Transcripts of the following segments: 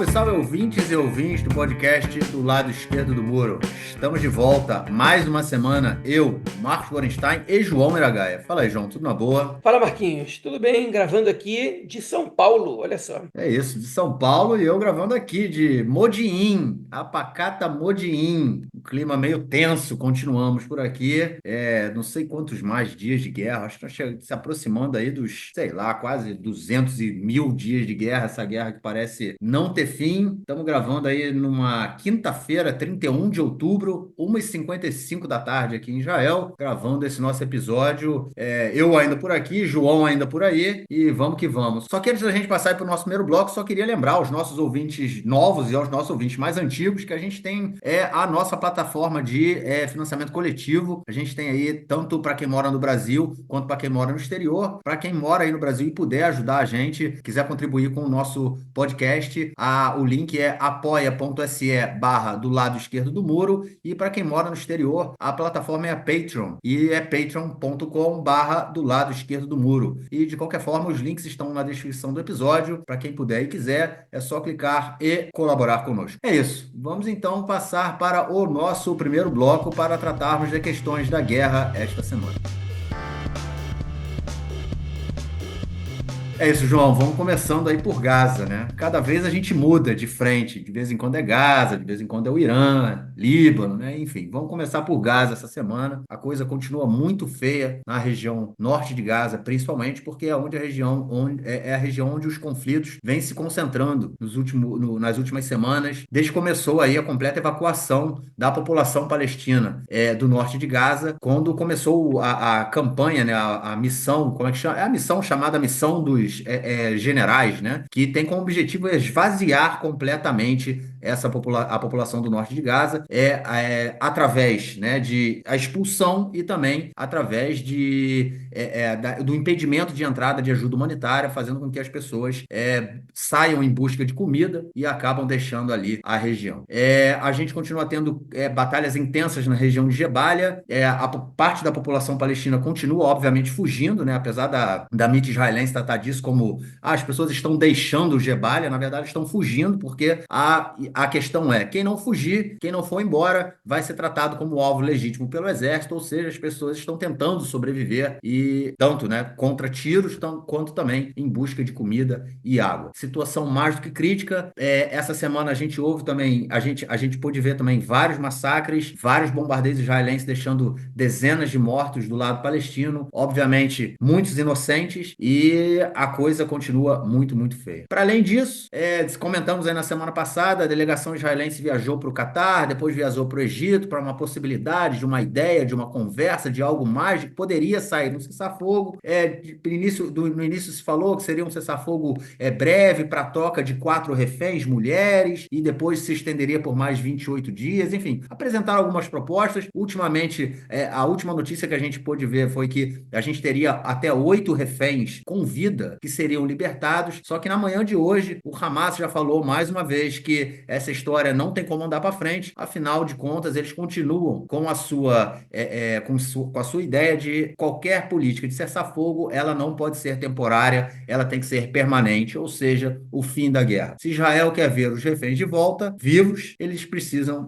Salve, salve, ouvintes e ouvintes do podcast do lado esquerdo do muro. Estamos de volta, mais uma semana, eu, Marcos Gorenstein e João Miragaia. Fala aí, João, tudo na boa? Fala, Marquinhos, tudo bem? Gravando aqui de São Paulo, olha só. É isso, de São Paulo e eu gravando aqui de Modiin, a pacata Modiin. Um clima meio tenso, continuamos por aqui. Não sei quantos mais dias de guerra, acho que nós se aproximando aí dos, sei lá, quase 200 e 1000 dias de guerra, essa guerra que parece não ter fim. Estamos gravando aí numa quinta-feira, 31 de outubro, 1h55 da tarde aqui em Israel, gravando esse nosso episódio. Eu ainda por aqui, João ainda por aí, e vamos que vamos. Só que antes da gente passar para o nosso primeiro bloco, só queria lembrar aos nossos ouvintes novos e aos nossos ouvintes mais antigos que a gente tem a nossa plataforma de financiamento coletivo. A gente tem aí tanto para quem mora no Brasil quanto para quem mora no exterior. Para quem mora aí no Brasil e puder ajudar a gente, quiser contribuir com o nosso podcast, o link é apoia.se/ do lado esquerdo do muro. E para quem mora no exterior, a plataforma é a Patreon e é patreon.com/ do lado esquerdo do muro. E de qualquer forma, os links estão na descrição do episódio. Para quem puder e quiser, é só clicar e colaborar conosco. É isso. Vamos então passar para o nosso primeiro bloco para tratarmos de questões da guerra esta semana. É isso, João. Vamos começando aí por Gaza, né? Cada vez a gente muda de frente. De vez em quando é Gaza, de vez em quando é o Irã, Líbano, né? Enfim, vamos começar por Gaza essa semana. A coisa continua muito feia na região norte de Gaza, principalmente porque é onde a região é a região onde os conflitos vêm se concentrando nas últimas semanas, desde que começou aí a completa evacuação da população palestina do norte de Gaza, quando começou a campanha, né? A missão, como é que chama? É a missão chamada Missão dos generais, né? Que tem como objetivo esvaziar completamente a população do norte de Gaza, através, né, de a expulsão e também através do impedimento de entrada de ajuda humanitária, fazendo com que as pessoas saiam em busca de comida e acabam deixando ali a região. A gente continua tendo batalhas intensas na região de Jebalia. A parte da população palestina continua, obviamente, fugindo, né? Apesar da mídia israelense tratar disso como as pessoas estão deixando o Jebalia, na verdade estão fugindo, porque a questão é, quem não fugir, quem não for embora, vai ser tratado como alvo legítimo pelo exército, ou seja, as pessoas estão tentando sobreviver e tanto, né, contra tiros, quanto também em busca de comida e água. Situação mais do que crítica. Essa semana a gente houve também, a gente pôde ver também vários massacres, vários bombardeios israelenses deixando dezenas de mortos do lado palestino, obviamente muitos inocentes, e a coisa continua muito, muito feia. Para além disso, comentamos aí na semana passada, a delegação israelense viajou para o Catar, depois viajou para o Egito para uma possibilidade de uma ideia, de uma conversa, de algo mais que poderia sair no cessar-fogo. No início se falou que seria um cessar-fogo breve para a troca de 4 reféns mulheres e depois se estenderia por mais 28 dias. Enfim, apresentaram algumas propostas. Ultimamente, a última notícia que a gente pôde ver foi que a gente teria até 8 reféns com vida que seriam libertados. Só que na manhã de hoje, o Hamas já falou mais uma vez que essa história não tem como andar para frente. Afinal de contas, eles continuam com a com a sua ideia de qualquer política de cessar-fogo, ela não pode ser temporária, ela tem que ser permanente, ou seja, o fim da guerra. Se Israel quer ver os reféns de volta, vivos,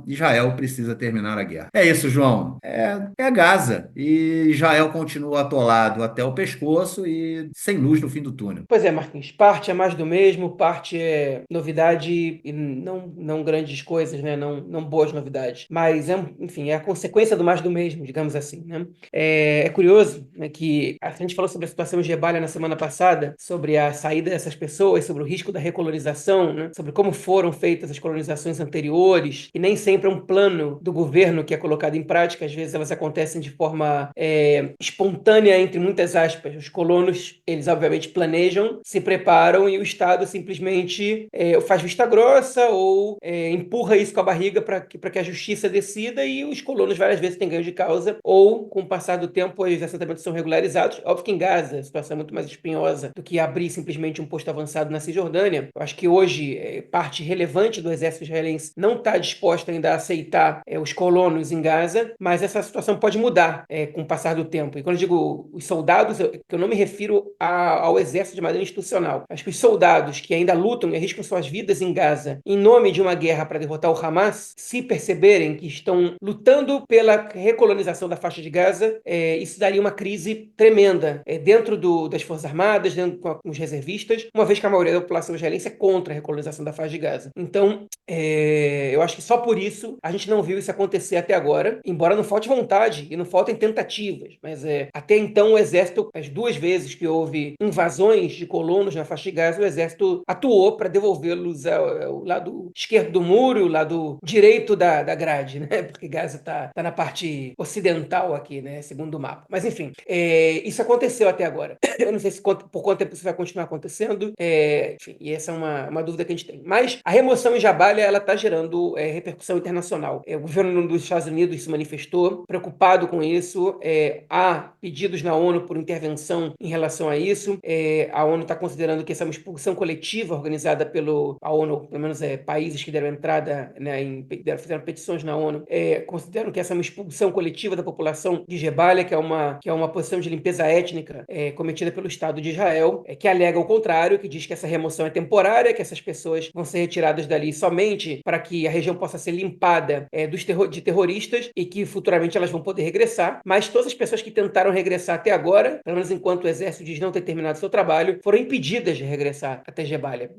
Israel precisa terminar a guerra. É isso, João. É Gaza. E Israel continua atolado até o pescoço e sem luz no fim do túnel. Pois é, Marquinhos, parte é mais do mesmo, parte é novidade e não grandes coisas, né? Não boas novidades. Mas, enfim, é a consequência do mais do mesmo, digamos assim, né? É curioso, né, que a gente falou sobre a situação em Jebalia na semana passada, sobre a saída dessas pessoas, sobre o risco da recolonização, né? Sobre como foram feitas as colonizações anteriores, e nem sempre é um plano do governo que é colocado em prática, às vezes elas acontecem de forma espontânea, entre muitas aspas. Os colonos, eles obviamente planejam, se preparam e o Estado simplesmente faz vista grossa ou empurra isso com a barriga para que a justiça decida, e os colonos várias vezes têm ganho de causa, ou com o passar do tempo os assentamentos são regularizados. Óbvio que em Gaza a situação é muito mais espinhosa do que abrir simplesmente um posto avançado na Cisjordânia. Eu acho que hoje parte relevante do exército israelense não está disposta ainda a aceitar os colonos em Gaza, mas essa situação pode mudar com o passar do tempo. E quando eu digo os soldados, eu não me refiro ao exército exército de maneira institucional. Acho que os soldados que ainda lutam e arriscam suas vidas em Gaza em nome de uma guerra para derrotar o Hamas, se perceberem que estão lutando pela recolonização da faixa de Gaza, isso daria uma crise tremenda dentro das Forças Armadas, dentro com os reservistas, uma vez que a maioria da população israelense é contra a recolonização da faixa de Gaza. Então, eu acho que só por isso a gente não viu isso acontecer até agora, embora não falte vontade e não faltem tentativas, mas até então o exército, as 2 vezes que houve invasões de colonos na faixa de Gaza, o exército atuou para devolvê-los ao lado esquerdo do muro, o lado direito da grade, né? Porque Gaza está na parte ocidental aqui, né? Segundo o mapa. Mas enfim, isso aconteceu até agora. Eu não sei se por quanto tempo isso vai continuar acontecendo, enfim, e essa é uma dúvida que a gente tem. Mas a remoção em Jabalia, ela está gerando repercussão internacional. O governo dos Estados Unidos se manifestou preocupado com isso. Há pedidos na ONU por intervenção em relação a isso. A ONU está considerando que essa é uma expulsão coletiva organizada a ONU, pelo menos países que deram entrada, né, fizeram petições na ONU, consideram que essa é uma expulsão coletiva da população de Jabalia, que é uma posição de limpeza étnica cometida pelo Estado de Israel, que alega o contrário, que diz que essa remoção é temporária, que essas pessoas vão ser retiradas dali somente para que a região possa ser limpada de terroristas e que futuramente elas vão poder regressar, mas todas as pessoas que tentaram regressar até agora, pelo menos enquanto o exército diz não ter terminado seu trabalho, foram impedidas de regressar até Jabalia.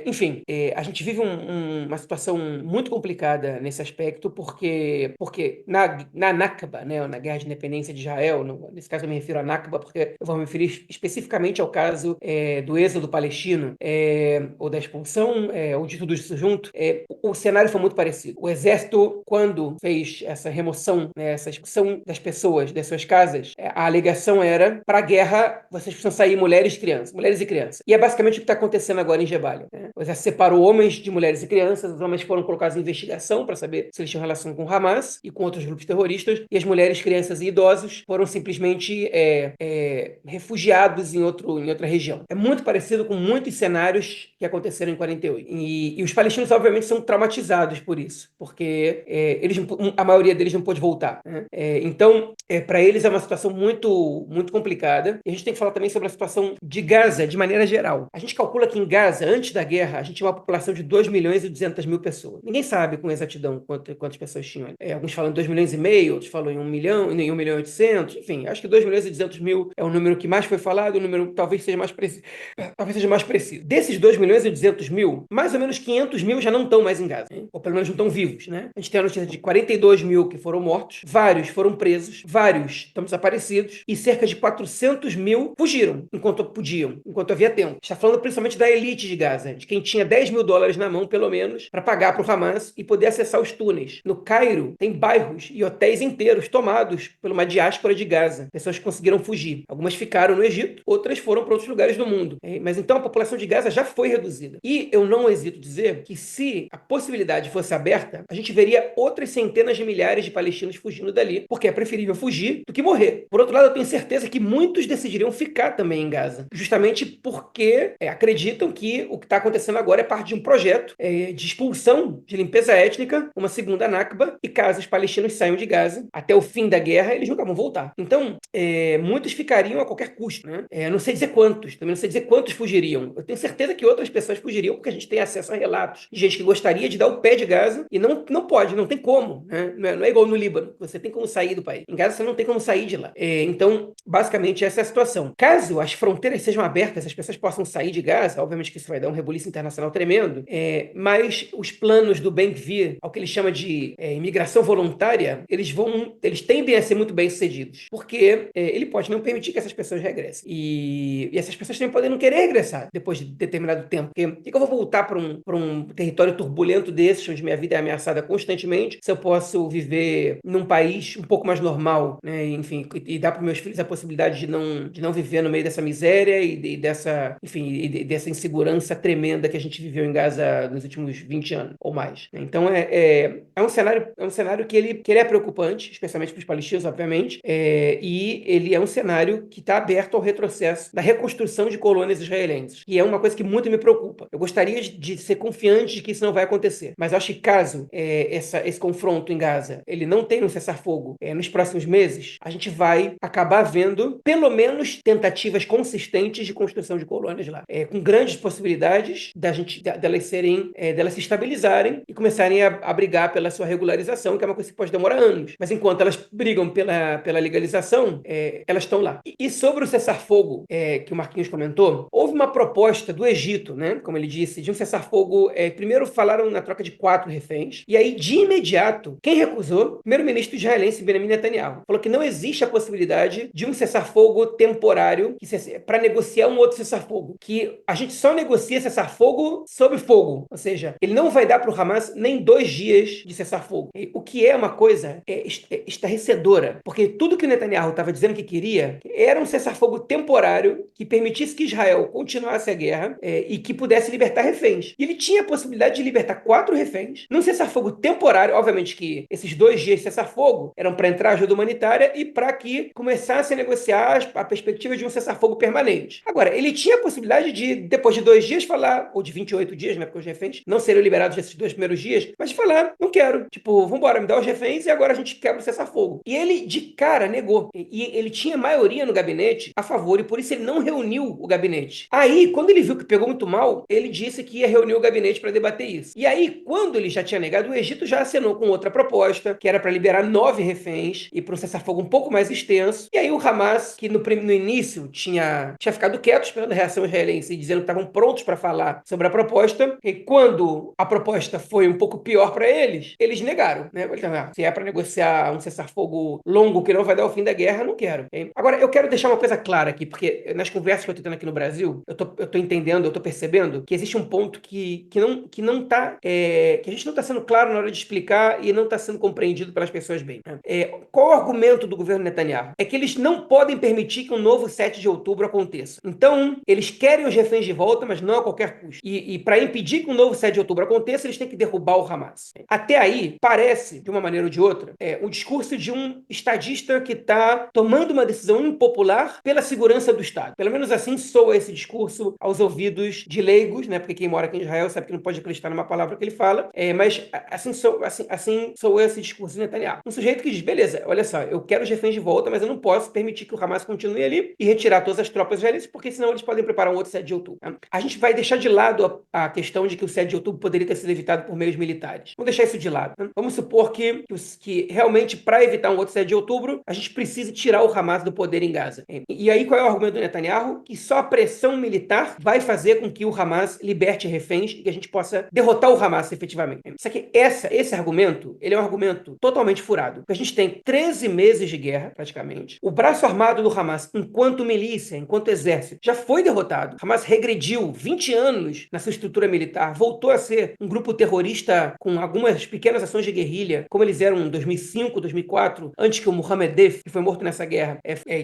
Enfim, a gente vive uma situação muito complicada nesse aspecto, porque na Nakba, né, na Guerra de Independência de Israel, nesse caso eu me refiro à Nakba porque eu vou me referir especificamente ao caso do êxodo palestino, ou da expulsão, ou de tudo isso junto, o cenário foi muito parecido. O exército, quando fez essa remoção, né, essa expulsão das pessoas das suas casas, a alegação era: para a guerra vocês precisam sair mulheres e crianças. E é basicamente o que está acontecendo agora em Jabalia, né? O exército separou homens de mulheres e crianças, os homens foram colocados em investigação para saber se eles tinham relação com Hamas e com outros grupos terroristas, e as mulheres, crianças e idosos foram simplesmente refugiados em outra região. É muito parecido com muitos cenários que aconteceram em 48. E os palestinos, obviamente, são traumatizados por isso, porque a maioria deles não pôde voltar, né? Então, para eles é uma situação muito, muito complicada. E a gente tem que falar também sobre a situação de Gaza, de maneira geral. A gente calcula que em Gaza, antes da guerra, a gente tinha uma população de 2.200.000 pessoas. Ninguém sabe com exatidão quantas pessoas tinham. Alguns falam em 2,5 milhões, outros falam em 1 milhão, em 1.800.000, enfim, acho que 2.200.000 é o número que mais foi falado, o número talvez seja mais preciso. Desses 2.200.000, mais ou menos 500.000 já não estão mais em Gaza, né? Ou pelo menos não estão vivos, né? A gente tem a notícia de 42.000 que foram mortos, vários foram presos, vários estão desaparecidos e cerca de 400.000 fugiram enquanto podiam, enquanto havia tempo. Está falando principalmente da elite de Gaza, de quem tinha $10.000 na mão, pelo menos, para pagar para o Hamas e poder acessar os túneis. No Cairo, tem bairros e hotéis inteiros tomados por uma diáspora de Gaza. Pessoas que conseguiram fugir. Algumas ficaram no Egito, outras foram para outros lugares do mundo. Mas então a população de Gaza já foi reduzida. E eu não hesito dizer que, se a possibilidade fosse aberta, a gente veria outras centenas de milhares de palestinos fugindo dali, porque é preferível fugir do que morrer. Por outro lado, eu tenho certeza que muitos decidiriam ficar também em Gaza, justamente porque acreditam que o que está acontecendo agora é parte de um projeto de expulsão, de limpeza étnica, uma segunda Nakba, e caso os palestinos saiam de Gaza até o fim da guerra, eles nunca vão voltar. Então, muitos ficariam a qualquer custo, né? Eu não sei dizer quantos, também não sei dizer quantos fugiriam. Eu tenho certeza que outras pessoas fugiriam, porque a gente tem acesso a relatos de gente que gostaria de dar o pé de Gaza e não pode, não tem como, né? Não é igual no Líbano, você tem como sair do país. Em Gaza você não tem como sair de lá. Então, basicamente, essa é a situação. Caso as fronteiras sejam abertas, as pessoas possam sair de Gaza, obviamente que isso vai dar um rebuliço internacional tremendo, mas os planos do Ben-Gvir, ao que ele chama de imigração voluntária, eles tendem a ser muito bem sucedidos, porque ele pode não permitir que essas pessoas regressem. E essas pessoas também podem não querer regressar depois de determinado tempo, porque por que eu vou voltar para um território turbulento desse, onde minha vida é ameaçada constantemente, se eu posso viver num país um pouco mais normal, né? Enfim, e dar para meus filhos a possibilidade de não viver no meio dessa miséria e dessa insegurança tremenda que a gente viveu em Gaza nos últimos 20 anos ou mais. Então é um cenário que ele é preocupante, especialmente para os palestinos, obviamente, e ele é um cenário que está aberto ao retrocesso da reconstrução de colônias israelenses, e é uma coisa que muito me preocupa. Eu gostaria de ser confiante de que isso não vai acontecer, mas eu acho que caso esse confronto em Gaza ele não tenha um cessar-fogo nos próximos meses, a gente vai acabar vendo pelo menos tentativas consistentes de construção de colônias lá, com grandes possibilidades delas se estabilizarem e começarem a brigar pela sua regularização, que é uma coisa que pode demorar anos. Mas enquanto elas brigam pela legalização, elas estão lá. E sobre o cessar-fogo que o Marquinhos comentou, houve uma proposta do Egito, né, como ele disse, de um cessar-fogo. Primeiro falaram na troca de 4 reféns, e aí, de imediato, quem recusou? O primeiro-ministro israelense Benjamin Netanyahu. Falou que não existe a possibilidade de um cessar-fogo temporário para negociar um outro cessar-fogo. Que a gente só negocia cessar-fogo sob fogo. Ou seja, ele não vai dar para o Hamas nem 2 dias de cessar-fogo. O que é uma coisa estarrecedora. Porque tudo que o Netanyahu estava dizendo que queria era um cessar-fogo temporário que permitisse que Israel continuasse a guerra e que pudesse libertar reféns. E ele tinha a possibilidade de libertar 4 reféns num cessar-fogo temporário. Obviamente que esses 2 dias de cessar-fogo eram para entrar ajuda humanitária e para que começasse a negociar a perspectiva de um cessar-fogo permanente. Agora, ele tinha a possibilidade de, depois de 2 dias, falar, ou de 28 dias, né, porque os reféns não seriam liberados nesses 2 primeiros dias, mas de falar, não quero, tipo, vambora, me dá os reféns e agora a gente quebra o cessar-fogo. E ele, de cara, negou. E ele tinha maioria no gabinete a favor e por isso ele não reuniu o gabinete. Aí, quando ele viu que pegou muito mal, ele disse que ia reunir o gabinete para debater isso. E aí, quando ele já tinha negado, o Egito já acenou com outra proposta, que era para liberar 9 reféns e para um cessar-fogo um pouco mais extenso. E aí o Hamas, que no início tinha ficado quieto esperando a reação israelense e dizendo que estavam prontos para falar sobre a proposta, e quando a proposta foi um pouco pior para eles negaram, né? Se é para negociar um cessar-fogo longo que não vai dar o fim da guerra, não quero. Okay? Agora, eu quero deixar uma coisa clara aqui, porque nas conversas que eu estou tendo aqui no Brasil, eu tô entendendo, eu tô percebendo que existe um ponto que não tá, que a gente não está sendo claro na hora de explicar e não está sendo compreendido pelas pessoas bem. Né? Qual o argumento do governo Netanyahu? É que eles não podem permitir que um novo 7 de outubro aconteça. Então, eles querem os reféns de volta, mas não a qualquer custo. E para impedir que um novo 7 de outubro aconteça, eles têm que derrubar o Hamas. Até aí, parece, de uma maneira ou de outra, o discurso de um estadista que está tomando uma decisão impopular pela segurança do Estado. Pelo menos assim soa esse discurso aos ouvidos de leigos, né? Porque quem mora aqui em Israel sabe que não pode acreditar numa palavra que ele fala, mas assim soa esse discurso de Netanyahu. Um sujeito que diz, beleza, olha só, eu quero os reféns de volta, mas eu não posso permitir que o Hamas continue ali e retirar todas as tropas israelenses, porque senão eles podem preparar um outro 7 de outubro. Né? A gente vai deixar de lado a questão de que o 7 de outubro poderia ter sido evitado por meios militares. Vamos deixar isso de lado. Né? Vamos supor que realmente, para evitar um outro 7 de outubro, a gente precisa tirar o Hamas do poder em Gaza. E aí, qual é o argumento do Netanyahu? Que só a pressão militar vai fazer com que o Hamas liberte reféns e que a gente possa derrotar o Hamas efetivamente. Só que esse argumento, ele é um argumento totalmente furado. Porque a gente tem 13 meses de guerra, praticamente. O braço armado do Hamas, enquanto milícia, enquanto exército, já foi derrotado. O Hamas regrediu 20 anos na sua estrutura militar, voltou a ser um grupo terrorista com algumas pequenas ações de guerrilha, como eles eram em 2005, 2004, antes que o Mohammed Deif, que foi morto nessa guerra,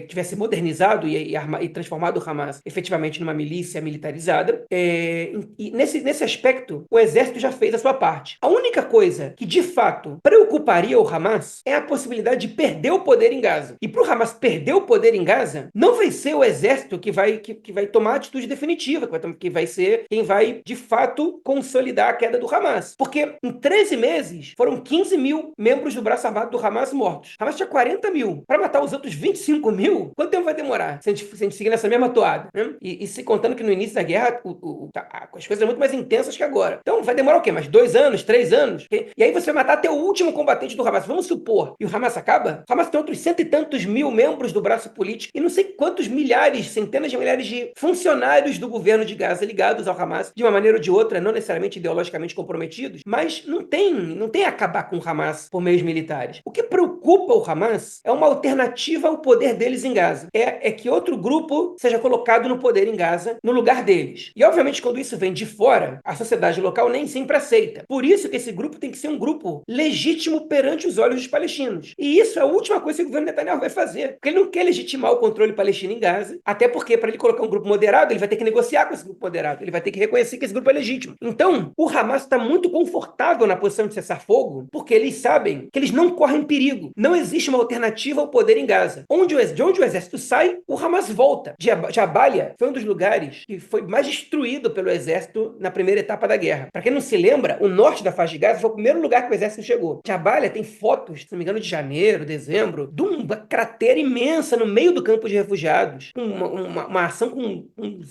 tivesse modernizado e transformado o Hamas efetivamente numa milícia militarizada. E nesse aspecto, o exército já fez a sua parte. A única coisa que, de fato, preocuparia o Hamas é a possibilidade de perder o poder em Gaza. E para o Hamas perder o poder em Gaza, não vai ser o exército que vai tomar a atitude definitiva, que vai ser quem vai, de fato, consolidar a queda do Hamas. Porque em 13 meses, foram 15 mil membros do braço armado do Hamas mortos. O Hamas tinha 40 mil. Para matar os outros 25 mil, quanto tempo vai demorar? Se a gente seguir nessa mesma toada. Né? E se contando que no início da guerra, as coisas são muito mais intensas que agora. Então, vai demorar o quê? Mais 2 anos, 3 anos? E aí você vai matar até o último combatente do Hamas. Vamos supor. E o Hamas acaba? O Hamas tem outros 100 e tantos mil membros do braço político e não sei quantos milhares, centenas de milhares de funcionários do governo de Gaza ligados ao Hamas, de uma maneira ou de outra, não necessariamente ideologicamente comprometidos, mas não tem acabar com o Hamas por meios militares. O que preocupa o Hamas é uma alternativa ao poder deles em Gaza. É que outro grupo seja colocado no poder em Gaza, no lugar deles. E, obviamente, quando isso vem de fora, a sociedade local nem sempre aceita. Por isso que esse grupo tem que ser um grupo legítimo perante os olhos dos palestinos. E isso é a última coisa que o governo Netanyahu vai fazer. Porque ele não quer legitimar o controle palestino em Gaza, até porque, para ele colocar um grupo moderado, ele vai ter que negociar com esse grupo moderado. Ele vai ter que reconhecer que esse grupo é legítimo. Então, o Hamas está muito confortável na posição de cessar fogo, porque eles sabem que eles não correm perigo. não existe uma alternativa ao poder em Gaza. De onde o exército sai, o Hamas volta. Jabalia foi um dos lugares que foi mais destruído pelo exército na primeira etapa da guerra. Para quem não se lembra, o norte da faixa de Gaza foi o primeiro lugar que o exército chegou. Jabalia tem fotos, se não me engano, de janeiro, dezembro, de uma cratera imensa no meio do campo de refugiados. Uma ação com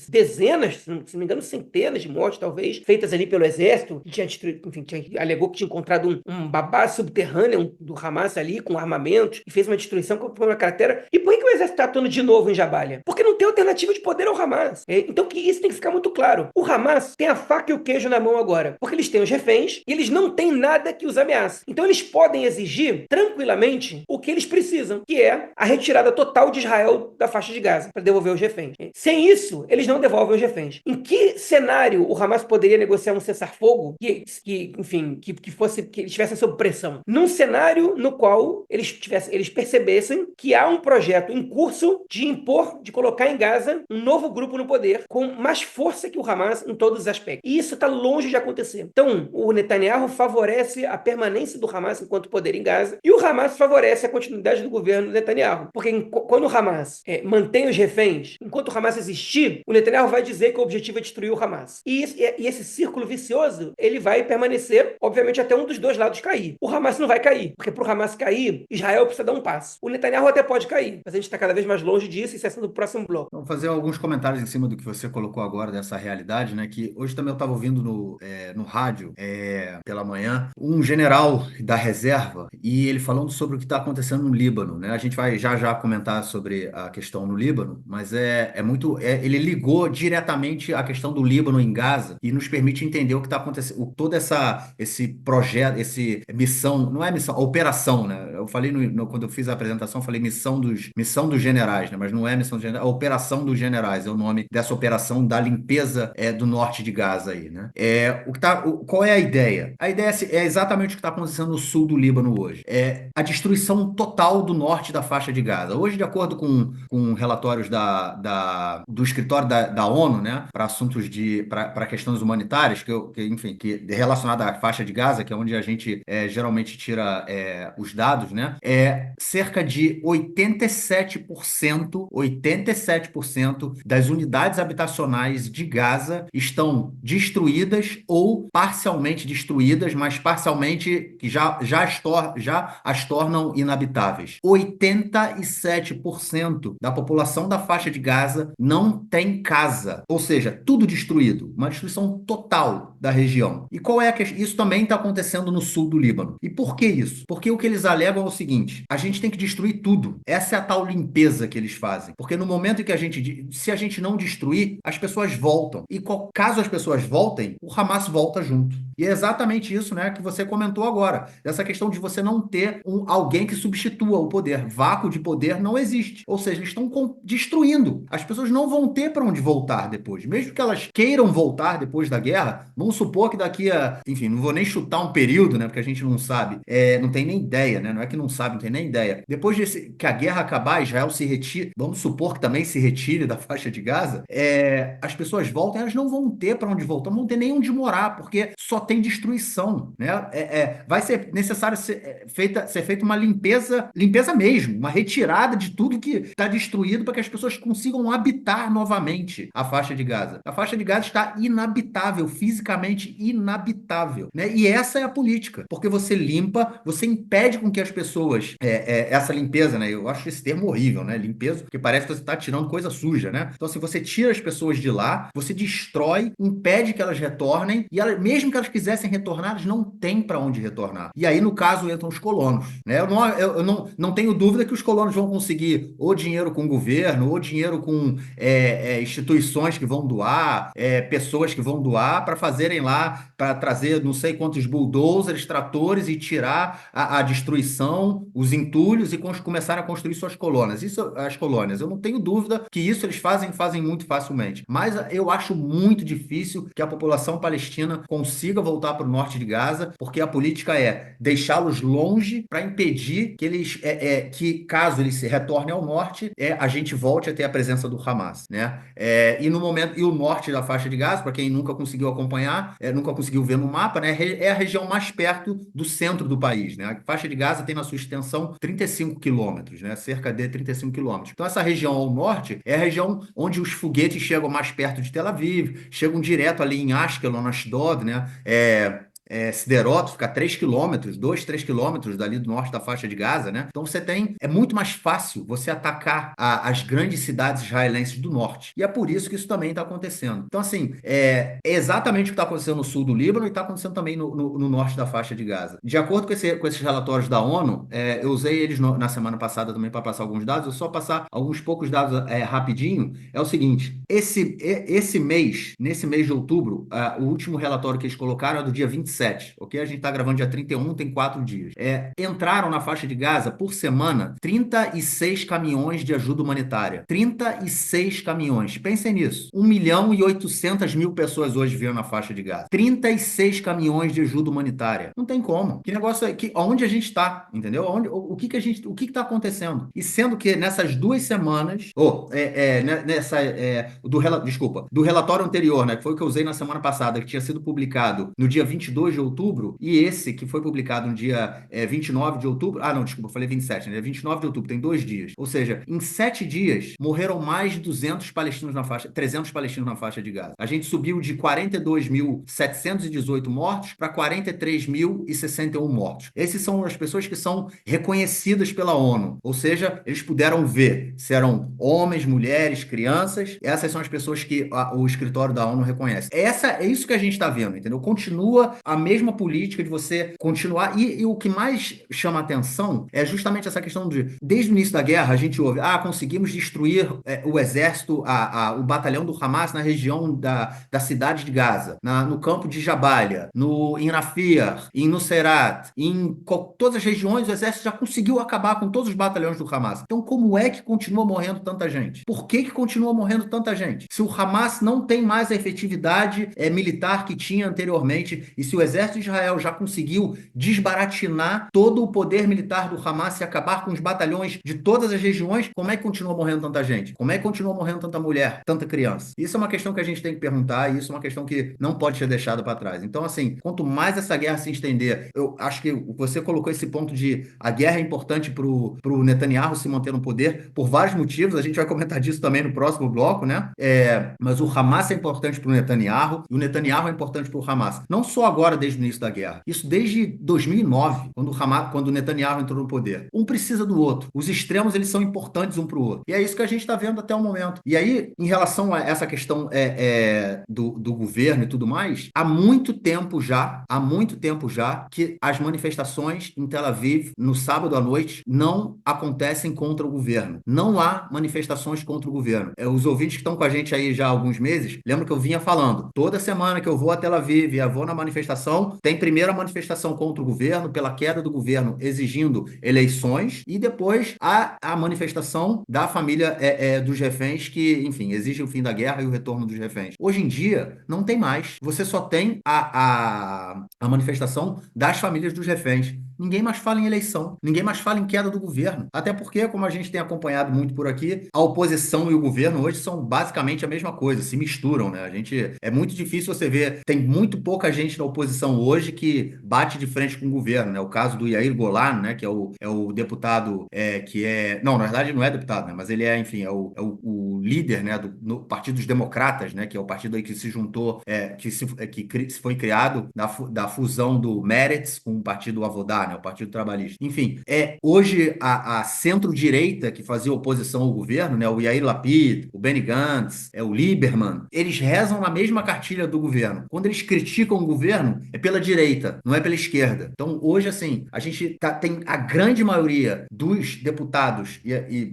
dezenas, se não me engano, centenas de mortes, talvez, feitas ali pelo exército, que tinha destruído, enfim, alegou que tinha encontrado um babá subterrâneo do Hamas ali, com armamentos, e fez uma destruição com uma cratera. E por que o exército está atuando de novo em Jabalia? Porque não tem alternativa de poder ao Hamas. Então que isso tem que ficar muito claro. O Hamas tem a faca e o queijo na mão agora, porque eles têm os reféns e eles não têm nada que os ameace. Então eles podem exigir tranquilamente o que eles precisam, que é a retirada total de Israel da faixa de Gaza, para devolver os reféns. Sem isso, eles não devolvem os reféns. Em que cenário o Hamas poderia negociar um cessar-fogo que eles tivessem sob pressão? Num cenário no qual eles percebessem que há um projeto em curso de colocar em Gaza um novo grupo no poder com mais força que o Hamas em todos os aspectos. E isso está longe de acontecer. Então, o Netanyahu favorece a permanência do Hamas enquanto poder em Gaza e o Hamas favorece a continuidade do governo do Netanyahu. Porque quando o Hamas mantém os reféns, enquanto o Hamas existir, o Netanyahu vai dizer que o objetivo é destruir o Hamas. E esse círculo vicioso, ele vai permanecer, obviamente, até um dos dois lados cair. O Hamas não vai cair, porque para o Hamas cair, Israel precisa dar um passo. O Netanyahu até pode cair, mas a gente está cada vez mais longe disso e isso é sendo o próximo bloco. Vou fazer alguns comentários em cima do que você colocou agora, dessa realidade, né? Que hoje também eu estava ouvindo no rádio, pela manhã, um general da reserva, e ele falando sobre o que está acontecendo no Líbano, né? A gente vai já comentar sobre a questão no Líbano, mas ele ligou diretamente a questão do Líbano em Gaza e nos permite entender o que está acontecendo, todo esse projeto, missão, não é missão, a operação, né? Eu falei quando eu fiz a apresentação, eu falei missão dos generais, né? Mas não é missão dos generais, a operação dos generais é o nome dessa operação da limpeza do norte de Gaza aí, né? Qual é a ideia? A ideia é exatamente o que está acontecendo no sul do Líbano hoje. É a destruição total do norte da faixa de Gaza. Hoje, de acordo com relatórios do escritório da ONU, né, para assuntos para questões humanitárias, que relacionada à faixa de Gaza, que é onde a gente geralmente tira os dados, né, cerca de 87% das unidades habitacionais de Gaza estão destruídas ou parcialmente destruídas, mas parcialmente que já as tornam inabitáveis. 87% da população da faixa de Gaza não tem casa, ou seja, tudo destruído, uma destruição total da região. E qual é a questão? Isso também está acontecendo no sul do Líbano. E por que isso? Porque o que eles alegam é o seguinte: a gente tem que destruir tudo. Essa é a tal limpeza que eles fazem. Porque no momento em que se a gente não destruir, as pessoas voltam. E caso as pessoas voltem, o Hamas volta junto. E é exatamente isso, né, que você comentou agora, dessa questão de você não ter alguém que substitua o poder. Vácuo de poder não existe. Ou seja, eles estão destruindo. As pessoas não vão ter para onde voltar depois. Mesmo que elas queiram voltar depois da guerra, vamos supor que daqui a... Enfim, não vou nem chutar um período, né, porque a gente não sabe. Não tem nem ideia, né? Não é que não sabe, não tem nem ideia. Depois que a guerra acabar, Israel se retire, vamos supor que também se retire da faixa de Gaza, as pessoas voltam, elas não vão ter para onde voltar, não vão ter nem onde morar, porque só tem destruição, né? Vai ser necessário ser feita uma limpeza mesmo, uma retirada de tudo que está destruído para que as pessoas consigam habitar novamente a faixa de Gaza. A faixa de Gaza está inabitável, fisicamente inabitável, né? E essa é a política, porque você limpa, você impede com que as pessoas, essa limpeza, né? Eu acho esse termo horrível, né? Limpeza, porque parece que você está tirando coisa suja, né? Então, se você tira as pessoas de lá, você destrói, impede que elas retornem, e mesmo que elas quisessem retornar, elas não têm para onde retornar. E aí, no caso, entram os colonos, né? Eu não tenho dúvida que os colonos vão conseguir ou dinheiro com o governo, ou dinheiro com instituições que vão doar, pessoas que vão doar para fazerem lá, para trazer não sei quantos bulldozers, tratores e tirar a destruição, os entulhos e começar a construir suas colônias. As colônias. Eu não tenho dúvida que isso eles fazem muito facilmente. Mas eu acho muito difícil que a população palestina consiga voltar para o norte de Gaza, porque a política é deixá-los longe para impedir que que caso eles se retornem ao norte, a gente volte a ter a presença do Hamas, né? E no momento, e o norte da faixa de Gaza, para quem nunca conseguiu acompanhar, nunca conseguiu ver no mapa, né, é a região mais perto do centro do país, né? A faixa de Gaza tem na sua extensão 35 quilômetros, né? Cerca de 35 quilômetros. Então, essa região ao norte é a região onde os foguetes chegam mais perto de Tel Aviv, chegam direto ali em Ashkelon, Ashdod, né? Sderot fica a 3 quilômetros, 2, 3 quilômetros dali do norte da faixa de Gaza, né? Então você tem, é muito mais fácil você atacar as grandes cidades israelenses do norte. E é por isso que isso também está acontecendo. Então, assim, é exatamente o que está acontecendo no sul do Líbano e está acontecendo também no norte da faixa de Gaza. De acordo com esses relatórios da ONU, eu usei eles na semana passada também para passar alguns dados, eu só passar alguns poucos dados rapidinho. É o seguinte, esse mês, nesse mês de outubro, o último relatório que eles colocaram é do dia 27, ok? A gente está gravando dia 31, tem 4 dias. Entraram na faixa de Gaza por semana 36 caminhões de ajuda humanitária. 36 caminhões. Pensem nisso. 1.800.000 pessoas hoje vivem na faixa de Gaza. 36 caminhões de ajuda humanitária. Não tem como. Que negócio é onde a gente está, entendeu? O que está acontecendo? E sendo que nessas 2 semanas, do relatório anterior, né, que foi o que eu usei na semana passada, que tinha sido publicado no dia 22 de outubro, e esse que foi publicado no dia 29 de outubro, não, desculpa, eu falei 27, né, 29 de outubro, tem 2 dias. Ou seja, em 7 dias, morreram mais de 200 palestinos na faixa, 300 palestinos na faixa de Gaza. A gente subiu de 42.718 mortos para 43.061 mortos. Esses são as pessoas que são reconhecidas pela ONU, ou seja, eles puderam ver se eram homens, mulheres, crianças. Essas são as pessoas que o escritório da ONU reconhece. É isso que a gente está vendo, entendeu? Continua a mesma política de você continuar. E o que mais chama atenção é justamente essa questão desde o início da guerra, a gente ouve, conseguimos destruir o exército, o batalhão do Hamas na região da cidade de Gaza, no campo de Jabalia, em Rafah, em Nuseirat, todas as regiões, o exército já conseguiu acabar com todos os batalhões do Hamas. Então, como é que continua morrendo tanta gente? Por que continua morrendo tanta gente? Se o Hamas não tem mais a efetividade militar que tinha anteriormente, e se o exército de Israel já conseguiu desbaratinar todo o poder militar do Hamas e acabar com os batalhões de todas as regiões, como é que continua morrendo tanta gente? Como é que continua morrendo tanta mulher, tanta criança? Isso é uma questão que a gente tem que perguntar, e isso é uma questão que não pode ser deixada para trás. Então, assim, quanto mais essa guerra se estender, eu acho que você colocou esse ponto de a guerra é importante para o Netanyahu se manter no poder por vários motivos, a gente vai comentar disso também no próximo bloco, né? Mas o Hamas é importante para o Netanyahu e o Netanyahu é importante para o Hamas. Não só agora, desde o início da guerra. Isso desde 2009, quando o Netanyahu entrou no poder. Um precisa do outro. Os extremos, eles são importantes um para o outro. E é isso que a gente está vendo até o momento. E aí, em relação a essa questão do governo e tudo mais, há muito tempo já que as manifestações em Tel Aviv, no sábado à noite, não acontecem contra o governo. Não há manifestações contra o governo. Os ouvintes que estão com a gente aí já há alguns meses, lembram que eu vinha falando, toda semana que eu vou a Tel Aviv e vou na manifestação, tem primeiro a manifestação contra o governo, pela queda do governo, exigindo eleições, e depois a manifestação da família dos reféns, que, enfim, exige o fim da guerra e o retorno dos reféns. Hoje em dia, não tem mais. Você só tem a manifestação das famílias dos reféns. Ninguém mais fala em eleição, ninguém mais fala em queda do governo. Até porque, como a gente tem acompanhado muito por aqui, a oposição e o governo hoje são basicamente a mesma coisa, se misturam, né? É muito difícil você ver, tem muito pouca gente na oposição hoje que bate de frente com o governo, né? O caso do Yair Golan, né? Que é o deputado não, na verdade não é deputado, né? Mas ele enfim, o líder, né? No Partido dos Democratas, né? Que é o partido aí que se juntou, que foi criado da fusão do Meretz com o Partido Avodá, né, o Partido Trabalhista. Enfim, hoje a centro-direita que fazia oposição ao governo, né, o Yair Lapid, o Benny Gantz, o Lieberman, eles rezam na mesma cartilha do governo. Quando eles criticam o governo, é pela direita, não é pela esquerda. Então, hoje, assim, a gente tem a grande maioria dos deputados,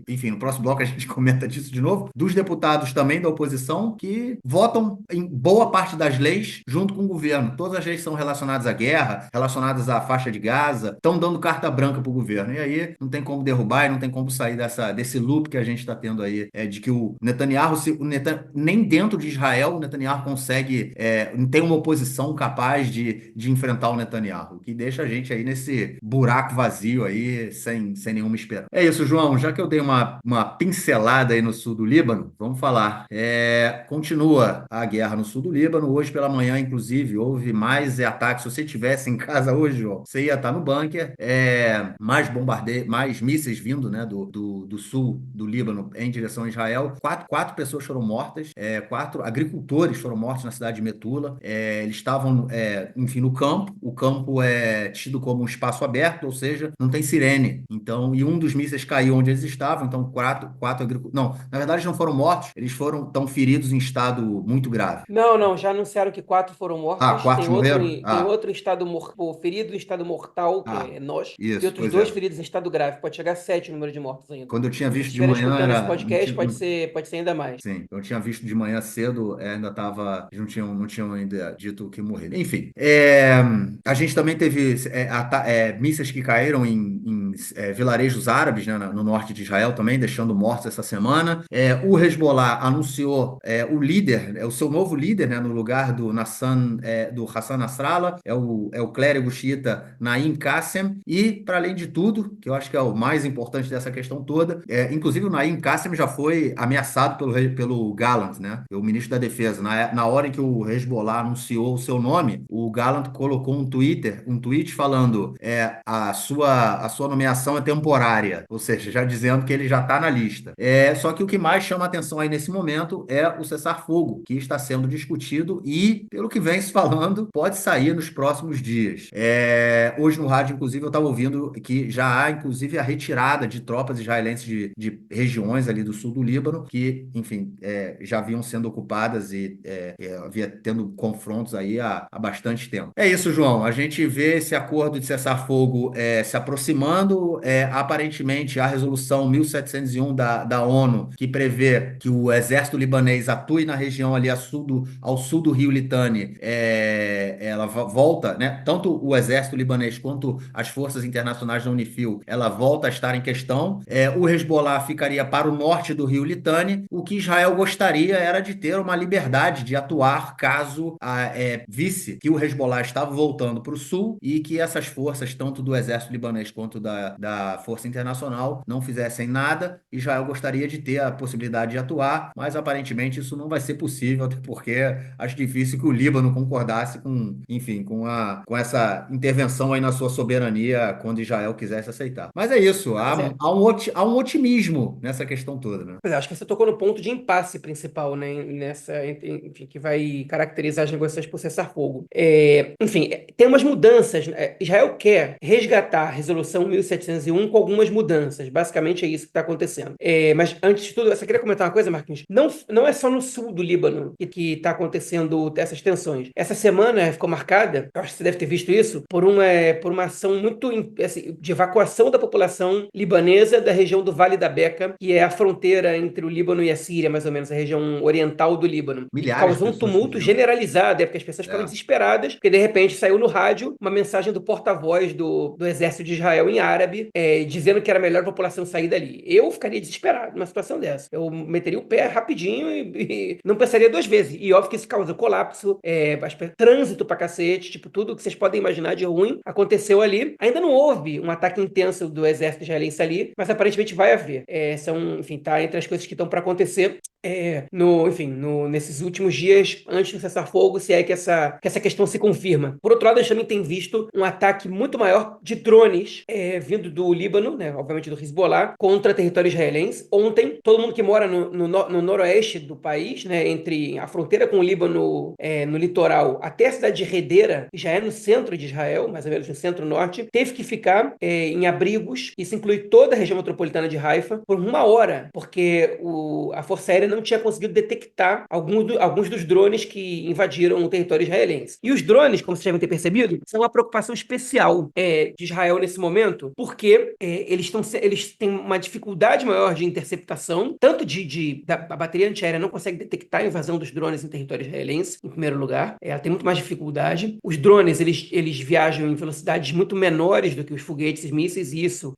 enfim, no próximo bloco a gente comenta disso de novo, dos deputados também da oposição que votam em boa parte das leis junto com o governo. Todas as leis são relacionadas à guerra, relacionadas à faixa de Gaza, estão dando carta branca para o governo. E aí não tem como derrubar e não tem como sair desse loop que a gente está tendo aí, de que o Netanyahu, nem dentro de Israel, o Netanyahu consegue, tem uma oposição capaz de enfrentar o Netanyahu, o que deixa a gente aí nesse buraco vazio aí, sem nenhuma esperança. É isso, João, já que eu dei uma pincelada aí no sul do Líbano, vamos falar. Continua a guerra no sul do Líbano. Hoje pela manhã, inclusive, houve mais ataques. Se você estivesse em casa hoje, João, você ia estar no bunker. Mais bombardeio, mais mísseis vindo, né, do sul do Líbano em direção a Israel. Quatro pessoas foram mortas, 4 agricultores foram mortos na cidade de Metula. Eles estavam, enfim, no campo. O campo é tido como um espaço aberto, ou seja, não tem sirene. Então, e um dos mísseis caiu onde eles estavam. Então, quatro agricultores. Não, na verdade, eles não foram mortos. Eles tão feridos em estado muito grave. Não, não, já anunciaram que 4 foram Ah, mortos. quatro morreram? Tem Ah, outro em estado ferido em estado mortal, que ah, é nós, e isso, outros pois 2 é. feridos em estado grave. Pode chegar a 7 o número de mortos ainda. Quando eu tinha Se vocês visto de estiverem manhã, escutando esse era. Não podcast, tinha, pode ser ainda mais. sim, eu tinha visto de manhã cedo, ainda estava. Não tinham ainda dito que morreram. Enfim, a gente também teve mísseis que caíram em vilarejos árabes, né, no norte de Israel também, deixando mortos essa semana. O Hezbollah anunciou o seu novo líder, né, no lugar do Hassan Nasrallah, é o clérigo xiita Naim Qassem, e, para além de tudo, que eu acho que é o mais importante dessa questão toda, inclusive o Naim Qassem já foi ameaçado pelo Gallant, né, o ministro da Defesa. Na hora em que o Hezbollah anunciou o seu nome, o Gallant colocou um tweet falando a sua nomeação é temporária, ou seja, já dizendo que ele já está na lista. Só que o que mais chama atenção aí nesse momento é o cessar-fogo, que está sendo discutido e, pelo que vem se falando, pode sair nos próximos dias. Hoje no rádio, inclusive, eu estava ouvindo que já há, inclusive, a retirada de tropas israelenses de regiões ali do sul do Líbano, que, enfim, já haviam sendo ocupadas e havia tendo confrontos aí há bastante tempo. É isso, João. A gente vê esse acordo de cessar-fogo se aproximando. Aparentemente, a resolução 1701 da ONU, que prevê que o exército libanês atue na região ali ao sul do rio Litani, ela volta, né? Tanto o exército libanês quanto as forças internacionais da Unifil, ela volta a estar em questão. O Hezbollah ficaria para o norte do rio Litani. O que Israel gostaria era de ter uma liberdade de atuar caso visse que o Hezbollah estava voltando para o sul e que essas forças, tanto do exército libanês quanto da força internacional, não fizessem nada. Israel gostaria de ter a possibilidade de atuar, mas aparentemente isso não vai ser possível, até porque acho difícil que o Líbano concordasse enfim, com essa intervenção aí na sua soberania quando Israel quisesse aceitar. Mas é isso, há, Pois é. há um otimismo nessa questão toda, né? Pois é, acho que você tocou no ponto de impasse principal, né, enfim, que vai caracterizar as negociações por cessar-fogo. Enfim, tem umas mudanças. Israel quer resgatar a Resolução 1701 com algumas mudanças. Basicamente é isso que está acontecendo. Mas antes de tudo, eu só queria comentar uma coisa, Marquinhos. Não é só no sul do Líbano que está acontecendo essas tensões. Essa semana ficou marcada, eu acho que você deve ter visto isso, por uma ação muito assim, de evacuação da população libanesa da região do Vale da Beca, que é a fronteira entre o Líbano e a Síria, mais ou menos, a região oriental do Líbano. E Milhares de causou um pessoas tumulto fugindo. generalizado, porque as pessoas ficaram É. desesperadas, porque de repente saiu no rádio uma mensagem do porta-voz do exército de Israel em árabe, dizendo que era melhor a população sair dali. Eu ficaria desesperado numa situação dessa. Eu meteria o pé rapidinho e não pensaria 2 vezes. E óbvio que isso causa colapso, trânsito pra cacete, tipo, tudo que vocês podem imaginar de ruim aconteceu ali. Ainda não houve um ataque intenso do exército israelense ali, mas aparentemente vai haver. Enfim, tá entre as coisas que estão para acontecer nesses últimos dias, antes do cessar-fogo, se é que essa questão se confirma. Por outro lado, a gente também tem visto um ataque muito maior de drones vindo do Líbano, né, obviamente do Hezbollah, contra território israelense. Ontem, todo mundo que mora no noroeste do país, né, entre a fronteira com o Líbano, no litoral, até a cidade de Hedera, que já é no centro de Israel, mais ou menos no centro-norte, teve que ficar em abrigos. Isso inclui toda a região metropolitana de Haifa, por 1 hora, porque a Força Aérea não tinha conseguido detectar alguns dos drones que invadiram o território israelense. E os drones, como vocês devem ter percebido, são uma preocupação especial de Israel nesse momento, porque eles têm uma dificuldade maior de interceptação, tanto a bateria antiaérea não consegue detectar a invasão dos drones em território israelense, em primeiro lugar. Ela tem muito mais dificuldade. Os drones, eles viajam em velocidades muito menores do que os foguetes e mísseis, e isso,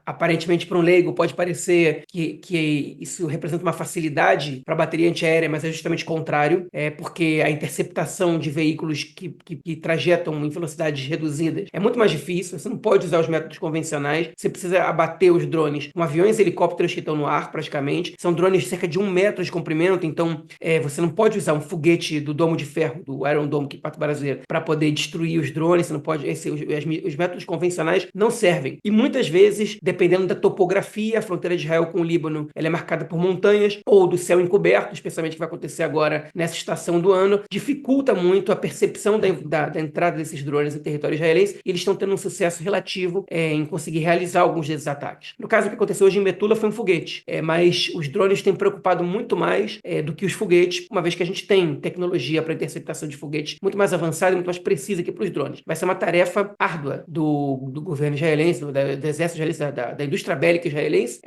aparentemente, para um leigo, pode parecer que isso representa uma facilidade para a bateria antiaérea, mas é justamente o contrário, porque a interceptação de veículos que trajetam em velocidades reduzidas é muito mais difícil, você não pode usar os métodos convencionais, você precisa abater os drones com aviões e helicópteros que estão no ar, praticamente. São drones de cerca de 1 metro de comprimento, então você não pode usar um foguete do domo de ferro, do Iron Dome, que pato brasileiro, para poder destruir os drones, você não pode. Os métodos convencionais não servem. E muitas vezes, dependendo da topografia, a fronteira de Israel com o Líbano, ela é marcada por montanhas ou do céu encoberto, especialmente o que vai acontecer agora nessa estação do ano, dificulta muito a percepção da entrada desses drones em território israelense, e eles estão tendo um sucesso relativo em conseguir realizar alguns desses ataques. No caso, o que aconteceu hoje em Metula foi um foguete, mas os drones têm preocupado muito mais do que os foguetes, uma vez que a gente tem tecnologia para interceptação de foguetes muito mais avançada e muito mais precisa que para os drones. Vai ser uma tarefa árdua do governo israelense, do exército israelense, da indústria bélica israelense,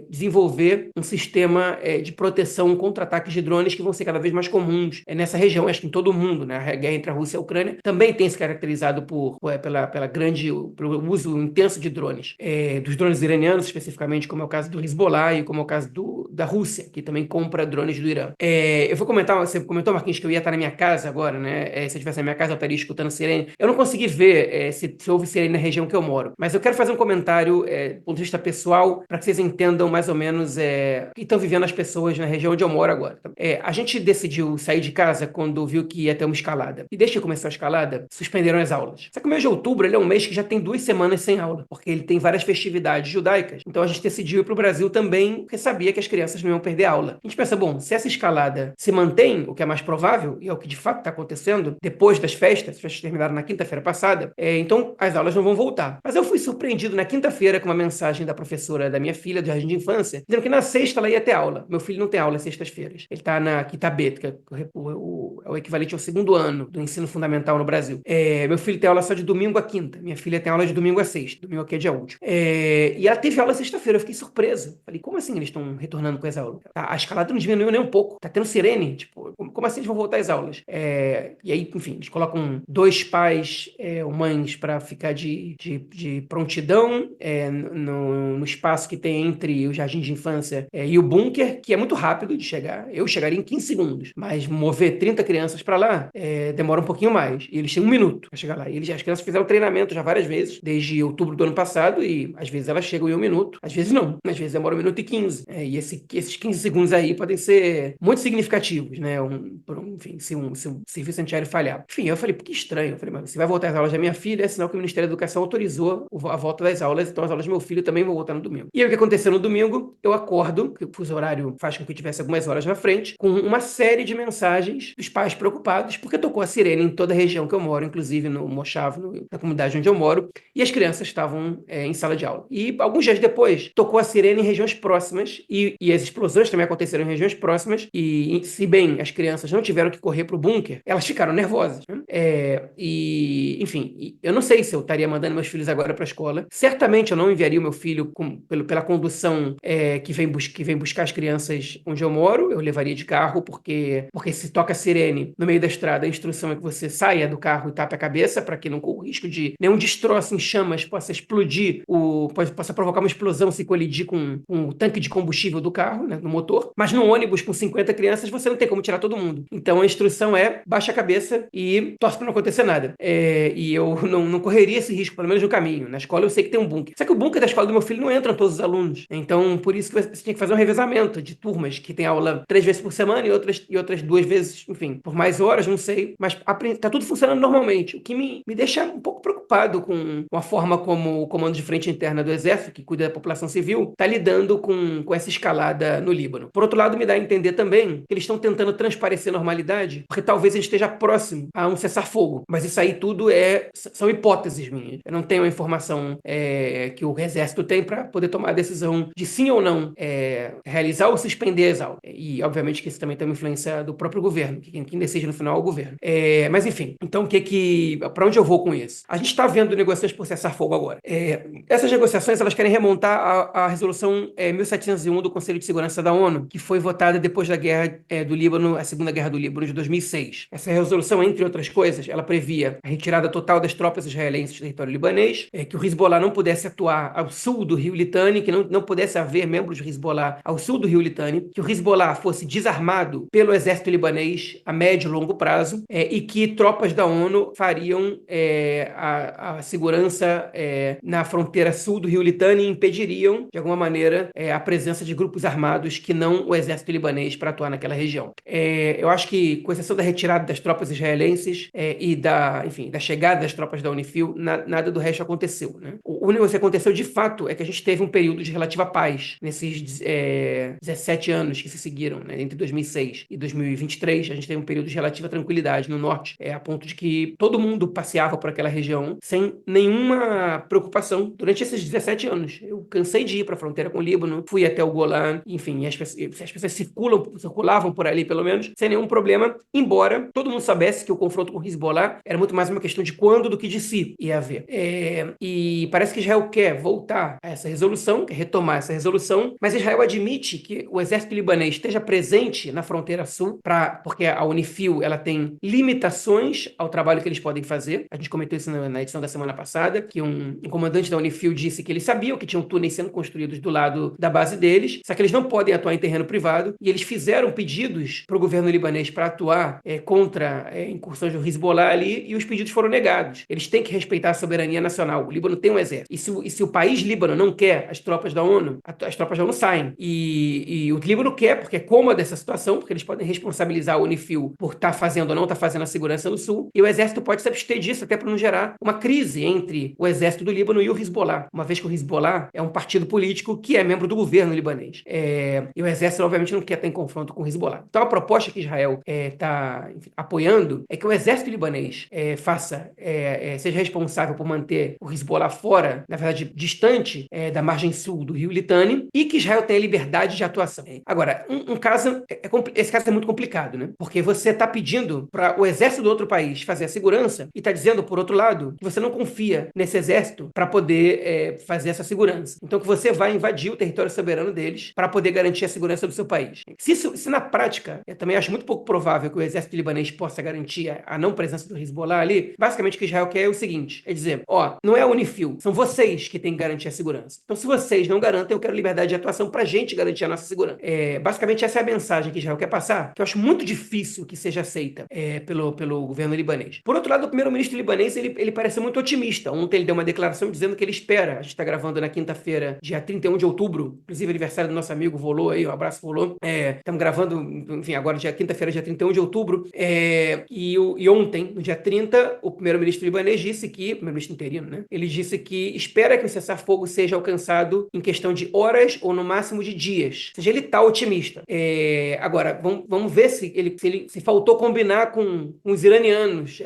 desenvolver um sistema de proteção contra ataques de drones que vão ser cada vez mais comuns nessa região, acho que em todo o mundo, né? A guerra entre a Rússia e a Ucrânia também tem se caracterizado pelo uso intenso de drones, dos drones iranianos especificamente, como é o caso do Hezbollah e como é o caso da Rússia, que também compra drones do Irã. Eu vou comentar, você comentou, Marquinhos, que eu ia estar na minha casa agora, né? Se eu estivesse na minha casa, eu estaria escutando sirene. Eu não consegui ver se houve sirene na região que eu moro, mas eu quero fazer um comentário do ponto de vista pessoal, para que vocês entendam mais ou menos o que estão vivendo as pessoas na região onde eu moro agora. A gente decidiu sair de casa quando viu que ia ter uma escalada. E desde que começou a escalada, suspenderam as aulas. Só que o mês de outubro ele é um mês que já tem 2 semanas sem aula, porque ele tem várias festividades judaicas. Então a gente decidiu ir para o Brasil também, porque sabia que as crianças não iam perder aula. A gente pensa, bom, se essa escalada se mantém, o que é mais provável, e é o que de fato está acontecendo, depois das festas, as festas terminaram na quinta-feira passada, então as aulas não vão voltar. Mas eu fui surpreendido na quinta-feira com uma mensagem da professora da minha filha, do jardim de infância, dizendo que na sexta ela ia ter aula. Meu filho não tem aula às sextas-feiras. Ele está na Kitabê, que é o equivalente ao 2º ano do ensino fundamental no Brasil. Meu filho tem aula só de domingo a quinta. Minha filha tem aula de domingo a sexta. Domingo aqui é dia útil. E ela teve aula sexta-feira. Eu fiquei surpresa. Falei, como assim eles estão retornando com as aulas? A escalada não diminuiu nem um pouco. Tá tendo sirene. Tipo, como assim eles vão voltar às aulas? E aí, enfim, eles colocam 2 pais ou mães para ficar de prontidão no espaço que tem entre o jardim de infância e o bunker, que é muito rápido de chegar. Eu chegaria em 15 segundos, mas mover 30 crianças para lá demora um pouquinho mais. E eles têm 1 minuto para chegar lá. E as crianças fizeram treinamento já várias vezes, desde outubro do ano passado, e às vezes elas chegam em 1 minuto, às vezes não. Às vezes demora 1 minuto e 15. E esses 15 segundos aí podem ser muito significativos, né? Enfim, se um serviço antiaéreo falhar. Enfim, eu falei, que estranho. Eu falei, mas se vai voltar às aulas da minha filha, é sinal que o Ministério da Educação autorizou a volta das aulas, então as aulas do meu filho também vão voltar no domingo. E aí o que aconteceu no domingo? Eu acordo, que o fuso horário faz com que eu tivesse algumas horas na frente, com uma série de mensagens dos pais preocupados, porque tocou a sirene em toda a região que eu moro, inclusive no Moshav, na comunidade onde eu moro, e as crianças estavam em sala de aula. E alguns dias depois, tocou a sirene em regiões próximas, e as explosões também aconteceram em regiões próximas, e se bem as crianças não tiveram que correr para o bunker, elas ficaram nervosas, né? Enfim, eu não sei se eu estaria mandando meus filhos agora para a escola. Certamente eu não enviaria o meu filho pela condução que vem buscar as crianças onde eu moro. Eu levaria de carro, porque se toca a sirene no meio da estrada, a instrução é que você saia do carro e tape a cabeça, para que não corra o risco de nenhum destroço em chamas possa explodir, possa provocar uma explosão se colidir com o tanque de combustível do carro, né, no motor. Mas no ônibus com 50 crianças, você não tem como tirar todo mundo. Então a instrução é baixa a cabeça e torce para não acontecer nada. E eu não correria esse risco, pelo menos no caminho. Na escola eu sei que tem um bunker. Só que o bunker da escola do meu filho não entram todos os alunos. Então, por isso que você tinha que fazer um revezamento de turmas que tem aula 3 vezes por semana e outras 2 vezes, enfim, por mais horas, não sei. Mas tá tudo funcionando normalmente. O que me deixa um pouco preocupado com a forma como o Comando de Frente Interna do Exército, que cuida da população civil, está lidando com essa escalada no Líbano. Por outro lado, me dá a entender também que eles estão tentando transparecer normalidade, porque talvez a gente esteja próximo a um cessar-fogo. Mas isso aí tudo são hipóteses minhas. Eu não tenho a informação que o Exército tem para poder tomar a decisão de sim ou não realizar ou suspender as aulas. E, obviamente, que isso também tem uma influência do próprio governo, que quem decide no final é o governo. Mas, enfim, então para onde eu vou com isso? A gente está vendo negociações por cessar-fogo agora. Essas negociações, elas querem remontar a resolução 1701 do Conselho Conselho de Segurança da ONU, que foi votada depois da Guerra do Líbano, a Segunda Guerra do Líbano, de 2006. Essa resolução, entre outras coisas, ela previa a retirada total das tropas israelenses do território libanês, que o Hezbollah não pudesse atuar ao sul do rio Litani, que não pudesse haver membros do Hezbollah ao sul do rio Litani, que o Hezbollah fosse desarmado pelo exército libanês a médio e longo prazo, e que tropas da ONU fariam a segurança na fronteira sul do rio Litani e impediriam, de alguma maneira, a presença de grupos armados que não o exército libanês para atuar naquela região. Eu acho que, com exceção da retirada das tropas israelenses e da chegada das tropas da UNIFIL, nada do resto aconteceu, né? O único que aconteceu de fato é que a gente teve um período de relativa paz nesses 17 anos que se seguiram, né? Entre 2006 e 2023, a gente teve um período de relativa tranquilidade no norte, a ponto de que todo mundo passeava por aquela região sem nenhuma preocupação durante esses 17 anos. Eu cansei de ir para a fronteira com o Líbano, fui até o Golã, enfim, as pessoas circulavam por ali, pelo menos, sem nenhum problema, embora todo mundo soubesse que o confronto com o Hezbollah era muito mais uma questão de quando do que de se ia haver. E parece que Israel quer voltar a essa resolução, quer retomar essa resolução, mas Israel admite que o exército libanês esteja presente na fronteira sul, porque a UNIFIL ela tem limitações ao trabalho que eles podem fazer. A gente comentou isso na edição da semana passada, que um comandante da UNIFIL disse que eles sabiam que tinham túneis sendo construídos do lado da base deles, só que eles não podem atuar em terreno privado, e eles fizeram pedidos para o governo libanês para atuar contra incursões do Hezbollah ali, e os pedidos foram negados. Eles têm que respeitar a soberania nacional. O Líbano tem um exército. E se o país Líbano não quer as tropas da ONU, as tropas da ONU saem. E o Líbano quer, porque é cômoda essa situação, porque eles podem responsabilizar a UNIFIL por estar fazendo ou não estar fazendo a segurança no sul, e o exército pode se abster disso, até para não gerar uma crise entre o exército do Líbano e o Hezbollah, uma vez que o Hezbollah é um partido político que é membro do governo libanês. E o exército, obviamente, não quer estar em confronto com o Hezbollah. Então, a proposta que Israel está apoiando é que o exército libanês seja responsável por manter o Hezbollah fora, na verdade, distante da margem sul do rio Litani, e que Israel tenha liberdade de atuação. Agora, esse caso é muito complicado, né? Porque você está pedindo para o exército do outro país fazer a segurança e está dizendo, por outro lado, que você não confia nesse exército para poder fazer essa segurança. Então, que você vai invadir o território soberano deles para poder garantir a segurança do seu país. Se na prática, eu também acho muito pouco provável que o exército libanês possa garantir a não presença do Hezbollah ali, basicamente o que Israel quer é o seguinte, é dizer, não é a UNIFIL, são vocês que têm que garantir a segurança. Então, se vocês não garantem, eu quero liberdade de atuação para a gente garantir a nossa segurança. Basicamente, essa é a mensagem que Israel quer passar, que eu acho muito difícil que seja aceita pelo governo libanês. Por outro lado, o primeiro-ministro libanês, ele parece muito otimista. Ontem ele deu uma declaração dizendo que ele espera, a gente está gravando na quinta-feira, dia 31 de outubro, inclusive aniversário do nosso amigo Volô aí, um abraço Volô. Estamos gravando, enfim, agora quinta-feira, dia 31 de outubro, e ontem, no dia 30, o primeiro-ministro libanês disse que, primeiro-ministro interino, né? Ele disse que espera que o cessar-fogo seja alcançado em questão de horas ou no máximo de dias. Ou seja, ele está otimista. Agora, vamos ver se faltou combinar com os iranianos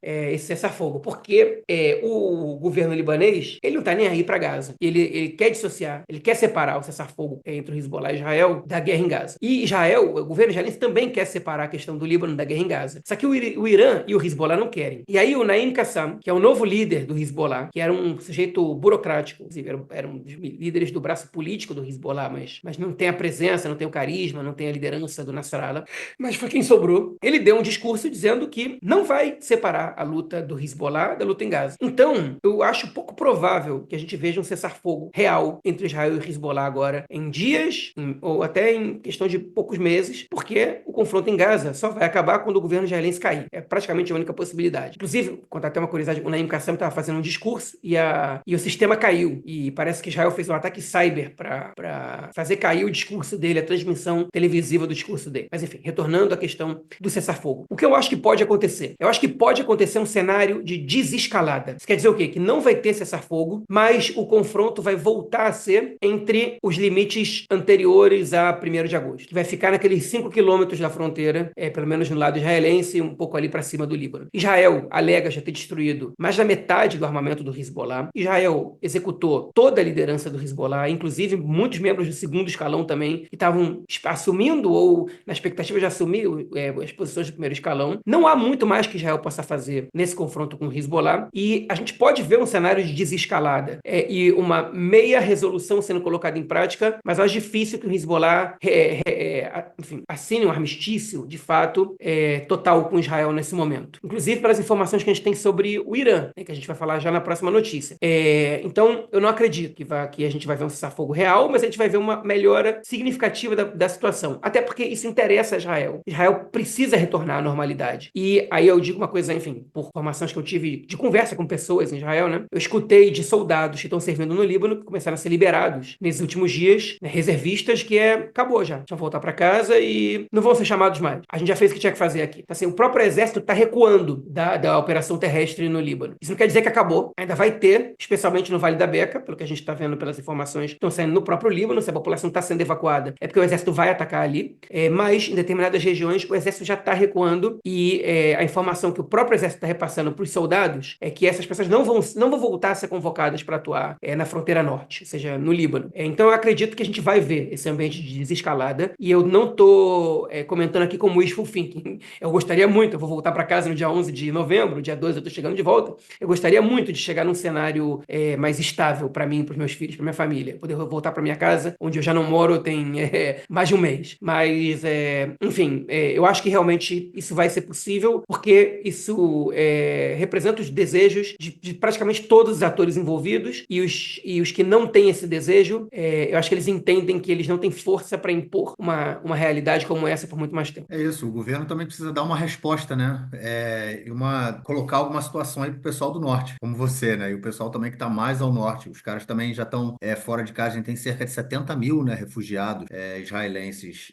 esse cessar-fogo, porque o governo libanês, ele não está nem aí para Gaza. Ele quer dissociar, ele quer separar o cessar-fogo entre o Hezbollah e Israel da guerra em Gaza. E Israel, o governo israelense também quer separar a questão do Líbano da guerra em Gaza. Só que o Irã e o Hezbollah não querem. E aí o Naim Qassam, que é o novo líder do Hezbollah, que era um sujeito burocrático, inclusive era um dos líderes do braço político do Hezbollah, mas não tem a presença, não tem o carisma, não tem a liderança do Nasrallah, mas foi quem sobrou. Ele deu um discurso dizendo que não vai separar a luta do Hezbollah da luta em Gaza. Então, eu acho pouco provável que a gente veja um cessar-fogo real entre Israel e o Hezbollah agora em dias, ou até em questão de poucos meses, porque o confronto em Gaza só vai acabar quando o governo israelense cair. É praticamente a única possibilidade. Inclusive, contar até uma curiosidade, o Naim Qassam estava fazendo um discurso e o sistema caiu. E parece que Israel fez um ataque cyber para fazer cair o discurso dele, a transmissão televisiva do discurso dele. Mas enfim, retornando à questão do cessar-fogo. O que eu acho que pode acontecer? Eu acho que pode acontecer um cenário de desescalada. Isso quer dizer o quê? Que não vai ter cessar-fogo, mas o confronto vai voltar a ser entre os limites anteriores a 1º de agosto, que vai ficar naqueles 5 quilômetros da fronteira, pelo menos no lado israelense, um pouco ali para cima do Líbano. Israel alega já ter destruído mais da metade do armamento do Hezbollah. Israel executou toda a liderança do Hezbollah, inclusive muitos membros do segundo escalão também, que estavam assumindo ou na expectativa de assumir as posições do primeiro escalão. Não há muito mais que Israel possa fazer nesse confronto com o Hezbollah, e a gente pode ver um cenário de desescalada e uma meia resolução sendo colocada em prática, mas eu acho difícil que o Hezbollah enfim, assine um armistício, de fato, total com Israel nesse momento. Inclusive pelas informações que a gente tem sobre o Irã, né, que a gente vai falar já na próxima notícia. Então, eu não acredito que a gente vai ver um cessar-fogo real, mas a gente vai ver uma melhora significativa da situação. Até porque isso interessa a Israel. Israel precisa retornar à normalidade. E aí eu digo uma coisa, enfim, por informações que eu tive de conversa com pessoas em Israel, né? Eu escutei de soldados que estão servindo no Líbano, que começaram a ser liberados nesses últimos dias, né, reservistas, que acabou já. Vão voltar para casa e não vão ser chamados mais. A gente já fez o que tinha que fazer aqui. Então, assim, o próprio exército está recuando da operação terrestre no Líbano. Isso não quer dizer que acabou. Ainda vai ter, especialmente no Vale da Beca, pelo que a gente está vendo pelas informações que estão saindo no próprio Líbano. Se a população está sendo evacuada, é porque o exército vai atacar ali. Mas, em determinadas regiões, o exército já está recuando e a informação que o próprio exército está repassando para os soldados é que essas pessoas não vão voltar a ser convocadas para atuar na fronteira norte, ou seja, no Líbano. Então, eu acredito que a gente vai ver esse ambiente de desescalada e eu não estou comentando aqui como wishful thinking. Eu gostaria muito, eu vou voltar para casa no dia 11 de novembro, dia 12 eu estou chegando de volta, eu gostaria muito de chegar num cenário mais estável para mim, para os meus filhos, para minha família, poder voltar para minha casa, onde eu já não moro tem mais de um mês. Mas, enfim, eu acho que realmente isso vai ser possível, porque isso representa os desejos de praticamente todos os atores envolvidos e os que não têm esse desejo, eu acho que eles entendem que eles não têm força para impor uma realidade como essa por muito mais tempo. É isso, o governo também precisa dar uma resposta, né? Colocar alguma situação aí pro pessoal do norte, como você, né? E o pessoal também que está mais ao norte. Os caras também já estão fora de casa. A gente tem cerca de 70 mil, né, refugiados israelenses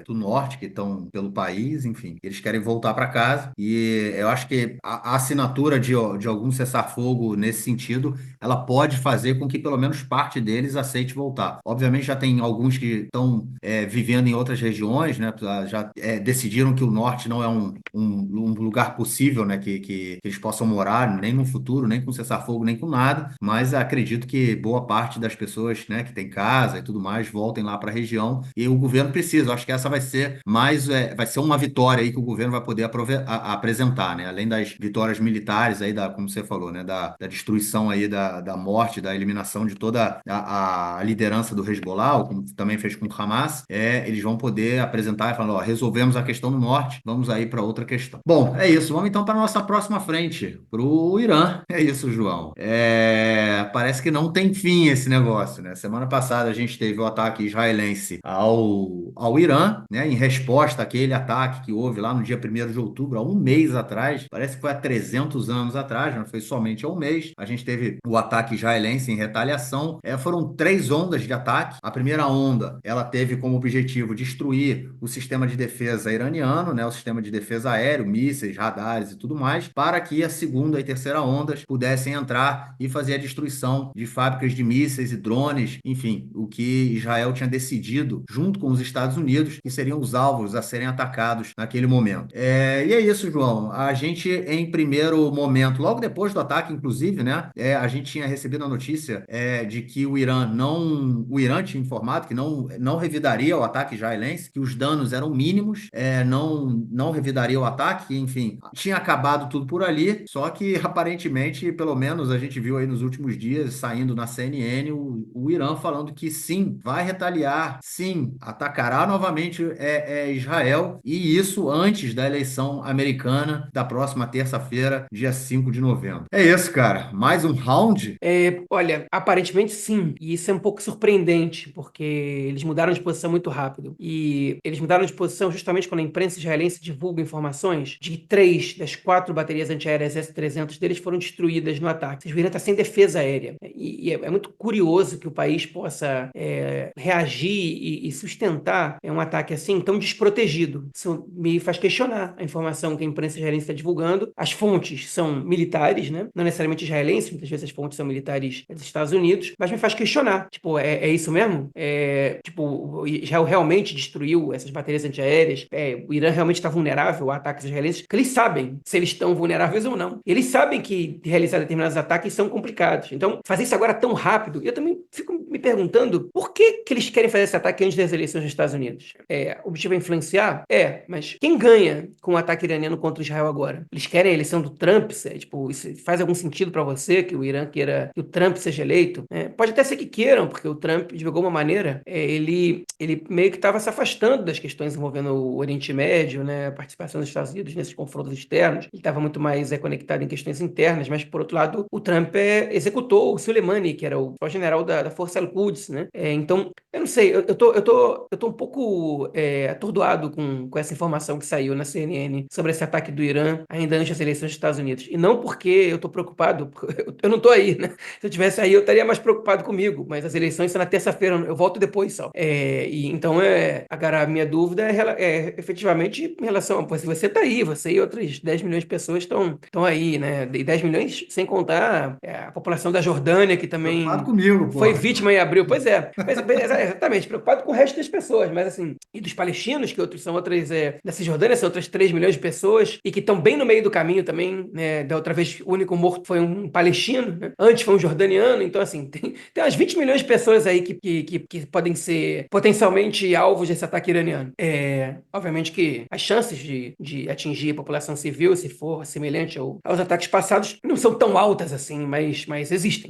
do norte que estão pelo país, enfim. Eles querem voltar para casa e eu acho que a assinatura de algum cessar-fogo nesse sentido, ela pode fazer com que pelo menos parte deles aceite voltar. Obviamente já tem alguns que estão vivendo em outras regiões, né? Já decidiram que o norte não é um lugar possível, né? Que eles possam morar, nem no futuro, nem com cessar-fogo, nem com nada. Mas acredito que boa parte das pessoas, né, que tem casa e tudo mais, voltem lá para a região. E o governo precisa. Eu acho que essa vai ser vai ser uma vitória aí que o governo vai poder apresentar, né? Além das vitórias militares aí, como você falou, né? Da destruição aí, da morte, da eliminação de toda a liderança do Hezbollah, como também fez com o Hamas, eles vão poder apresentar e falar, ó, resolvemos a questão no norte, vamos aí para outra questão. Bom, é isso. Vamos então para a nossa próxima frente, para o Irã. É isso, João. Parece que não tem fim esse negócio, né? Semana passada a gente teve o ataque israelense ao Irã, né? Em resposta àquele ataque que houve lá no dia 1º de outubro, há um mês atrás, parece que foi há 300 anos atrás, não foi somente há um mês. A gente teve o ataque israelense em retaliação. Foram 3 ondas de ataque. A primeira onda, ela teve como objetivo destruir o sistema de defesa iraniano, né? O sistema de defesa aéreo, mísseis, radares e tudo mais, para que a segunda e terceira ondas pudessem entrar e fazer a destruição de fábricas de mísseis e drones, enfim, o que Israel tinha decidido, junto com os Estados Unidos, que seriam os alvos a serem atacados naquele momento. E é isso, João. A gente, em primeiro momento, logo depois do ataque, inclusive, né, a gente tinha recebido a notícia de que o Irã tinha informado que não revidaria o ataque israelense, que os danos eram mínimos, não revidaria o ataque, enfim, tinha acabado tudo por ali, só que aparentemente, pelo menos a gente viu aí nos últimos dias, saindo na CNN, o Irã falando que sim, vai retaliar, sim, atacará novamente Israel, e isso antes da eleição americana da próxima terça-feira, dia 5 de novembro. É isso, cara. Mais um round? Olha, aparentemente sim, e isso é um pouco surpreendente, porque eles mudaram de posição muito rápido. E eles mudaram de posição justamente quando a imprensa israelense divulga informações de que 3 das 4 baterias antiaéreas S-300 deles foram destruídas no ataque. O Irã está sem defesa aérea. E é muito curioso que o país possa reagir e sustentar um ataque assim tão desprotegido. Isso me faz questionar a informação que a imprensa israelense está divulgando. As fontes são militares, né? Não necessariamente israelenses, muitas vezes as fontes são militares dos Estados Unidos, mas me faz questionar. Tipo, é isso mesmo? Tipo, Israel realmente destruiu essas baterias antiaéreas? O Irã realmente está vulnerável a ataques israelenses? Porque eles sabem se eles estão vulneráveis ou não. Eles sabem que realizar determinados ataques são complicados. Então, fazer isso agora tão rápido, eu também fico me perguntando por que eles querem fazer esse ataque antes das eleições dos Estados Unidos? O objetivo é influenciar? Mas quem ganha com o ataque iraniano contra Israel agora? Eles querem a eleição do Trump? Tipo, isso faz algum sentido para você que o Irã queira que o Trump seja eleito? Pode até ser que queiram, porque o Trump divulgou alguma maneira, ele meio que estava se afastando das questões envolvendo o Oriente Médio, né, a participação dos Estados Unidos nesses confrontos externos. Ele estava muito mais conectado em questões internas, mas, por outro lado, o Trump executou o Soleimani, que era o general da Força Al-Quds, né? Então, eu não sei, eu tô um pouco atordoado com essa informação que saiu na CNN sobre esse ataque do Irã ainda antes das eleições dos Estados Unidos. E não porque eu tô preocupado, porque eu não tô aí, né? Se eu tivesse aí, eu estaria mais preocupado comigo, mas as eleições são na terça-feira, eu volto depois só. E então, agora, a minha dúvida é efetivamente em relação a, pô, se você tá aí, você e outras 10 milhões de pessoas estão aí, né? E 10 milhões sem contar a população da Jordânia, que Preocupado também comigo, foi porra. vítima em abril. Pois é, exatamente, preocupado com o resto das pessoas, mas assim, e dos palestinos, que outros são outras, da Cisjordânia, são outras 3 milhões de pessoas, e que estão bem no meio do caminho também, né? Da outra vez, o único morto foi um palestino, né? Antes foi um jordaniano, então assim, tem umas 20 milhões de pessoas aí que podem ser potencialmente alvos desse ataque iraniano. Obviamente que as chances de atingir a população civil, se for semelhante aos ataques passados, não são tão altas assim, mas existem.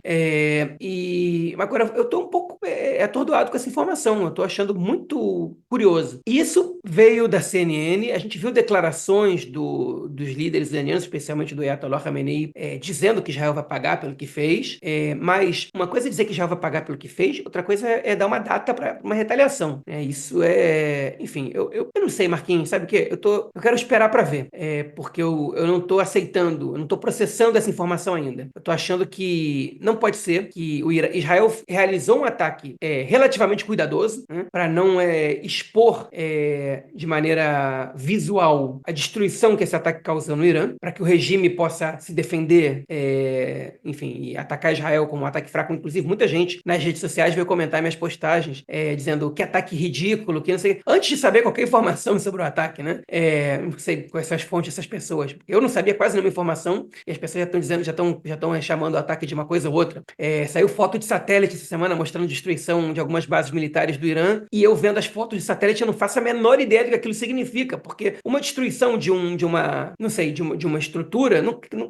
Mas agora eu estou um pouco atordoado com essa informação, eu estou achando muito curioso. Isso veio da CNN, a gente viu declarações dos líderes iranianos, especialmente do Ayatollah Khamenei, dizendo que Israel vai pagar pelo que fez, mas uma coisa é dizer que Israel vai pagar pelo que fez, outra coisa é dar uma data para uma retaliação. Isso enfim, eu não sei, Marquinhos, sabe o quê? Eu quero esperar para ver, porque eu não estou aceitando, eu não estou processando essa informação ainda. Eu estou achando que não pode ser que Israel realizou um ataque relativamente cuidadoso, né, para não expor de maneira visual a destruição que esse ataque causou no Irã, para que o regime possa se defender, enfim, e atacar Israel como um ataque fraco. Inclusive, muita gente nas redes sociais veio comentar minhas postagens dizendo que ataque ridículo, que não sei, antes de saber qualquer informação sobre o ataque, né? Não sei quais são as fontes dessas pessoas. Eu não sabia quase nenhuma informação e as pessoas já estão dizendo, já estão chamando o ataque de uma coisa ou outra. Saiu foto de satélite essa semana mostrando destruição de algumas bases militares do Irã, e eu vendo as fotos de satélite eu não faço a menor ideia do que aquilo significa, porque uma destruição de uma, não sei, de uma estrutura,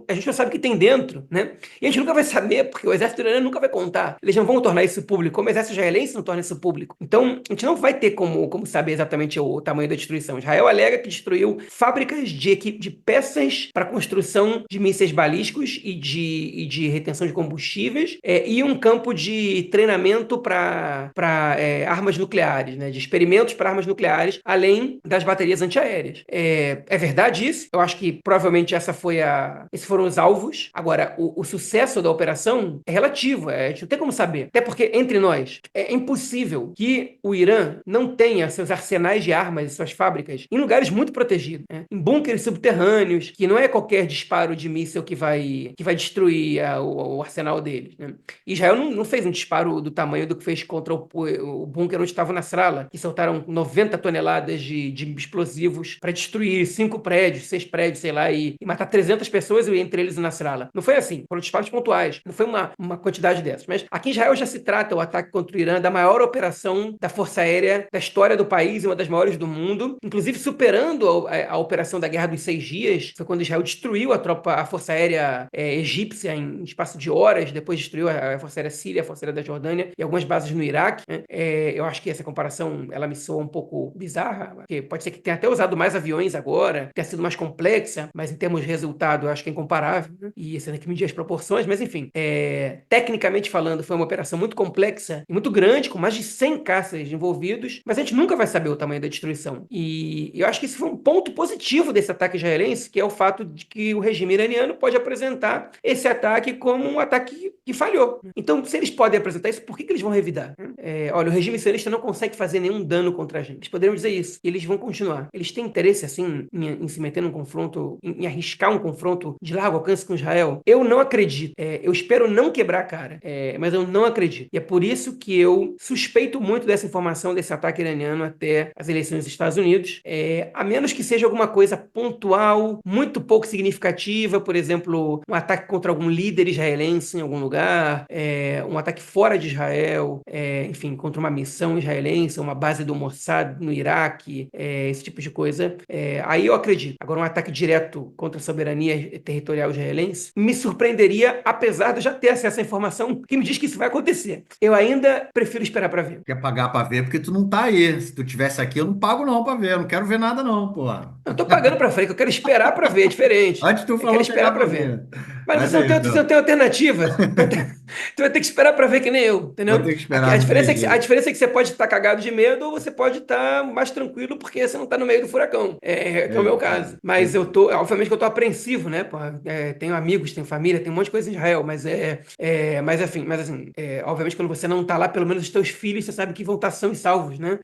a gente não sabe o que tem dentro, né? E a gente nunca vai saber, porque o exército iraniano nunca vai contar. Eles não vão tornar isso público, como o exército israelense não torna isso público. Então, a gente não vai ter como saber exatamente o tamanho da destruição. Israel alega que destruiu fábricas de peças para construção de mísseis balísticos e de retenção de combustíveis, e um campo de treinamento para armas nucleares, né? De experimentos para armas nucleares, além das baterias antiaéreas. É verdade isso? Eu acho que provavelmente esses foram os alvos. Agora, o sucesso da operação é relativo, a gente não tem como saber. Até porque, entre nós, é impossível que o Irã não tenha seus arsenais de armas e suas fábricas em lugares muito protegidos, né? Em bunkers subterrâneos, que não é qualquer disparo de míssil que vai destruir o arsenal deles, né? Israel não fez um disparo do tamanho do que fez contra o bunker onde estava o Nasrallah, que soltaram 90 toneladas de explosivos para destruir 5 prédios, 6 prédios, sei lá, e matar 300 pessoas, e entre eles o Nasrallah. Não foi assim, foram disparos pontuais, não foi uma quantidade dessas. Mas aqui em Israel já se trata o ataque contra o Irã da maior operação da Força Aérea da história do país, e uma das maiores do mundo, inclusive superando a operação da Guerra dos 6 Dias. Foi quando Israel destruiu a Força Aérea egípcia em espaço de horas, depois destruiu a Força Aérea Síria, a Força Aérea da Jordânia e algumas bases no Iraque, né? Eu acho que essa comparação, ela me soa um pouco bizarra, porque pode ser que tenha até usado mais aviões agora, tenha sido mais complexa, mas em termos de resultado eu acho que é incomparável, né? E você tem que medir as proporções, mas enfim, tecnicamente falando, foi uma operação muito complexa e muito grande, com mais de 100 caças envolvidos, mas a gente nunca vai saber o tamanho da destruição. E eu acho que esse foi um ponto positivo desse ataque israelense, que é o fato de que o regime iraniano pode apresentar esse ataque como um ataque que falhou. Então, se eles podem apresentar isso, por que eles vão revidar? Olha, o regime sionista não consegue fazer nenhum dano contra a gente. Eles poderiam dizer isso. E eles vão continuar. Eles têm interesse, assim, em se meter num confronto, em arriscar um confronto de largo alcance com Israel? Eu não acredito. Eu espero não quebrar a cara, mas eu não acredito. E é por isso que eu suspeito muito dessa informação, desse ataque iraniano até as eleições dos Estados Unidos, a menos que seja alguma coisa pontual, muito pouco significativa, por exemplo, um ataque contra algum líder israelense em algum lugar, um ataque fora de Israel, enfim, contra uma missão israelense, uma base do Mossad no Iraque, ataque, esse tipo de coisa, aí eu acredito. Agora, um ataque direto contra a soberania territorial israelense me surpreenderia, apesar de eu já ter acesso à informação que me diz que isso vai acontecer. Eu ainda prefiro esperar para ver. Quer pagar pra ver porque tu não tá aí. Se tu tivesse aqui, eu não pago não pra ver. Eu não quero ver nada não, pô. Eu tô pagando pra frente, eu quero esperar pra ver, é diferente. Antes tu Eu quero falou esperar pegar pra pra ver. ver. Mas Mas você é não tem, isso, você não não. tem alternativa. Tu vai ter que esperar pra ver que nem eu, Vou entendeu? ter que A esperar, não tem diferença é que, a jeito. diferença é que você pode estar cagado de medo ou você pode estar mais tranquilo porque você não tá no meio do furacão. Que é o meu caso. Mas eu tô, obviamente que eu tô apreensivo, né? Pô, tenho amigos, tenho família, tem um monte de coisa em Israel, mas assim, obviamente quando você não tá lá, pelo menos os teus filhos, você sabe que vão estar sãos e salvos, né?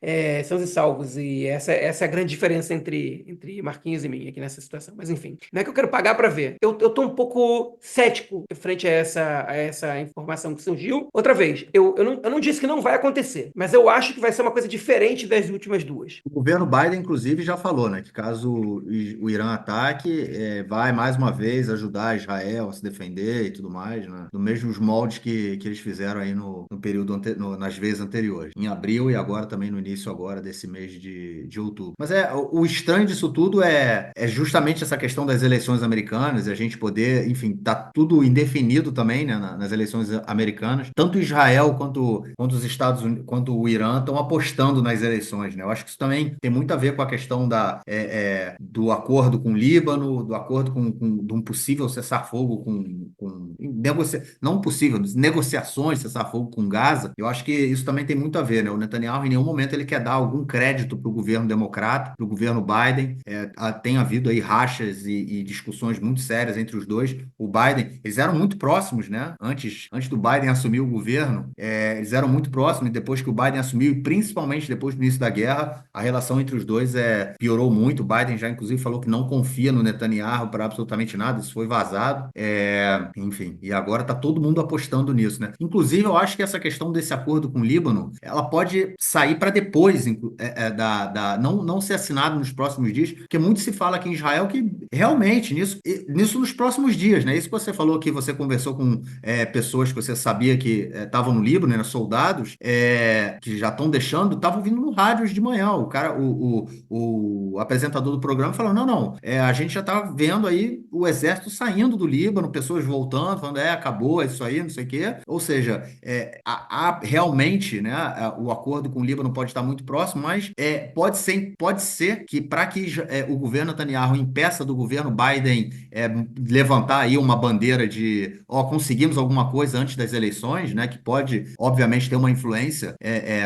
Sãos e salvos. E essa é a grande diferença entre Marquinhos e mim aqui nessa situação. Mas enfim, não é que eu quero pagar pra ver. Eu tô um pouco cético frente a essa informação que surgiu. Outra vez, eu não disse que não vai acontecer, mas eu acho que vai ser uma coisa diferente das últimas duas. O governo Biden, inclusive, já falou, né, que caso o Irã ataque, vai mais uma vez ajudar Israel a se defender e tudo mais, né, no mesmos moldes que eles fizeram aí no período nas vezes anteriores, em abril e agora também no início agora desse mês de outubro. Mas o estranho disso tudo é justamente essa questão das eleições americanas e a gente poder, enfim, tá tudo indefinido também, né, nas eleições americanas. Tanto Israel quanto os Estados Unidos, quanto o Irã estão apostando nas eleições, né? Eu acho que isso também tem muito a ver com a questão do acordo com o Líbano, do acordo de um possível cessar-fogo não possível, negociações de cessar-fogo com Gaza. Eu acho que isso também tem muito a ver, né? O Netanyahu, em nenhum momento, ele quer dar algum crédito para o governo democrata, para o governo Biden. Tem havido aí rachas e discussões muito sérias entre os dois. O Biden, eles eram muito próximos, né? Antes do Biden assumir o governo, eles eram muito próximos, e depois que o Biden assumiu, e principalmente depois do início da guerra, a relação entre os dois piorou muito. O Biden já, inclusive, falou que não confia no Netanyahu para absolutamente nada, isso foi vazado. Enfim, e agora está todo mundo apostando nisso, né? Inclusive, eu acho que essa questão desse acordo com o Líbano, ela pode sair para depois não ser assinado nos próximos dias, porque muito se fala aqui em Israel que realmente nisso nos próximos dias, né? Isso que você falou que você conversou com pessoas que você sabia que estavam no Líbano, né? Soldados que já estão deixando, estavam vindo no rádio hoje de manhã. O cara, o apresentador do programa falou: não, não, a gente já está vendo aí o exército saindo do Líbano, pessoas voltando, falando, acabou, é isso aí, não sei o quê. Ou seja, realmente, né, o acordo com o Líbano pode estar muito próximo, mas pode ser que para que o governo Netanyahu impeça do governo Biden levantar aí uma bandeira de conseguimos alguma coisa antes das eleições, né, que pode, obviamente, ter uma influência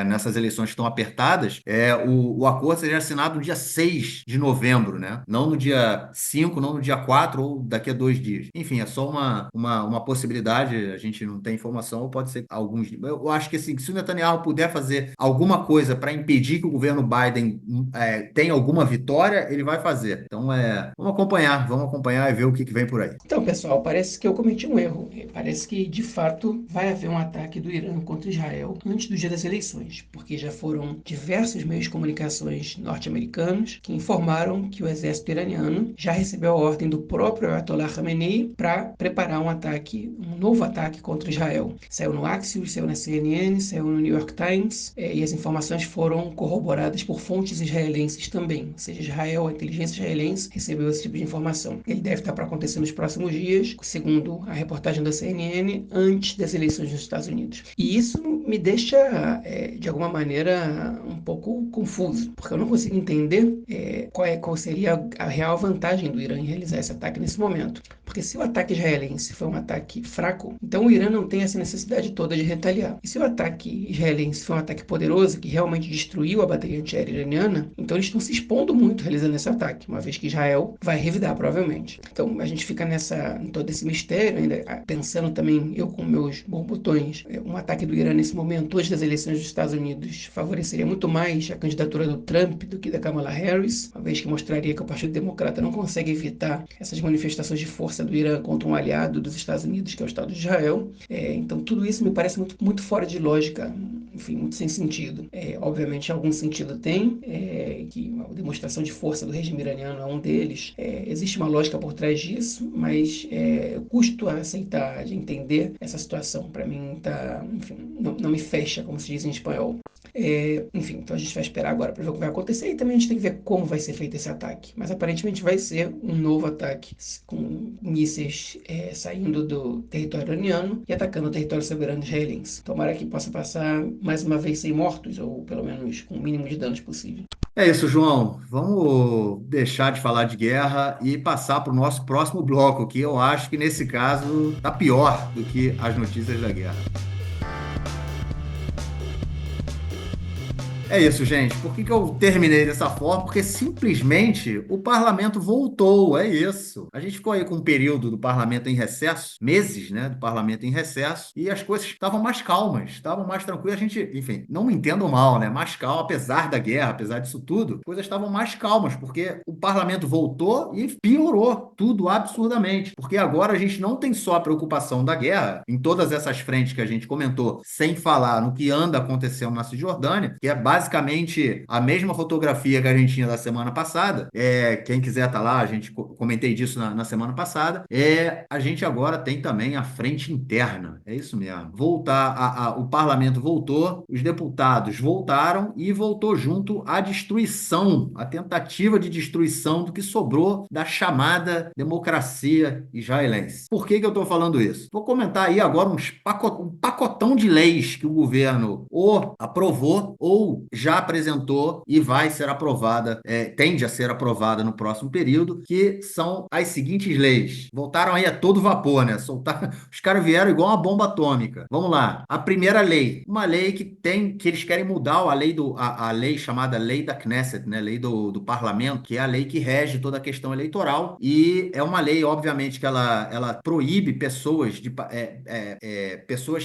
nessas eleições que estão apertadas, o acordo seria assinado no dia 6 de novembro, né? Não no dia 5, não no dia 4 ou daqui a 2 dias. Enfim, é só uma possibilidade, a gente não tem informação, ou pode ser alguns. Eu acho que assim, se o Netanyahu puder fazer alguma coisa para impedir que o governo Biden tenha alguma vitória, ele vai fazer. Então, vamos acompanhar e ver o que vem por aí. Então, pessoal, parece que eu cometi um erro. Parece que, de fato, vai haver um ataque do Irã contra Israel antes do dia das eleições, porque já foram diversos meios de comunicações norte-americanos que informaram que o exército iraniano já recebeu a ordem do próprio Ayatollah Khamenei para preparar um novo ataque contra Israel. Saiu no Axios, saiu na CNN, saiu no New York Times, e as informações foram corroboradas por fontes israelenses também. Ou seja, Israel, a inteligência israelense, recebeu esse tipo de informação. Ele deve estar para acontecer nos próximos dias, segundo a reportagem da CNN, antes das eleições nos Estados Unidos. E isso me deixa, de alguma maneira, um pouco confuso, porque eu não consigo entender qual seria a real vantagem do Irã em realizar esse ataque nesse momento. Porque se o ataque israelense foi um ataque fraco, então o Irã não tem essa necessidade toda de retaliar. E se o ataque israelense foi um ataque poderoso, que realmente destruiu a bateria antiaérea iraniana, então eles estão se expondo muito realizando esse ataque, uma vez que Israel vai revidar, provavelmente. Então a gente fica em todo esse mistério, ainda pensando também, eu com meus borbotões, um ataque do Irã nesse momento, antes das eleições dos Estados Unidos, favoreceria muito mais a candidatura do Trump do que da Kamala Harris, uma vez que mostraria que o Partido Democrata não consegue evitar essas manifestações de força do Irã contra um aliado dos Estados Unidos, que é o Estado de Israel. Então tudo isso me parece muito, muito fora de lógica enfim, muito sem sentido. Obviamente, algum sentido tem, que a demonstração de força do regime iraniano é um deles. Existe uma lógica por trás disso, mas custo a aceitar, de entender essa situação. Para mim, tá, enfim, não me fecha, como se diz em espanhol. Enfim, então a gente vai esperar agora para ver o que vai acontecer e também a gente tem que ver como vai ser feito esse ataque. Mas aparentemente vai ser um novo ataque com mísseis saindo do território iraniano e atacando o território soberano israelense. Tomara que possa passar mais uma vez sem mortos ou pelo menos com o mínimo de danos possível. É isso, João. Vamos deixar de falar de guerra e passar para o nosso próximo bloco, que eu acho que nesse caso está pior do que as notícias da guerra. É isso, gente. Por que que eu terminei dessa forma? Porque simplesmente o parlamento voltou, é isso. A gente ficou aí com um período do parlamento em recesso, meses, né, do parlamento em recesso, e as coisas estavam mais calmas, estavam mais tranquilas. A gente, enfim, não me entendam mal, né? Mais calma, apesar da guerra, apesar disso tudo, coisas estavam mais calmas, porque o parlamento voltou e piorou tudo absurdamente. Porque agora a gente não tem só a preocupação da guerra, em todas essas frentes que a gente comentou, sem falar no que anda acontecendo na Cisjordânia, que é basicamente a mesma fotografia que a gente tinha da semana passada. Quem quiser estar lá, a gente comentei disso na semana passada. A gente agora tem também a frente interna. É isso mesmo. O parlamento voltou, os deputados voltaram e voltou junto a destruição, a tentativa de destruição do que sobrou da chamada democracia israelense. Por que que eu estou falando isso? Vou comentar aí agora um pacotão de leis que o governo ou aprovou ou já apresentou e vai ser aprovada, tende a ser aprovada no próximo período, que são as seguintes leis. Voltaram aí a todo vapor, né? Os caras vieram igual uma bomba atômica. Vamos lá. A primeira lei, uma lei que eles querem mudar a lei chamada Lei da Knesset, né? Lei do parlamento, que é a lei que rege toda a questão eleitoral, e é uma lei, obviamente, que ela proíbe pessoas que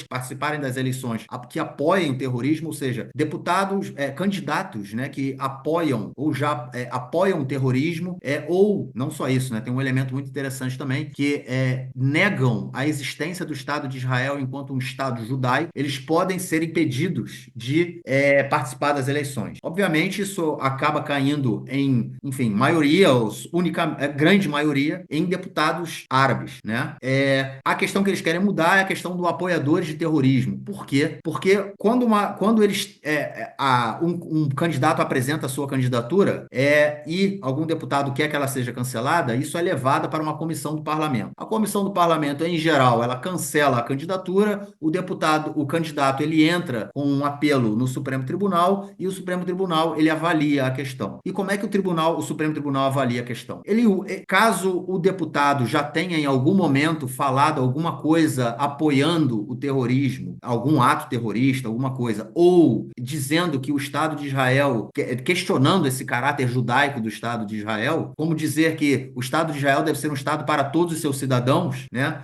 participarem das eleições que apoiem o terrorismo, ou seja, deputados, candidatos, né, que apoiam ou já apoiam o terrorismo, ou não só isso, né, tem um elemento muito interessante também, que negam a existência do Estado de Israel enquanto um Estado judaico. Eles podem ser impedidos de participar das eleições. Obviamente, isso acaba caindo em, enfim, grande maioria, em deputados árabes, né? A questão que eles querem mudar é a questão do apoiadores de terrorismo. Por quê? Porque quando um candidato apresenta a sua candidatura e algum deputado quer que ela seja cancelada, isso é levado para uma comissão do parlamento. A comissão do parlamento, em geral, ela cancela a candidatura, o candidato, ele entra com um apelo no Supremo Tribunal e o Supremo Tribunal, ele avalia a questão. E como é que o Supremo Tribunal avalia a questão? Caso o deputado já tenha em algum momento falado alguma coisa apoiando o terrorismo, algum ato terrorista, alguma coisa, ou dizendo que o Estado de Israel, questionando esse caráter judaico do Estado de Israel, como dizer que o Estado de Israel deve ser um Estado para todos os seus cidadãos, né?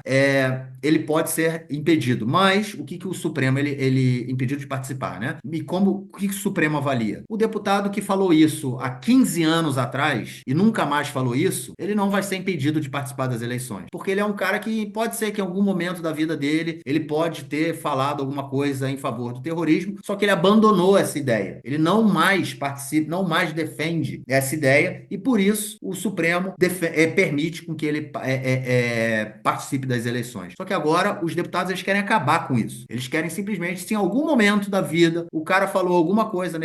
Ele pode ser impedido. Mas o que o Supremo, ele impedido de participar, né? E o que o Supremo avalia? O deputado que falou isso há 15 anos atrás e nunca mais falou isso, ele não vai ser impedido de participar das eleições. Porque ele é um cara que pode ser que em algum momento da vida dele, ele pode ter falado alguma coisa em favor do terrorismo, só que ele abandonou essa ideia. Ele não mais participa, não mais defende essa ideia e por isso o Supremo permite com que ele participe das eleições. Só que agora os deputados eles querem acabar com isso. Eles querem simplesmente, se em algum momento da vida o cara falou alguma coisa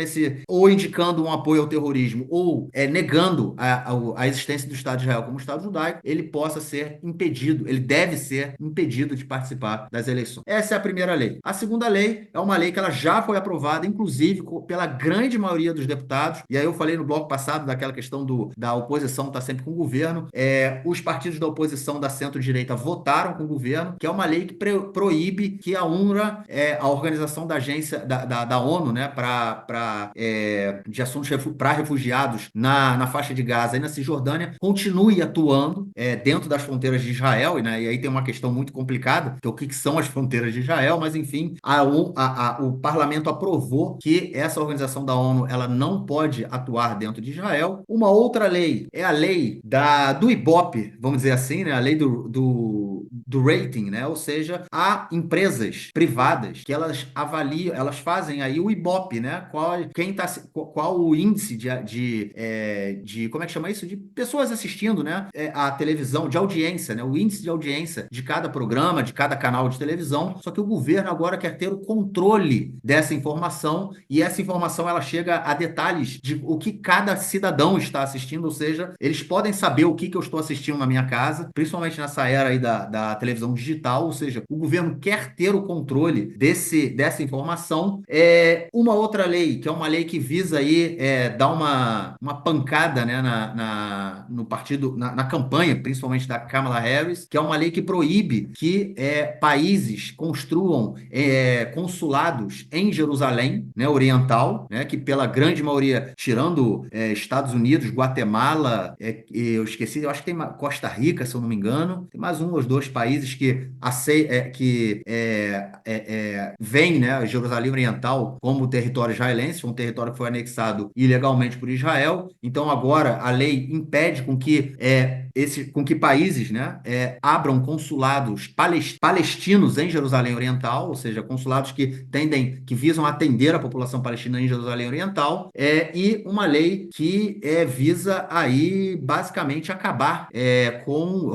ou indicando um apoio ao terrorismo ou negando a existência do Estado de Israel como Estado judaico, ele possa ser impedido, ele deve ser impedido de participar das eleições. Essa é a primeira lei. A segunda lei é uma lei que ela já foi aprovada, inclusive pela grande maioria dos deputados, e aí eu falei no bloco passado daquela questão da oposição estar sempre com o governo, os partidos da oposição da centro-direita votaram com o governo, que é uma lei que proíbe que a UNRWA, a organização da agência da ONU, né, de assuntos para refugiados na faixa de Gaza e na Cisjordânia, continue atuando dentro das fronteiras de Israel, né, e aí tem uma questão muito complicada, que é o que são as fronteiras de Israel, mas enfim, o parlamento aprovou que essa organização da ONU ela não pode atuar dentro de Israel. Uma outra lei é a lei do Ibope, vamos dizer assim, né, a lei do rating, né? Ou seja, há empresas privadas que elas avaliam, elas fazem aí o Ibope, né? Qual o índice como é que chama isso? De pessoas assistindo, né? A televisão, de audiência, né? O índice de audiência de cada programa, de cada canal de televisão. Só que o governo agora quer ter o controle dessa informação e essa informação ela chega a detalhes de o que cada cidadão está assistindo, ou seja, eles podem saber o que eu estou assistindo na minha casa, principalmente nessa era aí da televisão digital, ou seja, o governo quer ter o controle dessa informação. Uma outra lei, que é uma lei que visa aí dar uma pancada, né, no partido, na campanha, principalmente da Kamala Harris, que é uma lei que proíbe que países construam consulados em Jerusalém, né, Oriental, né, que pela grande maioria, tirando Estados Unidos, Guatemala, eu esqueci, eu acho que tem Costa Rica, se eu não me engano, tem mais um ou dois países que veem, né, Jerusalém Oriental como território israelense, um território que foi anexado ilegalmente por Israel. Então agora a lei impede com que países, né, abram consulados palestinos em Jerusalém Oriental, ou seja, consulados que visam atender a população palestina em Jerusalém Oriental, e uma lei que visa aí basicamente acabar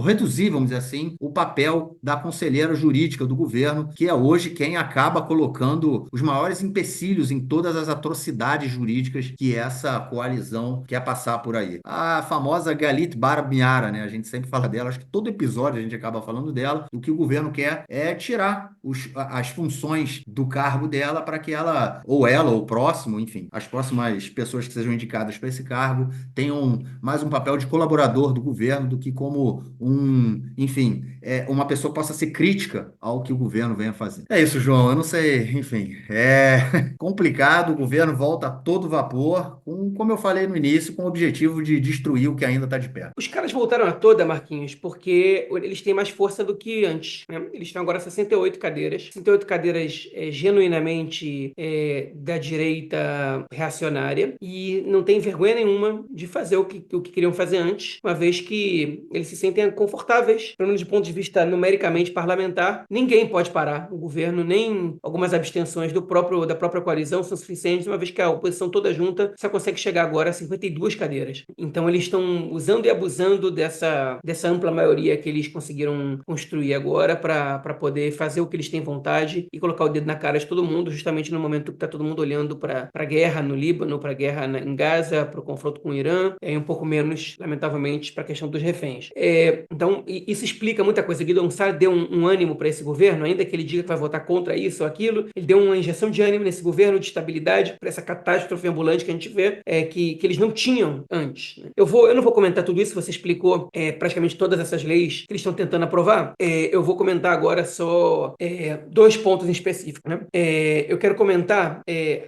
reduzir, vamos dizer assim, o papel da conselheira jurídica do governo, que é hoje quem acaba colocando os maiores empecilhos em todas as atrocidades jurídicas que essa coalizão quer passar por aí. A famosa Galit Barbiara, né? A gente sempre fala dela, acho que todo episódio a gente acaba falando dela. O que o governo quer é tirar as funções do cargo dela para que ela ou o próximo, enfim, as próximas pessoas que sejam indicadas para esse cargo tenham mais um papel de colaborador do governo do que como enfim, uma pessoa possa ser crítica ao que o governo venha fazer. É isso, João, eu não sei, enfim, é complicado, o governo volta a todo vapor, como eu falei no início, com o objetivo de destruir o que ainda está de pé. Os caras voltaram a toda, Marquinhos, porque eles têm mais força do que antes, né? Eles têm agora 68 cadeiras. 68 cadeiras genuinamente da direita reacionária e não tem vergonha nenhuma de fazer o que queriam fazer antes, uma vez que eles se sentem confortáveis, pelo menos de ponto de vista numericamente parlamentar. Ninguém pode parar o governo, nem algumas abstenções da própria coalizão são suficientes, uma vez que a oposição toda junta só consegue chegar agora a 52 cadeiras. Então eles estão usando e abusando dessa ampla maioria que eles conseguiram construir agora para poder fazer o que eles têm vontade e colocar o dedo na cara de todo mundo, justamente no momento que está todo mundo olhando para a guerra no Líbano, para a guerra em Gaza, para o confronto com o Irã, e um pouco menos, lamentavelmente, para a questão dos reféns. Então, isso explica muita coisa. Guido Ansar deu um ânimo para esse governo, ainda que ele diga que vai votar contra isso ou aquilo, ele deu uma injeção de ânimo nesse governo, de estabilidade, para essa catástrofe ambulante que a gente vê, que eles não tinham antes, né? Eu não vou comentar tudo isso, você explicou praticamente todas essas leis que eles estão tentando aprovar. Eu vou comentar agora só dois pontos em específico, né? Eu quero comentar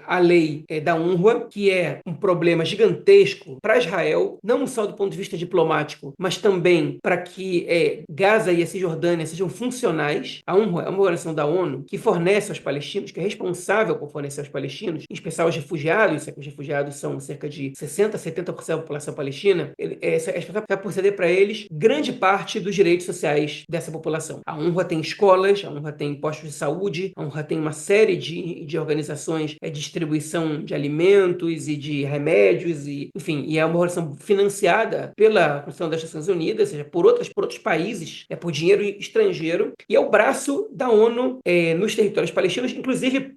a lei da UNRWA, que é um problema gigantesco para Israel, não só do ponto de vista diplomático, mas também para que Gaza e a Cisjordânia sejam funcionais. A UNRWA é uma organização da ONU que fornece aos palestinos, que é responsável por fornecer aos palestinos, em especial aos refugiados, os refugiados são cerca de 60, 70% da população palestina, é responsável por ceder para eles grande parte dos direitos sociais dessa população. A UNRWA tem escolas, a UNRWA tem postos de saúde, a UNRWA tem uma série de organizações de distribuição de alimentos e de remédios, enfim, e é uma organização financiada pela Constituição das Nações Unidas, ou seja, por outros países, por dinheiro estrangeiro, e é o braço da ONU nos territórios palestinos, inclusive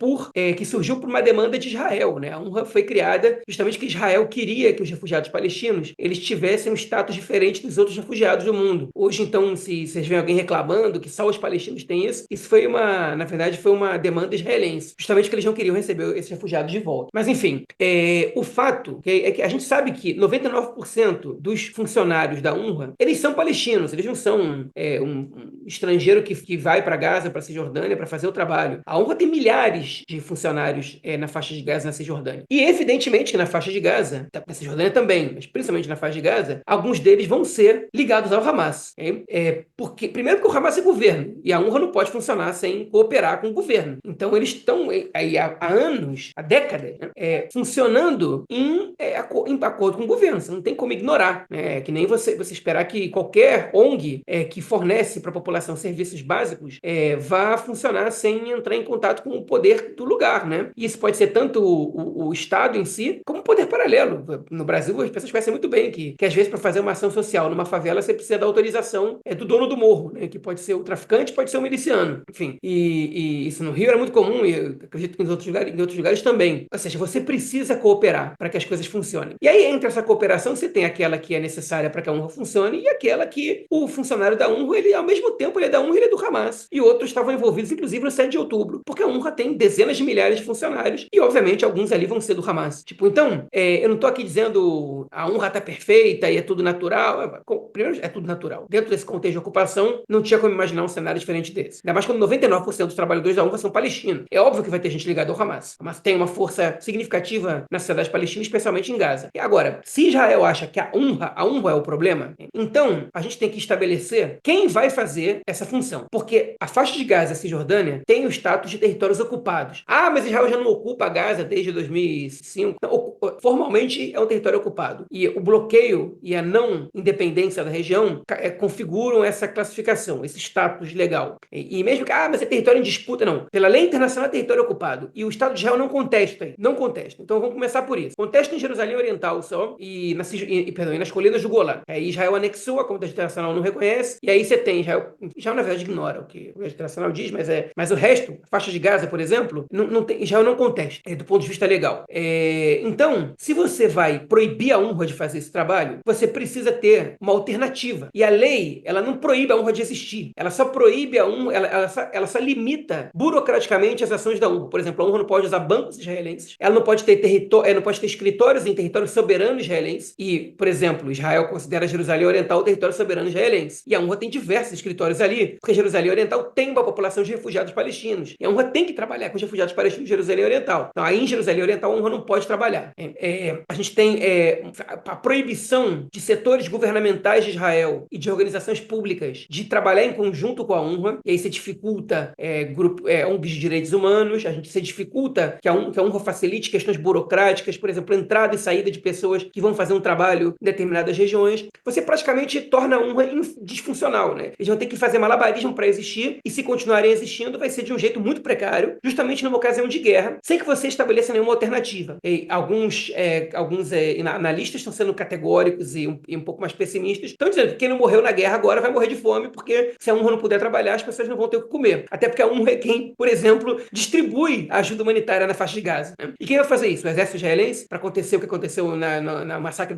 que surgiu por uma demanda de Israel, né? A UNRWA foi criada justamente porque Israel queria que os refugiados palestinos eles tivessem um status diferente dos outros refugiados do mundo. Hoje, então, se vocês veem alguém reclamando que só os palestinos têm isso foi na verdade, foi uma demanda israelense, justamente porque eles não queriam receber esses refugiados de volta. Mas, enfim, o fato é que a gente sabe que 99% dos funcionários da UNRWA, eles são palestinos, eles não são um estrangeiro que vai para Gaza, para Cisjordânia, para fazer o trabalho. A UNRWA tem milhares de funcionários na faixa de Gaza, na Cisjordânia. E evidentemente que na faixa de Gaza, na Cisjordânia também, mas principalmente na faixa de Gaza, alguns deles vão ser ligados ao Hamas. Porque, primeiro, porque o Hamas é governo, e a UNRWA não pode funcionar sem cooperar com o governo. Então, eles estão aí há anos, há décadas, né, funcionando em acordo com o governo. Você não tem como ignorar. Que nem você esperar que qualquer ONG que fornece para a população serviços básicos vá funcionar sem entrar em contato com o poder do lugar, né? E isso pode ser tanto o Estado em si, como um poder paralelo. No Brasil, as pessoas conhecem muito bem que às vezes, para fazer uma ação social numa favela, você precisa da autorização do dono do morro, né? Que pode ser o traficante, pode ser o miliciano. Enfim, e isso no Rio era muito comum, e eu acredito que em outros lugares também. Ou seja, você precisa cooperar para que as coisas funcionem. E aí, entre essa cooperação, você tem aquela que é necessária para que a UNRWA funcione e aquela que o funcionário da UNRWA, ele, ao mesmo tempo, ele é da UNRWA e ele é do Hamas. E outros estavam envolvidos, inclusive, no 7 de outubro, porque a UNRWA tem dezenas de milhares de funcionários e, obviamente, alguns ali vão ser do Hamas. Tipo, então, eu não estou aqui dizendo a UNRWA está perfeita e é tudo natural. Primeiro, é tudo natural. Dentro desse contexto de ocupação, não tinha como imaginar um cenário diferente desse. Ainda mais quando 99% dos trabalhadores da UNRWA são palestinos. É óbvio que vai ter gente ligada ao Hamas. O Hamas tem uma força significativa na sociedade palestina, especialmente em Gaza. E agora, se Israel acha que a UNRWA é o problema, então a gente tem que estabelecer quem vai fazer essa função. Porque a faixa de Gaza e a Cisjordânia tem o status de territórios ocupados. Ah, mas Israel já não ocupa Gaza desde 2005. Não, formalmente é um território ocupado. E o bloqueio e a não independência da região configuram essa classificação, esse status legal. E mesmo que, mas é território em disputa, não. Pela lei internacional é território ocupado. E o Estado de Israel não contesta. Não contesta. Então vamos começar por isso. Contesta em Jerusalém Oriental só e nas colinas do Golã. Aí Israel anexou, a comunidade internacional não reconhece. E aí você tem Israel na verdade ignora o que a comunidade internacional diz, mas o resto, a faixa de Gaza, por exemplo, Israel não contesta, do ponto de vista legal. Então, se você vai proibir a UNRWA de fazer esse trabalho, você precisa ter uma alternativa. E a lei, ela não proíbe a UNRWA de existir. Ela só proíbe a UNRWA, ela só limita burocraticamente as ações da UNRWA. Por exemplo, a UNRWA não pode usar bancos israelenses, ela não pode ter não pode ter escritórios em território soberano israelense. E, por exemplo, Israel considera Jerusalém Oriental o território soberano israelense. E a UNRWA tem diversos escritórios ali, porque Jerusalém Oriental tem uma população de refugiados palestinos. E a UNRWA tem que trabalhar com os refugiados palestinos de Jerusalém Oriental. Então, aí em Jerusalém Oriental, a UNRWA não pode trabalhar. A gente tem a proibição de setores governamentais de Israel e de organizações públicas de trabalhar em conjunto com a UNRWA, e aí você dificulta ONGs de direitos humanos, se dificulta que a UNRWA facilite questões burocráticas, por exemplo, entrada e saída de pessoas que vão fazer um trabalho em determinadas regiões. Você praticamente torna a UNRWA disfuncional, né? Eles vão ter que fazer malabarismo para existir, e se continuarem existindo, vai ser de um jeito muito precário, justamente numa ocasião de guerra, sem que você estabeleça nenhuma alternativa. E alguns analistas estão sendo categóricos e um pouco mais pessimistas, estão dizendo que quem não morreu na guerra agora vai morrer de fome, porque se a UNRWA não puder trabalhar, as pessoas não vão ter o que comer. Até porque a UNRWA é quem, por exemplo, distribui a ajuda humanitária na faixa de Gaza, né? E quem vai fazer isso? O exército israelense? Para acontecer o que aconteceu na massacre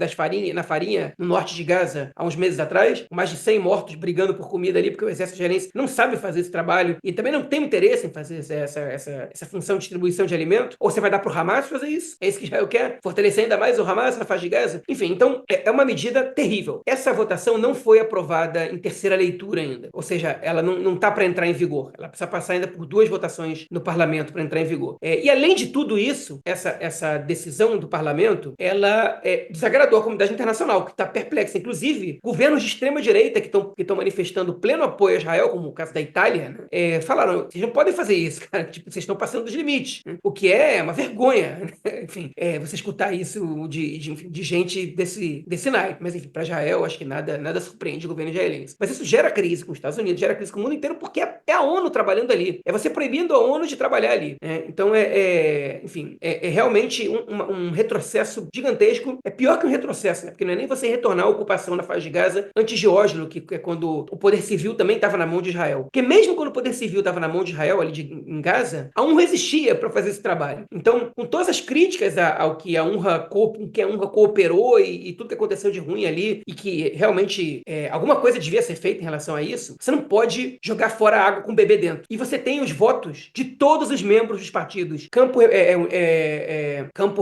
na farinha, no norte de Gaza, há uns meses atrás, com mais de 100 mortos brigando por comida ali, porque o exército israelense não sabe fazer esse trabalho e também não tem interesse em fazer essa função de distribuição de alimento. Ou você vai dar para o Hamas fazer isso? É isso que Israel quer? Fortalecer ainda mais o Hamas na faixa de Gaza? Enfim, então é uma medida terrível. Essa votação não foi aprovada em terceira leitura ainda. Ou seja, ela não está para entrar em vigor. Ela precisa passar ainda por 2 votações no parlamento para entrar em vigor. E além de tudo isso, essa decisão do parlamento, ela desagradou a comunidade internacional, que está perplexa. Inclusive, governos de extrema-direita que estão manifestando pleno apoio a Israel, como o caso da Itália, né, falaram, vocês não podem fazer isso, cara. Tipo, vocês estão passando dos limites. Né? O que é uma vergonha. Né? Enfim, você escutar isso de gente desse naipe. Mas, enfim, para Israel, acho que nada surpreende o governo israelense. Mas isso gera crise com os Estados Unidos, gera crise com o mundo inteiro, porque é a ONU trabalhando ali. É você proibindo a ONU de trabalhar ali. Né? Então, enfim, realmente um retrocesso gigantesco. É pior que um retrocesso, né? Porque não é nem você retornar a ocupação na faixa de Gaza antes de Oslo, que é quando o poder civil também estava na mão de Israel. Porque mesmo quando o poder civil estava na mão de Israel, ali em Gaza, a UNRWA resistia para fazer esse trabalho. Então, com todas as críticas ao que a UNRWA cooperou e tudo que aconteceu de ruim ali, e que realmente alguma coisa devia ser feita em relação a isso, você não pode jogar fora a água com o bebê dentro. E você tem os votos de todos os membros dos partidos. Campo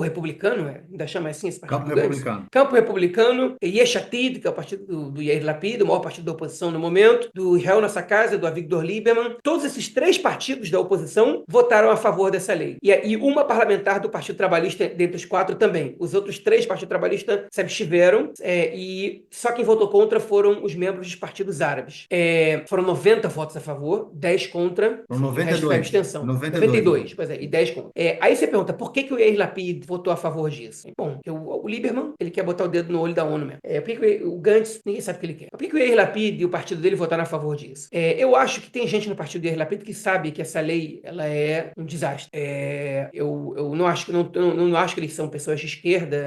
Republicano, ainda chama assim esse partido? Campo Republicano. Campo Republicano, Yesh Atid, que é o partido do Yair Lapid, o maior partido da oposição no momento, do Israel Nossa Casa, do Avigdor Lieberman. Todos esses 3 partidos da oposição votaram a favor dessa lei. E uma parlamentar do Partido Trabalhista, dentre os quatro, também. Os outros três Partido Trabalhista se abstiveram, e só quem votou contra foram os membros dos partidos árabes. Foram 90 votos a favor, 10 contra, São enfim, o resto foi 92. abstenção. 92 o 92, voto. pois é, e 10 contra. Aí você pergunta, por que que o Yair Lapid votou a favor disso? Bom, o Lieberman, ele quer botar o dedo no olho da ONU mesmo. Por que que o Gantz, ninguém sabe o que ele quer. Por que que o Yair Lapid e o partido dele votaram a favor disso? Eu acho que tem gente no partido do Yair Lapid que sabe que essa lei, ela é um desastre. Eu não acho, não acho que eles são pessoas de esquerda,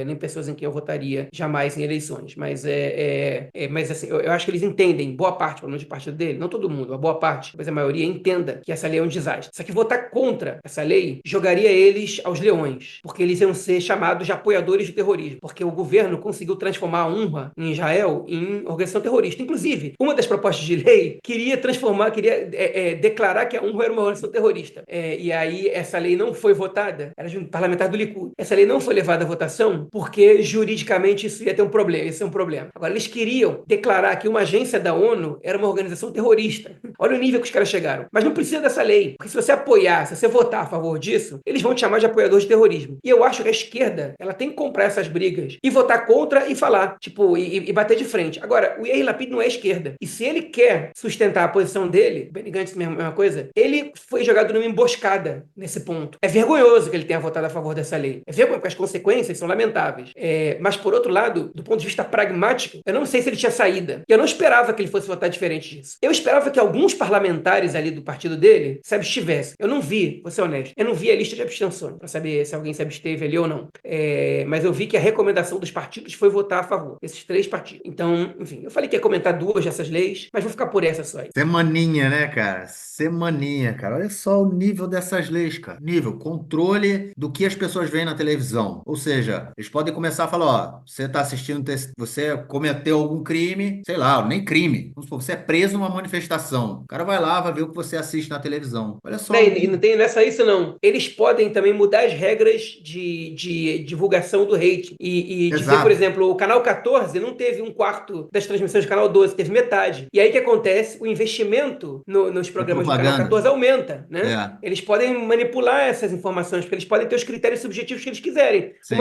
nem pessoas em quem eu votaria jamais em eleições, mas assim, eu acho que eles entendem, boa parte, pelo menos do partido dele, não todo mundo, a boa parte, mas a maioria entenda que essa lei é um desastre. Só que votar contra essa lei jogaria eles aos leões, porque eles iam ser chamados de apoiadores de terrorismo, porque o governo conseguiu transformar a UNRWA em Israel em organização terrorista. Inclusive, uma das propostas de lei queria declarar que a UNRWA era uma organização terrorista. E aí essa lei não foi votada, era de um parlamentar do Likud. Essa lei não foi levada à votação porque juridicamente isso ia ter um problema, isso é um problema. Agora, eles queriam declarar que uma agência da ONU era uma organização terrorista. Olha o nível que os caras chegaram. Mas não precisa dessa lei, porque se você apoiar, se você votar a favor disso, eles vão te chamar de apoiador de terrorismo. E eu acho que a esquerda, ela tem que comprar essas brigas e votar contra e falar, tipo, e bater de frente. Agora, o Yair Lapid não é esquerda. E se ele quer sustentar a posição dele, Benny Gantz, mesma coisa, ele foi jogado numa emboscada nesse ponto. É vergonhoso que ele tenha votado a favor dessa lei. É vergonhoso, porque as consequências são lamentáveis. Mas, por outro lado, do ponto de vista pragmático, eu não sei se ele tinha saída. Eu não esperava que ele fosse votar diferente disso. Eu esperava que alguns parlamentares ali do partido dele se abstivessem. Eu não vi, vou ser honesto, eu não vi a lista de abstenções para saber se alguém se absteve ali ou não. Mas eu vi que a recomendação dos partidos foi votar a favor, esses três partidos. Então, enfim, eu falei que ia comentar duas dessas leis, mas vou ficar por essa só aí. Semaninha, né, cara? Semaninha, cara. Olha só o nível dessas leis, cara. Nível, controle do que as pessoas veem na televisão. Ou seja, eles podem começar a falar, ó, você tá assistindo, você cometeu algum crime, sei lá, nem crime. Vamos supor, você é preso numa manifestação. O cara vai lá, vai ver o que você assiste na televisão. Olha só o E não nível. tem nessa isso, não. Eles podem também mudar as regras de divulgação do rating. E dizer, por Exato. exemplo, o canal 14 não teve um quarto das transmissões do canal 12, teve metade. E aí o que acontece? O investimento nos É programas do canal propaganda. 14 aumenta, né? É, Eles podem manipular essas informações, porque eles podem ter os critérios subjetivos que eles quiserem. sim.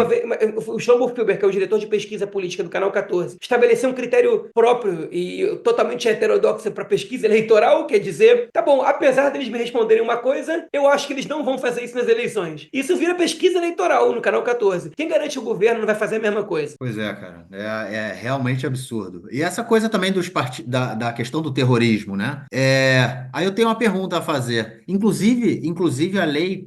O Shlomo Filber, que é o diretor de pesquisa política do canal 14, estabeleceu um critério próprio e totalmente heterodoxo para pesquisa eleitoral, quer dizer, tá bom, apesar deles me responderem uma coisa, eu acho que eles não vão fazer isso nas eleições. Isso vira pesquisa eleitoral no canal 14. Quem garante que o governo não vai fazer a mesma coisa? Pois é, cara. É realmente absurdo. E essa coisa também da questão do terrorismo, né? Aí eu tenho uma pergunta a fazer. Inclusive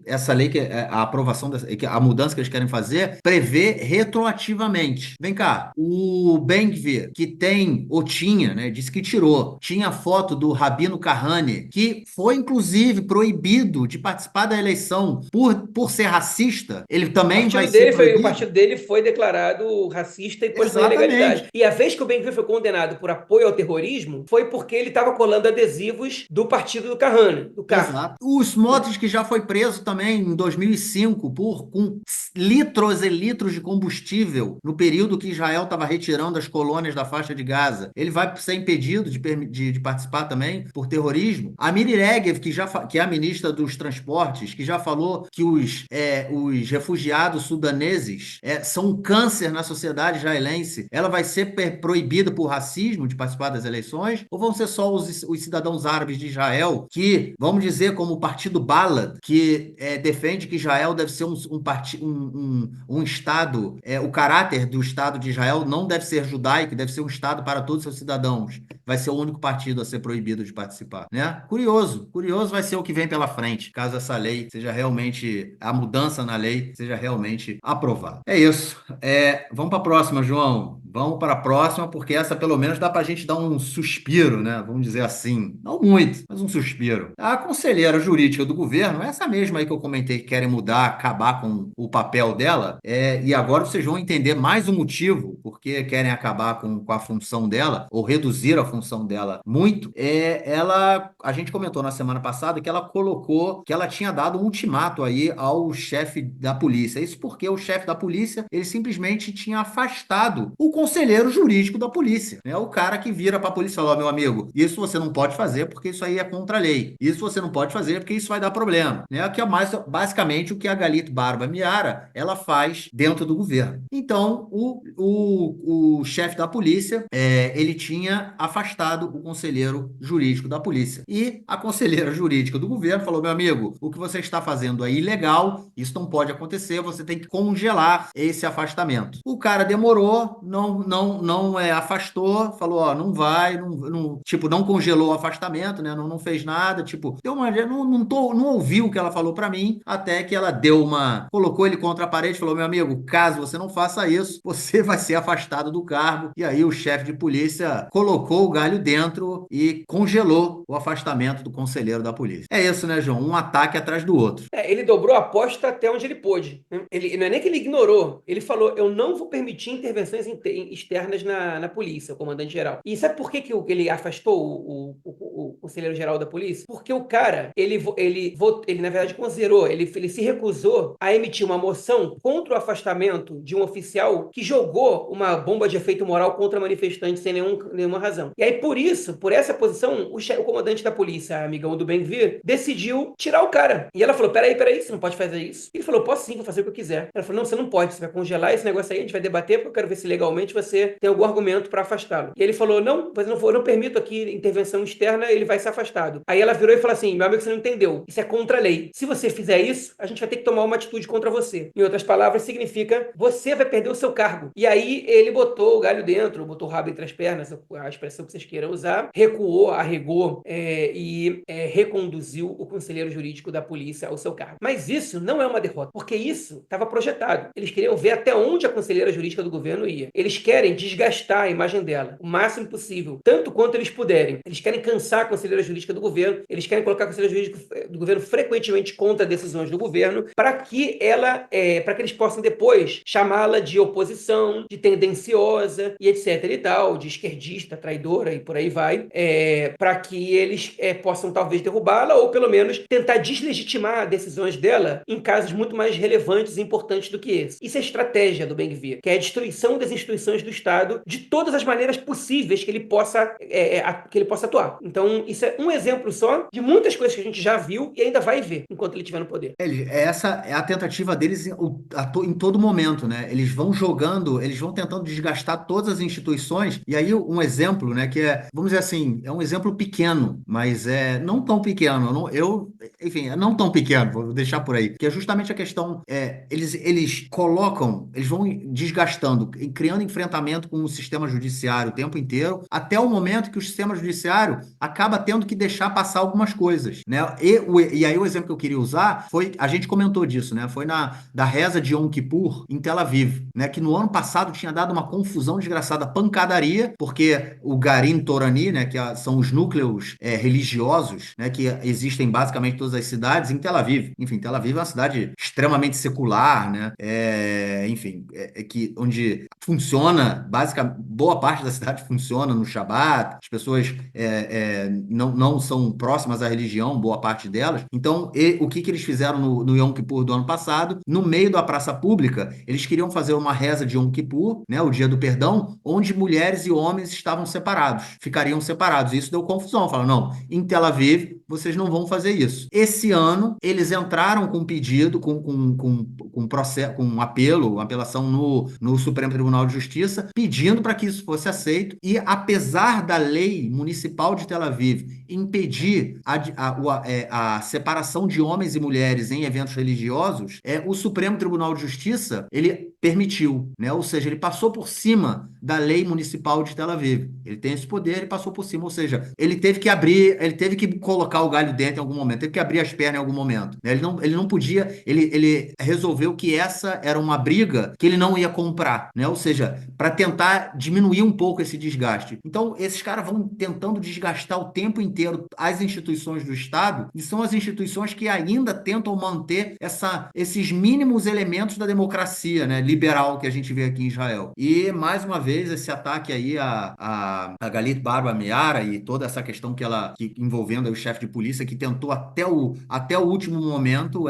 essa lei a aprovação a mudança que eles querem fazer prevê retroativamente. Vem cá, o Ben-Gvir, que tem ou tinha, né? Disse que tirou. Tinha foto do Rabino Kahane, que foi inclusive proibido de participar da eleição por ser racista. Ele também vai ser O proibido? partido dele foi declarado racista e posto na ilegalidade. Exatamente. E a vez que o Ben-Gvir foi condenado por apoio ao terrorismo foi porque ele estava colando adesivos do partido do Kahane, do CAF. Exato. O Smotrich, que já foi preso também em 2005 com litros e litros de combustível no período que Israel estava retirando as colônias da faixa de Gaza. Ele vai ser impedido de participar também por terrorismo. A Miri Regev, que é a ministra dos Transportes, que já falou que os refugiados sudaneses são um câncer na sociedade israelense, ela vai ser proibida por racismo de participar das eleições? Ou vão ser só os cidadãos árabes de Israel que, vamos dizer, como o partido Balad, que defende que Israel deve ser um Estado, o caráter do Estado de Israel não deve ser judaico, deve ser um Estado para todos os seus cidadãos. Vai ser o único partido a ser proibido de participar, né? Curioso vai ser o que vem pela frente, caso essa lei seja realmente, a mudança na lei seja realmente aprovada. É isso. Vamos para a próxima, João. Vamos para a próxima, porque essa pelo menos dá para a gente dar um suspiro, né? Vamos dizer assim. Não muito, mas um suspiro. A conselheira jurídica do governo, essa mesma aí que eu comentei que querem mudar, acabar com o papel dela, e agora vocês vão entender mais o motivo porque querem acabar com a função dela, ou reduzir a função dela muito. A gente comentou na semana passada que ela colocou, que ela tinha dado um ultimato aí ao chefe da polícia. Isso porque o chefe da polícia, ele simplesmente tinha afastado o conselheiro jurídico da polícia, né? O cara que vira para a polícia e fala, ó, meu amigo, isso você não pode fazer porque isso aí é contra a lei. Isso você não pode fazer porque isso vai dar problema, né? Que é mais basicamente o que a Galito Barba Miara ela faz dentro do governo. Então, o chefe da polícia, ele tinha afastado o conselheiro jurídico da polícia. E a conselheira jurídica do governo falou, meu amigo, o que você está fazendo é ilegal, isso não pode acontecer, você tem que congelar esse afastamento. O cara demorou, não afastou, falou, ó, não vai, tipo, não congelou o afastamento, né? Não fez nada, tipo, deu uma, não ouviu o que ela falou para mim, até que ela colocou ele contra a parede, falou, meu amigo, caso você não faça isso, você vai ser afastado do cargo. E aí o chefe de polícia colocou o galho dentro e congelou o afastamento do conselheiro da polícia. É isso, né, João? Um ataque atrás do outro. Ele dobrou a aposta até onde ele pôde, né? Ele, não é nem que ele ignorou, ele falou: eu não vou permitir intervenções externas na polícia, o comandante-geral. E sabe por que, ele afastou o conselheiro-geral da polícia? Porque o cara, ele na verdade considerou, ele se recusou a emitir uma moção contra o afastamento de um oficial que jogou uma bomba de efeito moral contra manifestantes sem nenhuma razão. E aí, por essa posição, o comandante da polícia, amigão do Ben-Gvir, decidiu tirar o cara. E ela falou: peraí, você não pode fazer isso? Ele falou: posso sim, vou fazer o que eu quiser. Ela falou: não, você não pode, você vai congelar esse negócio aí, a gente vai debater, porque eu quero ver se legalmente você tem algum argumento para afastá-lo. E ele falou: não, mas eu não permito aqui intervenção externa, ele vai ser afastado. Aí ela virou e falou assim: meu amigo, você não entendeu, isso é contra a lei. Se você fizer isso, a gente vai ter que tomar uma atitude contra você. Em outras palavras, significa: você vai perder o seu cargo. E aí ele botou o galho dentro, botou o rabo entre as pernas, a expressão que vocês queiram usar, recuou, arregou e reconduziu o conselheiro jurídico da polícia ao seu cargo. Mas isso não é uma derrota, porque isso estava projetado. Eles queriam ver até onde a conselheira jurídica do governo ia. Eles querem desgastar a imagem dela o máximo possível, tanto quanto eles puderem. Eles querem cansar a conselheira jurídica do governo, eles querem colocar a conselheira jurídica do governo frequentemente contra decisões do governo, para que eles possam depois chamá-la de oposição, de tendenciosa e etc e tal, de esquerdista, traidora e por aí vai, para que eles possam talvez derrubá-la ou pelo menos tentar deslegitimar decisões dela em casos muito mais relevantes e importantes do que esse. Isso é estratégia do Ben-Gvir, que é a destruição das instituições do Estado de todas as maneiras possíveis que ele possa atuar. Então, isso é um exemplo só de muitas coisas que a gente já viu e ainda vai ver enquanto ele estiver no poder. Essa é a tentativa deles em todo momento, né? Eles vão jogando, eles vão tentando desgastar todas as instituições. E aí, um exemplo, né, que vamos dizer assim, é um exemplo pequeno, mas não tão pequeno. Enfim, é não tão pequeno, vou deixar por aí. Que é justamente a questão, eles vão desgastando, e criando enfrentamento com o sistema judiciário o tempo inteiro, até o momento que o sistema judiciário acaba tendo que deixar passar algumas coisas, né? E aí o exemplo que eu queria usar foi, a gente comentou disso, né? Foi da reza de Yom Kippur em Tel Aviv, né? Que no ano passado tinha dado uma confusão desgraçada, pancadaria, porque o Garim Torani, né? Que são os núcleos religiosos, né? Que existem basicamente em todas as cidades, em Tel Aviv. Enfim, Tel Aviv é uma cidade extremamente secular, né? Enfim, onde funciona, basicamente, boa parte da cidade funciona no Shabat, as pessoas não são próximas à religião, boa parte delas. Então, o que eles fizeram no Yom Kippur do ano passado? No meio da praça pública, eles queriam fazer uma reza de Yom Kippur, né, o dia do perdão, onde mulheres e homens estavam separados, ficariam separados. Isso deu confusão. Falaram, não, em Tel Aviv, vocês não vão fazer isso. Esse ano, eles entraram com pedido, com processo, com apelo, apelação no Supremo Tribunal de Justiça, pedindo para que isso fosse aceito. E apesar da lei municipal de Tel Aviv impedir a separação de homens e mulheres em eventos religiosos, o Supremo Tribunal de Justiça, ele permitiu, né? Ou seja, ele passou por cima da lei municipal de Tel Aviv. Ele tem esse poder, ele passou por cima, ou seja, ele teve que colocar o galho dentro em algum momento, teve que abrir as pernas em algum momento, né? Ele não podia, ele resolveu que essa era uma briga que ele não ia comprar, né? Ou seja, para tentar diminuir um pouco esse desgaste. Então, esses caras vão tentando desgastar o tempo tempo inteiro as instituições do Estado, e são as instituições que ainda tentam manter esses mínimos elementos da democracia, né, liberal que a gente vê aqui em Israel. E, mais uma vez, esse ataque aí a Galit Barba Miara e toda essa questão que envolvendo aí o chefe de polícia, que tentou até o último momento,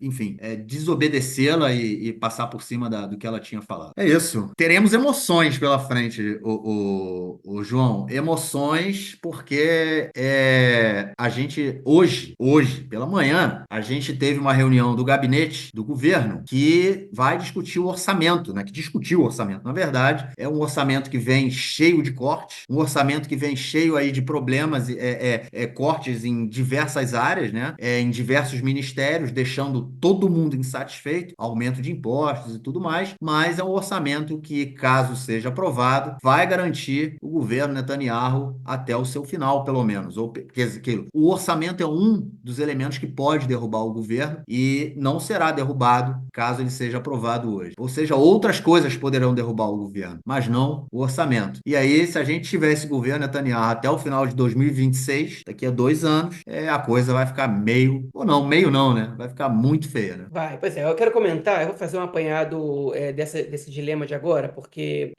enfim, desobedecê-la e passar por cima do que ela tinha falado. É isso. Teremos emoções pela frente, o João. Emoções, porque a gente, hoje, pela manhã, a gente teve uma reunião do gabinete do governo que vai discutir o orçamento, né? Que discutiu o orçamento. Na verdade, é um orçamento que vem cheio de cortes, um orçamento que vem cheio aí de problemas, cortes em diversas áreas, né? Em diversos ministérios, deixando todo mundo insatisfeito, aumento de impostos e tudo mais, mas é um orçamento que, caso seja aprovado, vai garantir o governo Netanyahu até o seu final, pelo menos. O orçamento é um dos elementos que pode derrubar o governo e não será derrubado caso ele seja aprovado hoje. Ou seja, outras coisas poderão derrubar o governo, mas não o orçamento. E aí, se a gente tiver esse governo Netanyahu até o final de 2026, daqui a 2 anos, a coisa vai ficar meio não, né? Vai ficar muito feia, né? Vai, pois é, eu quero comentar, eu vou fazer um apanhado desse dilema de agora, porque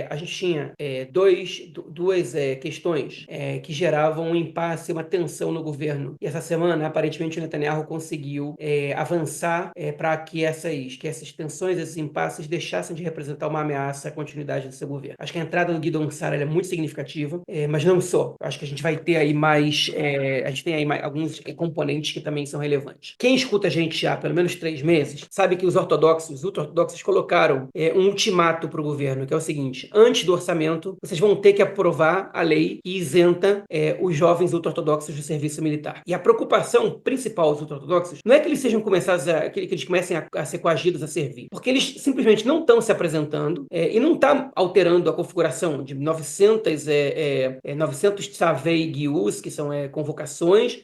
a gente tinha duas questões que geravam um impasse, uma tensão no governo. E essa semana, aparentemente, o Netanyahu conseguiu avançar para que essas tensões, esses impasses, deixassem de representar uma ameaça à continuidade do seu governo. Acho que a entrada do Gideon Sa'ar é muito significativa, mas não só. Acho que a gente vai ter aí a gente tem aí alguns componentes que também são relevantes. Quem escuta a gente há pelo menos 3 meses sabe que os ultra-ortodoxos colocaram um ultimato para o governo, que é o seguinte: antes do orçamento, vocês vão ter que aprovar a lei que isenta os jovens ultra-ortodoxos do serviço militar. E a preocupação principal dos ultra-ortodoxos não é que eles sejam que eles comecem a ser coagidos a servir, porque eles simplesmente não estão se apresentando e não está alterando a configuração de 900 tzavei gius, que são convocações,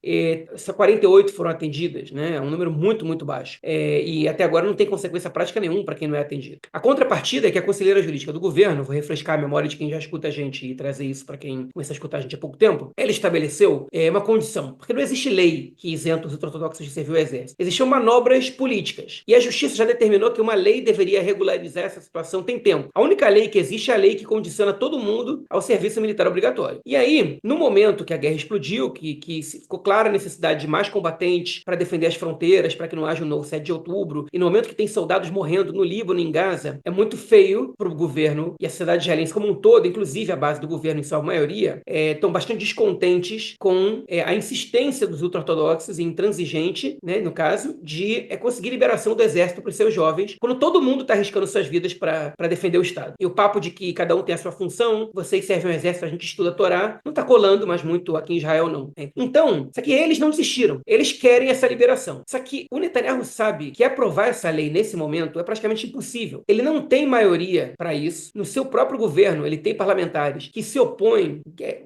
só 48 foram atendidas, né? É um número muito, muito baixo. E até agora não tem consequência prática nenhuma para quem não é atendido. A contrapartida é que a conselheira jurídica do governo, vou refrescar a memória de quem já escuta a gente e trazer isso para quem começa a escutar a gente há pouco tempo, ela estabeleceu uma condição, porque não existe lei que isenta os ortodoxos de servir o exército. Existiam manobras políticas. E a justiça já determinou que uma lei deveria regularizar essa situação tem tempo. A única lei que existe é a lei que condiciona todo mundo ao serviço militar obrigatório. E aí, no momento que a guerra explodiu, que ficou clara a necessidade de mais combatentes para defender as fronteiras, para que não haja um novo 7 de outubro, e no momento que tem soldados morrendo no Líbano e em Gaza, é muito feio para o governo e a sociedade israelense como um todo, inclusive a base do governo em sua maioria, estão bastante descontentes com a insistência dos ultra-ortodoxos e intransigente, né, no caso, de conseguir liberação do exército para os seus jovens, quando todo mundo está arriscando suas vidas para defender o Estado. E o papo de que cada um tem a sua função, vocês servem ao exército, a gente estuda a Torá, não está colando, mas muito aqui em Israel não. Então, só que eles não desistiram. Eles querem essa liberação. Só que o Netanyahu sabe que aprovar essa lei nesse momento é praticamente impossível. Ele não tem maioria para isso. No seu próprio governo, ele tem parlamentares que se opõem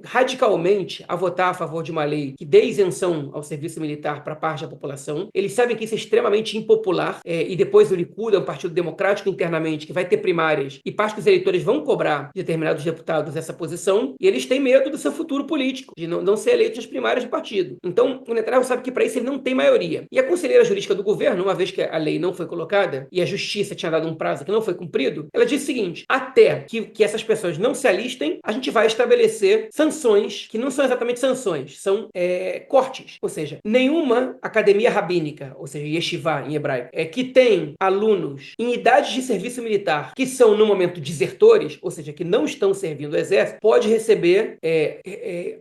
radicalmente a votar a favor de uma lei que dê isenção ao serviço militar para parte da população. Eles sabem que isso é extremamente impopular e depois o Likud é um partido democrático internamente que vai ter primárias e parte dos eleitores vão cobrar de determinados deputados essa posição e eles têm medo do seu futuro político, de não ser eleito nas primárias do partido. Então, o Netanyahu sabe que para isso ele não tem maioria. E a conselheira jurídica do governo, uma vez que a lei não foi colocada e a justiça tinha dado um prazo que não foi cumprido, ela disse o seguinte: até que essas pessoas não se alistem, a gente vai estabelecer sanções que não são exatamente sanções, são cortes. Ou seja, nenhuma academia rabínica, ou seja, yeshiva em hebraico, que tem alunos em idade de serviço militar que são, no momento, desertores, ou seja, que não estão servindo o exército, pode receber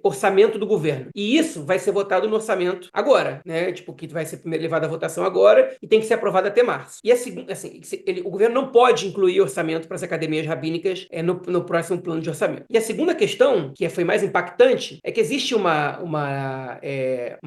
orçamento do governo. E isso vai ser votado no orçamento agora, né? Tipo, que vai ser primeiro levado à votação agora e tem que ser aprovado até março. E assim, o governo não pode incluir orçamento para as academias rabínicas no próximo plano de orçamento. E a segunda questão, que foi mais impactante, é que existe uma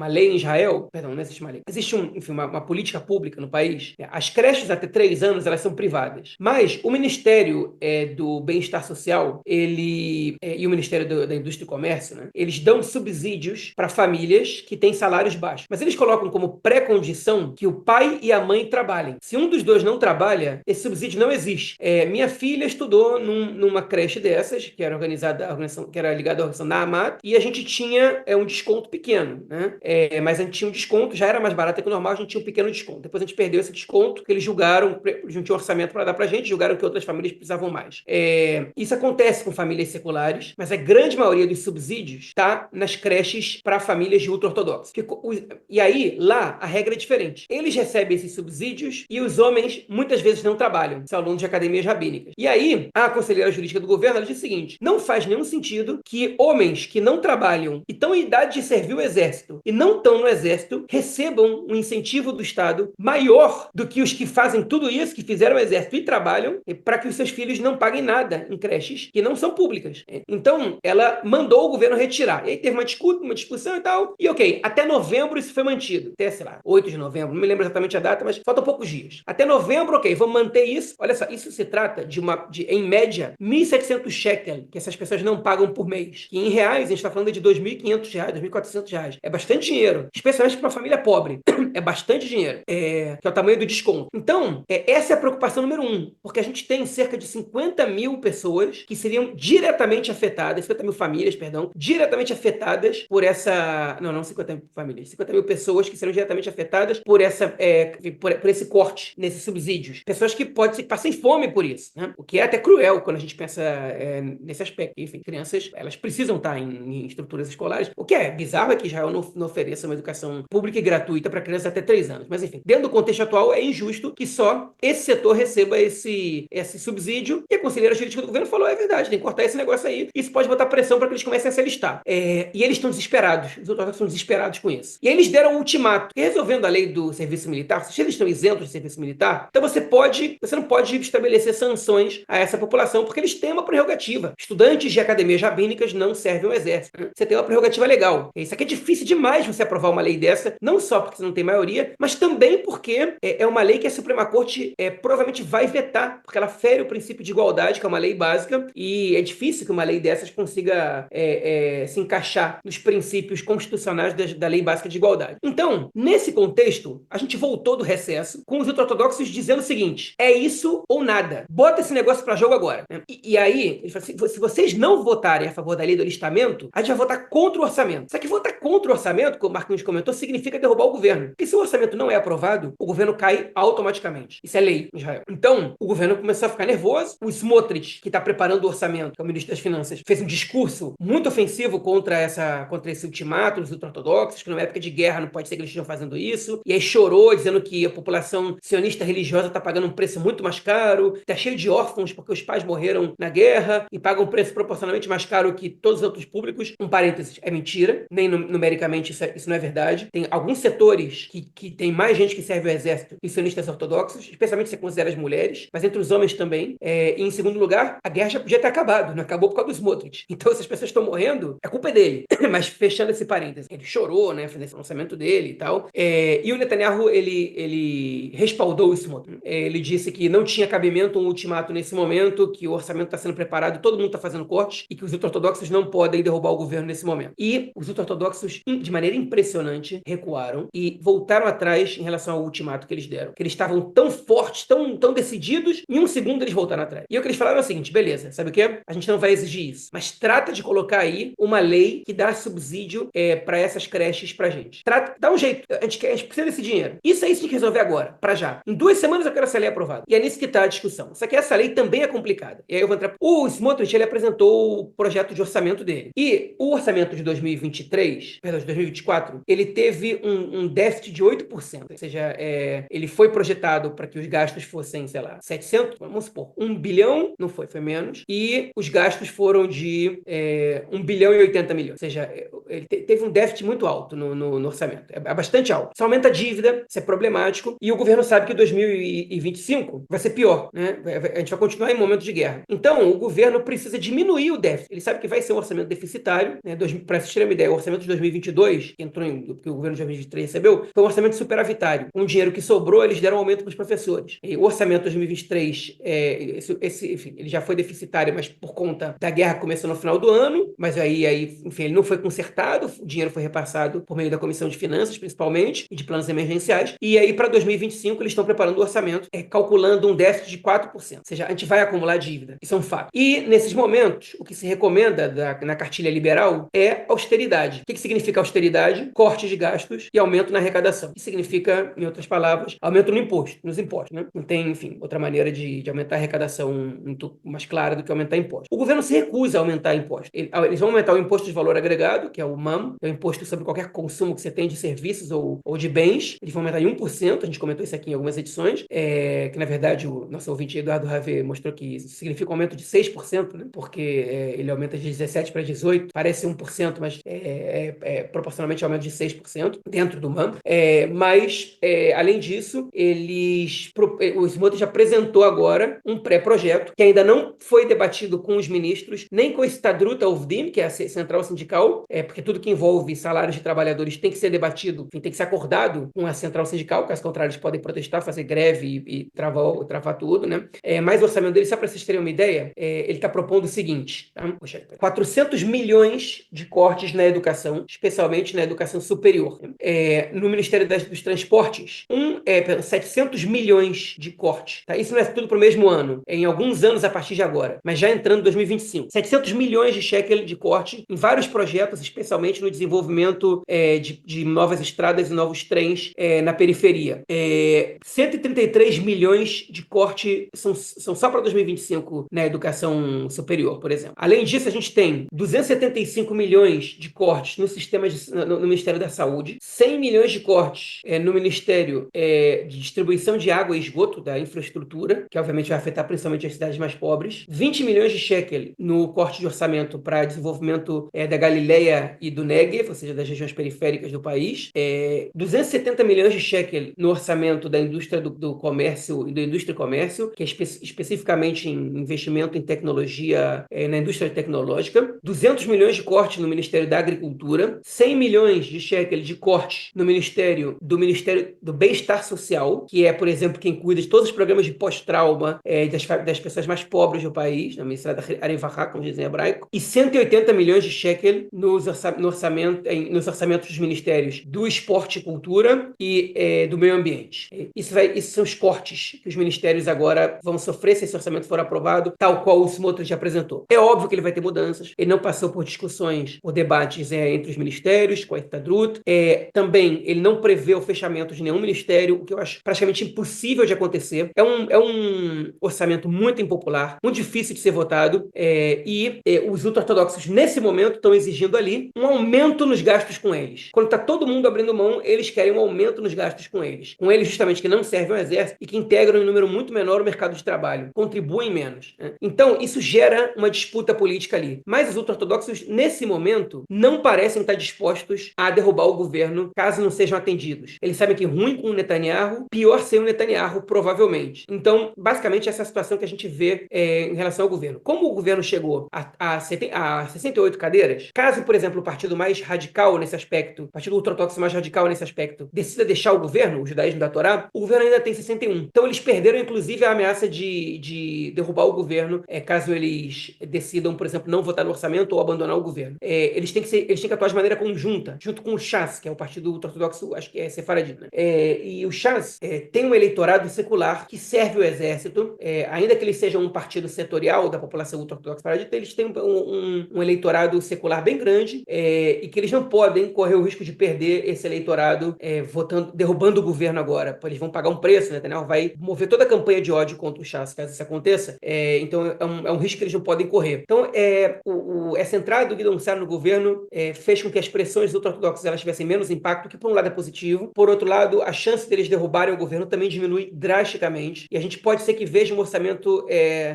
lei em Israel, perdão, não existe uma lei, existe uma política pública no país. As creches até 3 anos, elas são privadas. Mas o Ministério do Bem-Estar Social, e o Ministério da Indústria e Comércio, né, eles dão subsídios para famílias que têm salários baixos. Mas eles colocam como pré-condição que o pai e a mãe trabalhem. Se um dos dois não trabalha, esse subsídio não existe. Minha filha estudou numa creche dessas, que era ligada à organização Naamat, e a gente tinha um desconto pequeno, né? Mas a gente tinha um desconto, já era mais barato que o normal, a gente tinha um pequeno desconto. Depois a gente perdeu esse desconto, que eles julgaram, eles não tinham orçamento para dar pra gente, julgaram que outras famílias precisavam mais. Isso acontece com famílias seculares, mas a grande maioria dos subsídios está nas creches para famílias de ultra-ortodoxos. E aí, lá, a regra é diferente. Eles recebem esses subsídios e os homens muitas vezes não trabalham, são alunos de academias rabínicas. E aí, a conselheira jurídica do governo, ela diz o seguinte: não faz nenhum sentido que homens que não trabalham e estão em idade de servir o exército e não estão no exército recebam um incentivo do Estado maior do que os que fazem tudo isso, que fizeram o exército e trabalham, para que os seus filhos não paguem nada em creches que não são públicas. Então, ela mandou o governo retirar. E aí teve uma discussão e tal, e ok, até novembro isso foi mantido. Até, sei lá, 8 de novembro, não me lembro exatamente a data, mas faltam poucos dias. Até novembro, ok, vamos manter isso. Olha só, isso se trata em média, 1.700 shekel, que essas pessoas não pagam por mês. Que em reais, a gente está falando de R$ 2.500, R$ 2.400. É bastante dinheiro, especialmente para uma família pobre. É bastante dinheiro, que é o tamanho do desconto. Então, essa é a preocupação número 1, porque a gente tem cerca de 50 mil pessoas que seriam diretamente afetadas, 50 mil famílias, perdão, diretamente afetadas por essa... Não 50 mil famílias, 50 mil pessoas que serão diretamente afetadas por por esse corte nesses subsídios. Pessoas que passem fome por isso, né? O que é até cruel quando a gente pensa nesse aspecto. Enfim, crianças, elas precisam estar em estruturas escolares. O que é bizarro é que Israel não ofereça uma educação pública e gratuita para crianças até 3 anos. Mas, enfim, dentro do contexto atual, é injusto que só esse setor receba esse subsídio. E a conselheira jurídica do governo falou: é verdade, tem que cortar esse negócio aí. Isso pode botar pressão para que eles comecem a se alistar. E eles estão desesperados. Os ortodoxos estão desesperados com isso. E aí eles deram um ultimato. E resolvendo a lei do serviço militar, se eles estão isentos de serviço militar, então você não pode estabelecer sanções a essa população, porque eles têm uma prerrogativa. Estudantes de academias rabínicas não servem ao exército. Você tem uma prerrogativa legal. Isso aqui é difícil demais você aprovar uma lei dessa, não só porque você não tem maioria, mas também porque é uma lei que a Suprema Corte provavelmente vai vetar, porque ela fere o princípio de igualdade, que é uma lei básica, e é difícil que uma lei dessas consiga se encaixar nos princípios constitucionais da lei básica de igualdade. Então, nesse contexto, a gente voltou do recesso com os ultra-ortodoxos dizendo o seguinte: é isso ou nada. Bota esse negócio para jogo agora. E aí, eles falam assim: se vocês não votarem a favor da lei do alistamento, a gente vai votar contra o orçamento. Só que votar contra o orçamento, como o Marquinhos comentou, significa derrubar o governo. Porque se o orçamento não é aprovado, o governo cai automaticamente. Isso é lei em Israel. Então, o governo começou a ficar nervoso. O Smotrich, que está preparando o orçamento, que é o ministro das Finanças, fez um discurso muito ofensivo contra esse ultimato dos ultra-ortodoxos, que numa época de guerra não pode ser que eles estejam fazendo isso. E aí chorou, dizendo que a população sionista religiosa está pagando um preço muito mais caro, está cheio de órfãos porque os pais morreram na guerra e pagam um preço proporcionalmente mais caro que todos os outros públicos. Um parênteses, é mentira, nem numericamente isso não é verdade. Tem alguns setores que tem mais gente que serve ao exército que sionistas ortodoxos, especialmente se considera as mulheres, mas entre os homens também. E em segundo lugar, a guerra já podia ter acabado, não acabou por causa dos Smotrich. Então, se as pessoas estão morrendo, a culpa é dele. Mas fechando esse parênteses, ele chorou, né, fez esse lançamento dele e tal. E o Netanyahu, ele respaldou o Smotrich. Ele disse que não tinha cabimento um ultimato nesse momento, que o orçamento está sendo preparado, todo mundo está fazendo cortes, e que os ultra-ortodoxos não podem derrubar o governo nesse momento. E os ultra-ortodoxos, de maneira impressionante, recuaram e voltaram atrás em relação ao ultimato que eles deram. Que eles estavam tão fortes, tão decididos, em um segundo eles voltaram atrás. E o que eles falaram é o seguinte: beleza, sabe o quê? A gente não vai exigir isso, mas trata de colocar aí uma lei que dá subsídio para essas creches pra gente. Dá um jeito, a gente precisa desse dinheiro. Isso aí a gente tem que resolver agora, pra já. Em 2 semanas eu quero essa lei aprovada. E é nisso que tá a discussão. Só que essa lei também é complicada. E aí eu vou entrar... O Smotrich, ele apresentou o projeto de orçamento dele. E o orçamento de 2023, perdão, de 2024, ele teve um déficit de 8%. Ou seja, ele foi projetado para que os gastos fossem, sei lá, 700, vamos supor, 1 bilhão, não foi menos, e os gastos foram de 1 bilhão e 80 milhões. Ou seja, ele teve um déficit muito alto no orçamento. É bastante alto. Isso aumenta a dívida, isso é problemático, e o governo sabe que 2025 vai ser pior, né? A gente vai continuar em momento de guerra. Então, o governo precisa diminuir o déficit. Ele sabe que vai ser um orçamento deficitário, né? Para vocês terem uma ideia, o orçamento de 2022, que o governo de 2023 recebeu, foi um orçamento superavitário. Um dinheiro que sobrou, eles deram aumento para os professores. E o orçamento de 2023, enfim, ele já foi deficitário, mas por conta da guerra que começou no final do ano, mas aí, enfim, ele não foi consertado, o dinheiro foi repassado por meio da Comissão de Finanças, principalmente, e de planos emergenciais, e aí para 2025 eles estão preparando o orçamento, calculando um déficit de 4%, ou seja, a gente vai acumular dívida, isso é um fato. E nesses momentos, o que se recomenda na cartilha liberal é austeridade. O que significa austeridade? Corte de gastos e aumento na arrecadação. O que significa, em outras palavras, aumento nos impostos, né? Não tem, enfim, outra maneira de aumentar a arrecadação muito mais clara do que aumentar impostos. O governo se recusa a aumentar impostos. Eles vão aumentar o imposto de valor agregado, que é o MAM, é o imposto sobre qualquer consumo que você tem de serviços ou de bens. Eles vão aumentar em 1%, a gente comentou isso aqui em algumas edições, que na verdade o nosso ouvinte Eduardo Ravê mostrou que isso significa um aumento de 6%, né? Porque ele aumenta de 17 para 18, parece 1%, mas proporcionalmente aumento de 6% dentro do MAM. Mas, além disso, o Smotrich apresentou agora um pré-projeto que ainda não foi debatido com os ministros, nem com a Histadrut Avdim, que é a central sindical, porque tudo que envolve salários de trabalhadores tem que ser debatido, tem que ser acordado com a central sindical, caso contrário eles podem protestar, fazer greve e travar tudo, né? Mas o orçamento dele, só para vocês terem uma ideia, ele está propondo o seguinte, tá? 400 milhões de cortes na educação, especialmente na educação superior. No Ministério dos Transportes, 700 milhões de cortes. Tá? Isso não é tudo para o mesmo ano, em alguns anos a partir de agora, mas já entrando em 2025. 700 milhões de shekel de corte em vários projetos, especialmente no desenvolvimento de novas estradas e novos trens na periferia. 133 milhões de corte são só para 2025 na educação superior, por exemplo. Além disso, a gente tem 275 milhões de cortes no Ministério da Saúde, 100 milhões de cortes no Ministério de Distribuição de Água e Esgoto, da infraestrutura, que obviamente vai afetar principalmente as cidades mais pobres, 20 milhões de shekel no corte de orçamento para desenvolvimento da Galileia e do Negev, ou seja, das regiões periféricas do país, 270 milhões de shekel no orçamento da indústria do comércio e da indústria e comércio, que é especificamente em investimento em tecnologia, na indústria tecnológica, 200 milhões de corte no Ministério da Agricultura, 100 milhões de shekel de corte no Ministério do Bem-Estar Social, que é, por exemplo, quem cuida de todos os programas de pós-trauma das pessoas mais pobres do país, no Ministério da Arevahá, como dizem em hebraico, e 180 milhões de shekel nos orçamentos dos ministérios do Esporte e Cultura e do Meio Ambiente. Esses são os cortes que os ministérios agora vão sofrer se esse orçamento for aprovado, tal qual o Smotrich apresentou. É óbvio que ele vai ter mudanças, ele não passou por discussões, por debates entre os ministérios, com a Histadrut. Também ele não prevê o fechamento de nenhum ministério, o que eu acho praticamente impossível de acontecer. É um orçamento muito impopular, muito difícil de ser votado, e os ultra-ortodoxos, nesse momento, estão exigindo ali um aumento nos gastos com eles. Quando está todo mundo abrindo mão, eles querem um aumento nos gastos com eles. Com eles, justamente, que não servem ao exército e que integram em número muito menor o mercado de trabalho, contribuem menos, né? Então, isso gera uma disputa política ali. Mas os ultra-ortodoxos, nesse momento, não parecem estar dispostos a derrubar o governo, caso não sejam atendidos. Eles sabem que ruim com o Netanyahu, pior sem o Netanyahu, provavelmente. Então, basicamente, essa é a situação que a gente vê em relação ao governo. Como o governo chegou a 68 cadeiras, caso, por exemplo, o partido mais radical nesse aspecto, o partido ultra-ortodoxo mais radical nesse aspecto, decida deixar o governo, o judaísmo da Torá, o governo ainda tem 61. Então, eles perderam, inclusive, a ameaça de derrubar o governo, caso eles decidam, por exemplo, não votar no orçamento ou abandonar o governo. Eles têm que atuar de maneira conjunta, junto com o Shas, que é o partido ultra-ortodoxo, acho que é sefaradita, né? E o Shas tem um eleitorado secular que serve o exército, ainda que eles sejam um partido setorial da população ultra-ortodoxa sefaradita, eles têm um eleitorado secular bem grande, e que eles não podem correr o risco de perder esse eleitorado derrubando o governo agora. Eles vão pagar um preço, né? Netanyahu vai mover toda a campanha de ódio contra o Shas, caso isso aconteça. Então, é um risco que eles não podem correr. Então, essa entrada do Guidon Sar no governo fez com que as pressões ultra-ortodoxas elas tivessem menos impacto, que por um lado é positivo. Por outro lado, a chance deles derrubarem o governo também diminui drasticamente. E a gente pode ser que veja um orçamento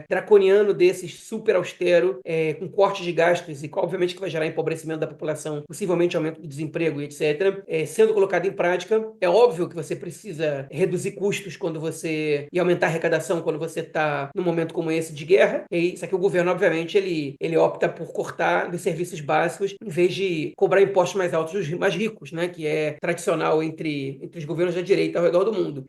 draconiano desses, super austero, com cortes de gastos e, obviamente, que vai gerar empobrecimento da população, possivelmente aumento do desemprego e etc., sendo colocado em prática. É óbvio que você precisa reduzir custos e aumentar a arrecadação quando você está num momento como esse de guerra. Isso aqui o governo, obviamente, ele opta por cortar dos serviços básicos em vez de cobrar impostos mais altos dos mais ricos, né? Que é tradicional entre os governos da direita ao redor do mundo.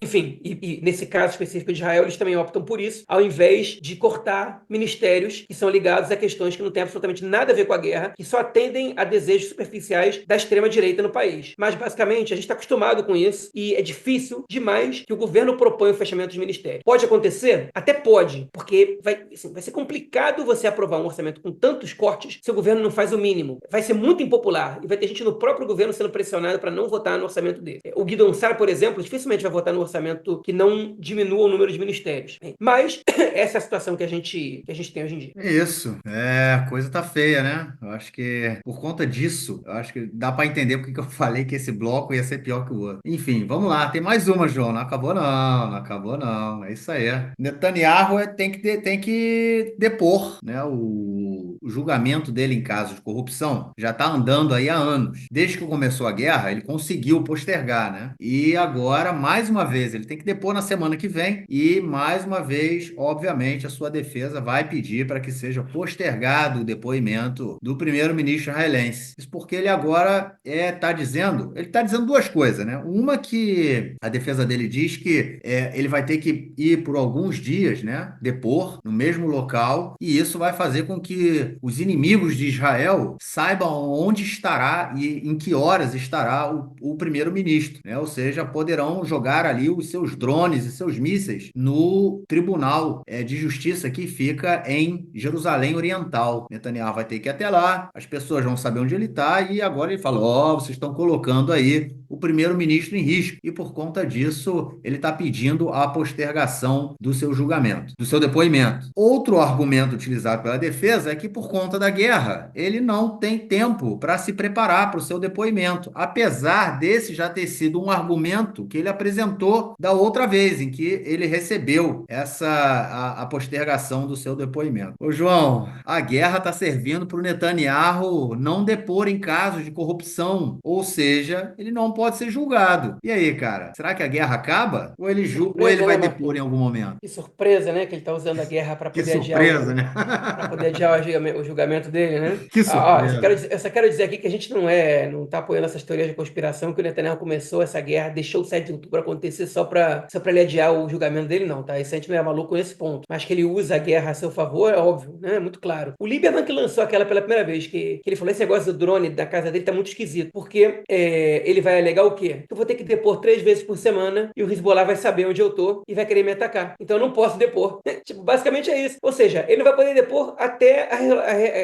Enfim, e nesse caso específico de Israel, eles também optam por isso, ao invés de cortar ministérios que são ligados a questões que não têm absolutamente nada a ver com a guerra, que só atendem a desejos superficiais da extrema-direita no país. Mas, basicamente, a gente está acostumado com isso e é difícil demais que o governo proponha o fechamento dos ministérios. Pode acontecer? Até pode, porque vai ser complicado você aprovar um orçamento com tantos os cortes se o governo não faz o mínimo. Vai ser muito impopular e vai ter gente no próprio governo sendo pressionada para não votar no orçamento dele. O Guidon Sar, por exemplo, dificilmente vai votar no orçamento que não diminua o número de ministérios. Mas essa é a situação que a gente tem hoje em dia. Isso, a coisa tá feia, né? Eu acho que por conta disso, eu acho que dá para entender porque que eu falei que esse bloco ia ser pior que o outro. Enfim, vamos lá, tem mais uma, João. Não acabou não, não acabou não. É isso aí. Netanyahu tem que depor, né? O julgamento dele em caso de corrupção já tá andando aí há anos. Desde que começou a guerra, ele conseguiu postergar, né? E agora, mais uma vez, ele tem que depor na semana que vem e mais uma vez, obviamente, a sua defesa vai pedir para que seja postergado o depoimento do primeiro-ministro israelense. Isso porque ele agora ele está dizendo duas coisas, né? Uma que a defesa dele diz que ele vai ter que ir por alguns dias, né? Depor no mesmo local e isso vai fazer com que os inimigos de Israel saibam onde estará e em que horas estará o primeiro-ministro, né? Ou seja, poderão jogar ali os seus drones e seus mísseis no tribunal de justiça que fica em Jerusalém Oriental. Netanyahu vai ter que ir até lá, as pessoas vão saber onde ele está e agora ele fala, vocês estão colocando aí o primeiro-ministro em risco e por conta disso ele está pedindo a postergação do seu julgamento, do seu depoimento. Outro argumento utilizado pela defesa é que por conta da guerra ele não tem tempo para se preparar para o seu depoimento, apesar desse já ter sido um argumento que ele apresentou da outra vez em que ele recebeu a postergação do seu depoimento. Ô João, a guerra está servindo para o Netanyahu não depor em casos de corrupção, ou seja, ele não pode ser julgado. E aí, cara, será que a guerra acaba? Ou ele Surpresa, né, vai depor em Marquinhos? algum momento? Que surpresa, né? Que ele está usando a guerra para Que poder adiar surpresa, né? para poder adiar o julgamento dele, né? Que Eu surpresa. só quero dizer aqui que a gente não tá apoiando essas teorias de conspiração que o Netanyahu começou essa guerra, deixou o 7 de outubro acontecer só para ele adiar o julgamento dele, não, tá? Esse a gente não é maluco nesse ponto. Mas que ele usa a guerra a seu favor, é óbvio, né? É muito claro. O Lieberman que lançou aquela pela primeira vez, que ele falou, esse negócio do drone da casa dele tá muito esquisito, porque ele vai alegar o quê? Que eu vou ter que depor 3 vezes por semana e o Hezbollah vai saber onde eu tô e vai querer me atacar. Então eu não posso depor. Tipo, basicamente é isso. Ou seja, ele não vai poder depor até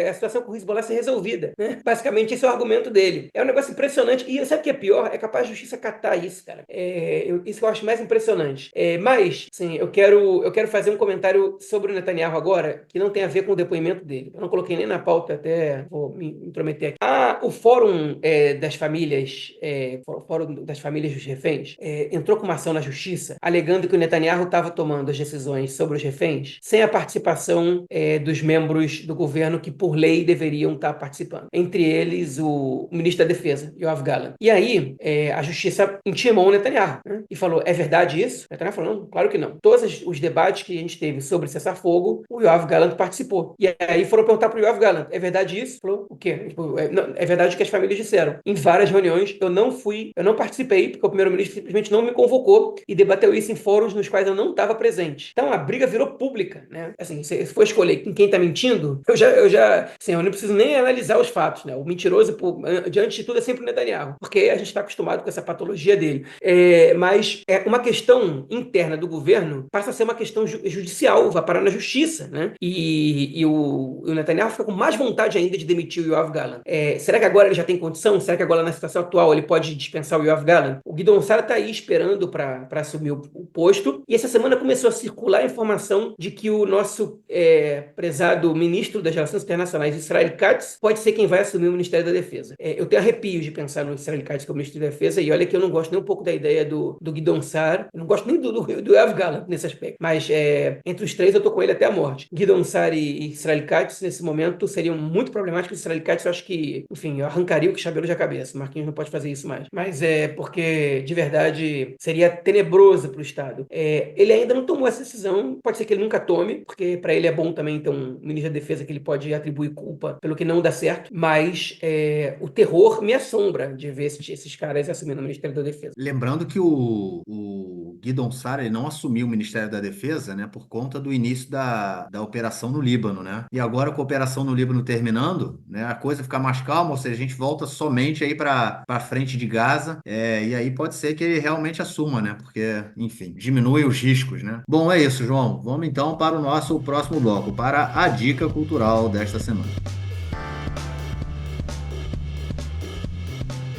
a situação com o Hezbollah ser resolvida, né? Basicamente esse é o argumento dele. É um negócio impressionante. E sabe o que é pior? É capaz de justiça catar isso, cara. Isso que eu acho mais impressionante. Mas, sim, eu quero fazer um comentário sobre o Netanyahu agora, que não tem a ver com o depoimento dele. Eu não coloquei nem na pauta, até vou me intrometer aqui. O Fórum das Famílias, Fórum das Famílias dos Reféns, entrou com uma ação na justiça, alegando que o Netanyahu estava tomando as decisões sobre os reféns sem a participação dos membros do governo que, por lei, deveriam estar participando. Entre eles, o ministro da Defesa, Yoav Gallant. E aí, a justiça intimou o Netanyahu, né? E falou, é verdade isso? O Netanyahu falou, não, claro que não. Todos os debates que a gente teve sobre cessar-fogo, o Yoav Gallant participou. E aí foram perguntar para o Yoav Gallant, é verdade isso? Falou, o quê? Tipo, não, é verdade o que as famílias disseram. Em várias reuniões, eu não participei, porque o primeiro-ministro simplesmente não me convocou e debateu isso em fóruns nos quais eu não estava presente. Então, a briga virou pública, né? Assim, se for escolher quem está mentindo, assim, eu não preciso nem analisar os fatos, né? O mentiroso, diante de tudo, é sempre o Netanyahu, porque a gente está acostumado com essa patologia dele. Mas uma questão interna do governo passa a ser uma questão judicial, vai parar na justiça, né? E o Netanyahu fica com mais vontade ainda de demitir o Yoav Gallant. Será que agora ele já tem condição? Será que agora, na situação atual, ele pode dispensar o Yoav Gallant? O Guidon Sara está aí esperando para assumir o posto, e essa semana começou a circular a informação de que o nosso prezado ministro das Relações Internacionais, Israel Katz, pode ser quem vai assumir o Ministério da Defesa. Eu tenho arrepios de pensar no Israel Katz como ministro da Defesa, e olha que eu não gosto nem um pouco da ideia do Guidon Sar, eu não gosto nem do Yoav Gallant nesse aspecto, mas entre os três eu tô com ele até a morte. Guidon Sar e Israel Katz, nesse momento, seriam muito problemáticos. Israel Katz, eu acho que, enfim, eu arrancaria o cabelo da cabeça. O Marquinhos não pode fazer isso mais. Mas porque, de verdade, seria tenebroso para o Estado. Ele ainda não tomou essa decisão, pode ser que ele nunca tome, porque para ele é bom também ter um ministro da Defesa que ele pode atribuir culpa pelo que não dá certo, mas o terror me assombra de ver esses caras assumindo o Ministério da Defesa. Lembrando que o Guidon Sara ele não assumiu o Ministério da Defesa, né, por conta do início da operação no Líbano, né? E agora com a operação no Líbano terminando, né, a coisa fica mais calma, ou seja, a gente volta somente aí para frente de Gaza, e aí pode ser que ele realmente assuma, né? Porque, enfim, diminui os riscos, né? Bom, é isso, João. Vamos então para o nosso próximo bloco, para a dica cultural desta semana.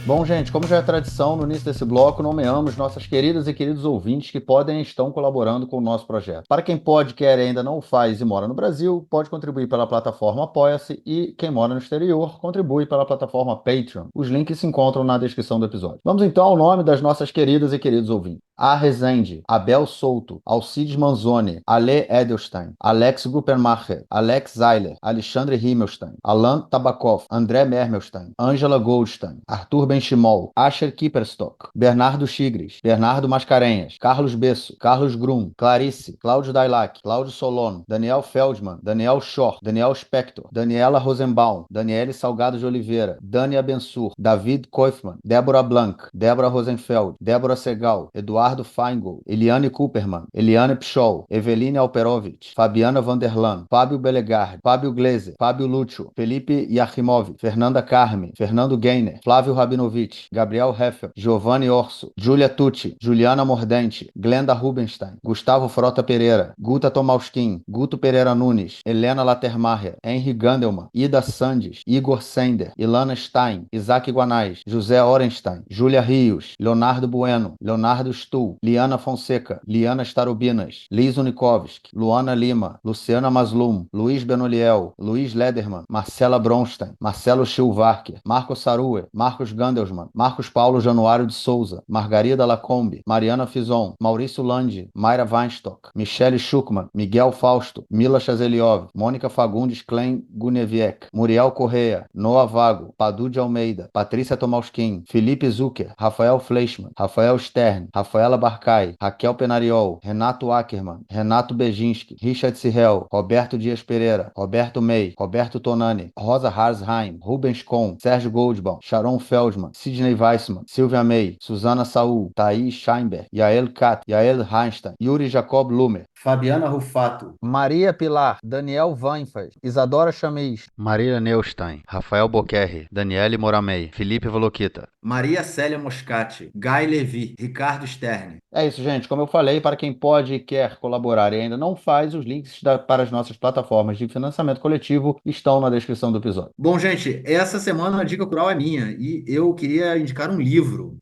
Bom, gente, como já é tradição, no início desse bloco, nomeamos nossas queridas e queridos ouvintes que podem e estão colaborando com o nosso projeto. Para quem pode, quer e ainda não o faz e mora no Brasil, pode contribuir pela plataforma Apoia-se e quem mora no exterior, contribui pela plataforma Patreon. Os links se encontram na descrição do episódio. Vamos então ao nome das nossas queridas e queridos ouvintes. A Rezende, Abel Souto, Alcides Manzoni, Ale Edelstein, Alex Gruppenmacher, Alex Zeiler, Alexandre Himmelstein, Alan Tabakov, André Mermelstein, Angela Goldstein, Arthur Benchimol, Asher Kipperstock, Bernardo Chigres, Bernardo Mascarenhas, Carlos Besso, Carlos Grum, Clarice, Cláudio Dailac, Cláudio Solon, Daniel Feldman, Daniel Schor, Daniel Spector, Daniela Rosenbaum, Daniele Salgado de Oliveira, Dani Abensur, David Koifman, Débora Blanc, Débora Rosenfeld, Débora Segal, Eduardo Feingold, Eliane Cooperman, Eliane Pschol, Eveline Alperovitch, Fabiana Vanderlan, Fábio Belegard, Fábio Gleiser, Fábio Lúcio, Felipe Yachimov, Fernanda Carme, Fernando Gainer, Flávio Rabinovich, Gabriel Heffel, Giovanni Orso, Júlia Tucci, Juliana Mordente, Glenda Rubenstein, Gustavo Frota Pereira, Guta Tomauskin, Guto Pereira Nunes, Helena Latermacher, Henry Gandelman, Ida Sandes, Igor Sender, Ilana Stein, Isaac Guanais, José Orenstein, Júlia Rios, Leonardo Bueno, Leonardo Stuhl, Liana Fonseca, Liana Starobinas, Liz Unikovski, Luana Lima, Luciana Maslum, Luiz Benoliel, Luiz Lederman, Marcela Bronstein, Marcelo Schilvarker, Marcos Saruer, Marcos Gandelsman, Marcos Paulo Januário de Souza, Margarida Lacombe, Mariana Fison, Maurício Landi, Mayra Weinstock, Michele Schuckmann, Miguel Fausto, Mila Chazeliov, Mônica Fagundes Klein Guneviek, Muriel Correia, Noah Vago, Padu de Almeida, Patrícia Tomalskin, Felipe Zucker, Rafael Fleischmann, Rafael Stern, Rafaela Barcai, Raquel Penariol, Renato Ackermann, Renato Bejinski, Richard Sirrel, Roberto Dias Pereira, Roberto May, Roberto Tonani, Rosa Harsheim, Rubens Kohn, Sérgio Goldbaum, Sharon Feldman, Sidney Weissman, Silvia May, Susana Saul, Thaís Scheinberg, Yael Kat, Yael Heinstein, Yuri Jacob Lumer, Fabiana Rufato, Maria Pilar, Daniel Weinfeld, Isadora Chamis, Maria Neustein, Rafael Boquerri, Daniele Moramei, Felipe Volokita, Maria Célia Moscati, Guy Levi, Ricardo Stern. É isso, gente. Como eu falei, para quem pode e quer colaborar e ainda não faz, os links para as nossas plataformas de financiamento coletivo estão na descrição do episódio. Bom, gente, essa semana a dica cultural é minha e eu queria indicar um livro.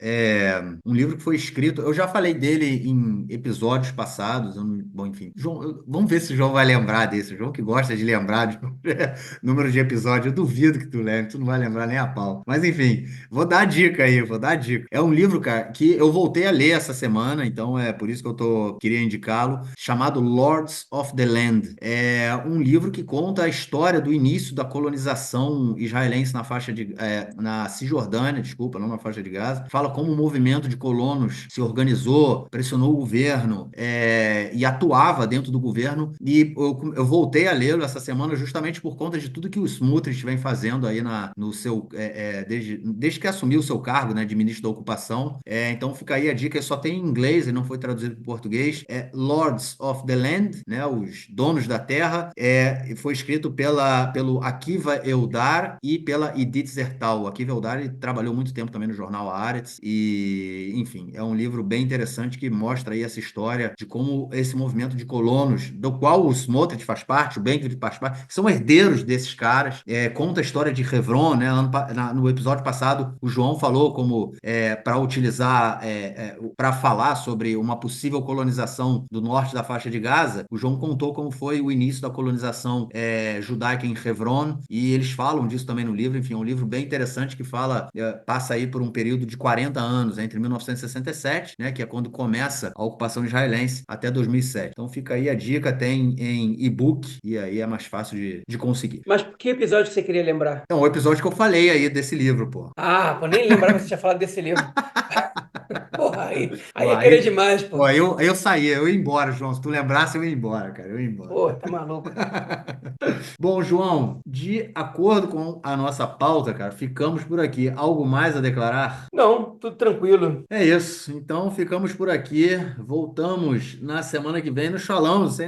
Um livro que foi escrito. Eu já falei dele em episódios passados. Bom, enfim. João, vamos ver se o João vai lembrar desse. O João que gosta de lembrar de número de episódios. Eu duvido que tu lembre, tu não vai lembrar nem a pau. Mas enfim, vou dar a dica aí, vou dar a dica. É um livro, cara, que eu voltei a ler essa semana, então é por isso que queria indicá-lo, chamado Lords of the Land. É um livro que conta a história do início da colonização israelense na Cisjordânia, desculpa, não na faixa de Gaza. Fala como o movimento de colonos se organizou, pressionou o governo, e atuava dentro do governo. E eu voltei a lê-lo essa semana justamente por conta de tudo que o Smotrich vem fazendo aí no seu desde que assumiu o seu cargo, né, de ministro da Ocupação. Então fica aí a dica, só tem em inglês e não foi traduzido para português. Lords of the Land, né, os donos da terra. Foi escrito pelo Akiva Eldar e pela Edith Zertal. O Akiva Eldar ele trabalhou muito tempo também no jornal Haaretz e, enfim, é um livro bem interessante que mostra aí essa história de como esse movimento de colonos, do qual o Smotrich faz parte, o Benkvist faz parte, são herdeiros desses caras. Conta a história de Hebron, né? No episódio passado, o João falou como para utilizar, para falar sobre uma possível colonização do norte da faixa de Gaza, o João contou como foi o início da colonização judaica em Hebron, e eles falam disso também no livro. Enfim, é um livro bem interessante que passa aí por um período de 40 anos, entre 1967, né, que é quando começa a ocupação israelense, até 2007. Então fica aí a dica, tem em e-book, e aí é mais fácil de conseguir. Mas que episódio que você queria lembrar? É o episódio que eu falei aí desse livro, pô. Ah, pô, nem lembrava que você tinha falado desse livro. Porra, aí Pô, é querer demais, pô, pô. aí eu saí, eu ia embora, João. Se tu lembrasse, eu ia embora, cara. Eu ia embora. Pô, tá maluco. Bom, João, de acordo com a nossa pauta, cara, ficamos por aqui. Algo mais a declarar? Não, tudo tranquilo. É isso. Então ficamos por aqui. Voltamos na semana que vem. Nos falamos.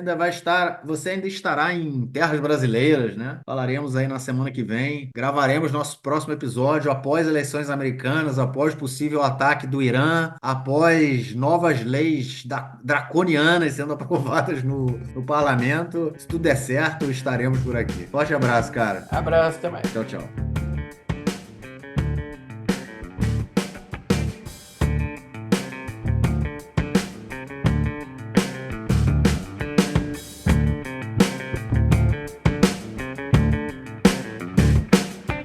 Você ainda estará em terras brasileiras, né? Falaremos aí na semana que vem. Gravaremos nosso próximo episódio após eleições americanas, após possível ataque do Irã, após novas leis draconianas sendo aprovadas no parlamento. Se tudo der certo, estaremos por aqui. Forte abraço, cara. Abraço, até mais. Tchau, tchau.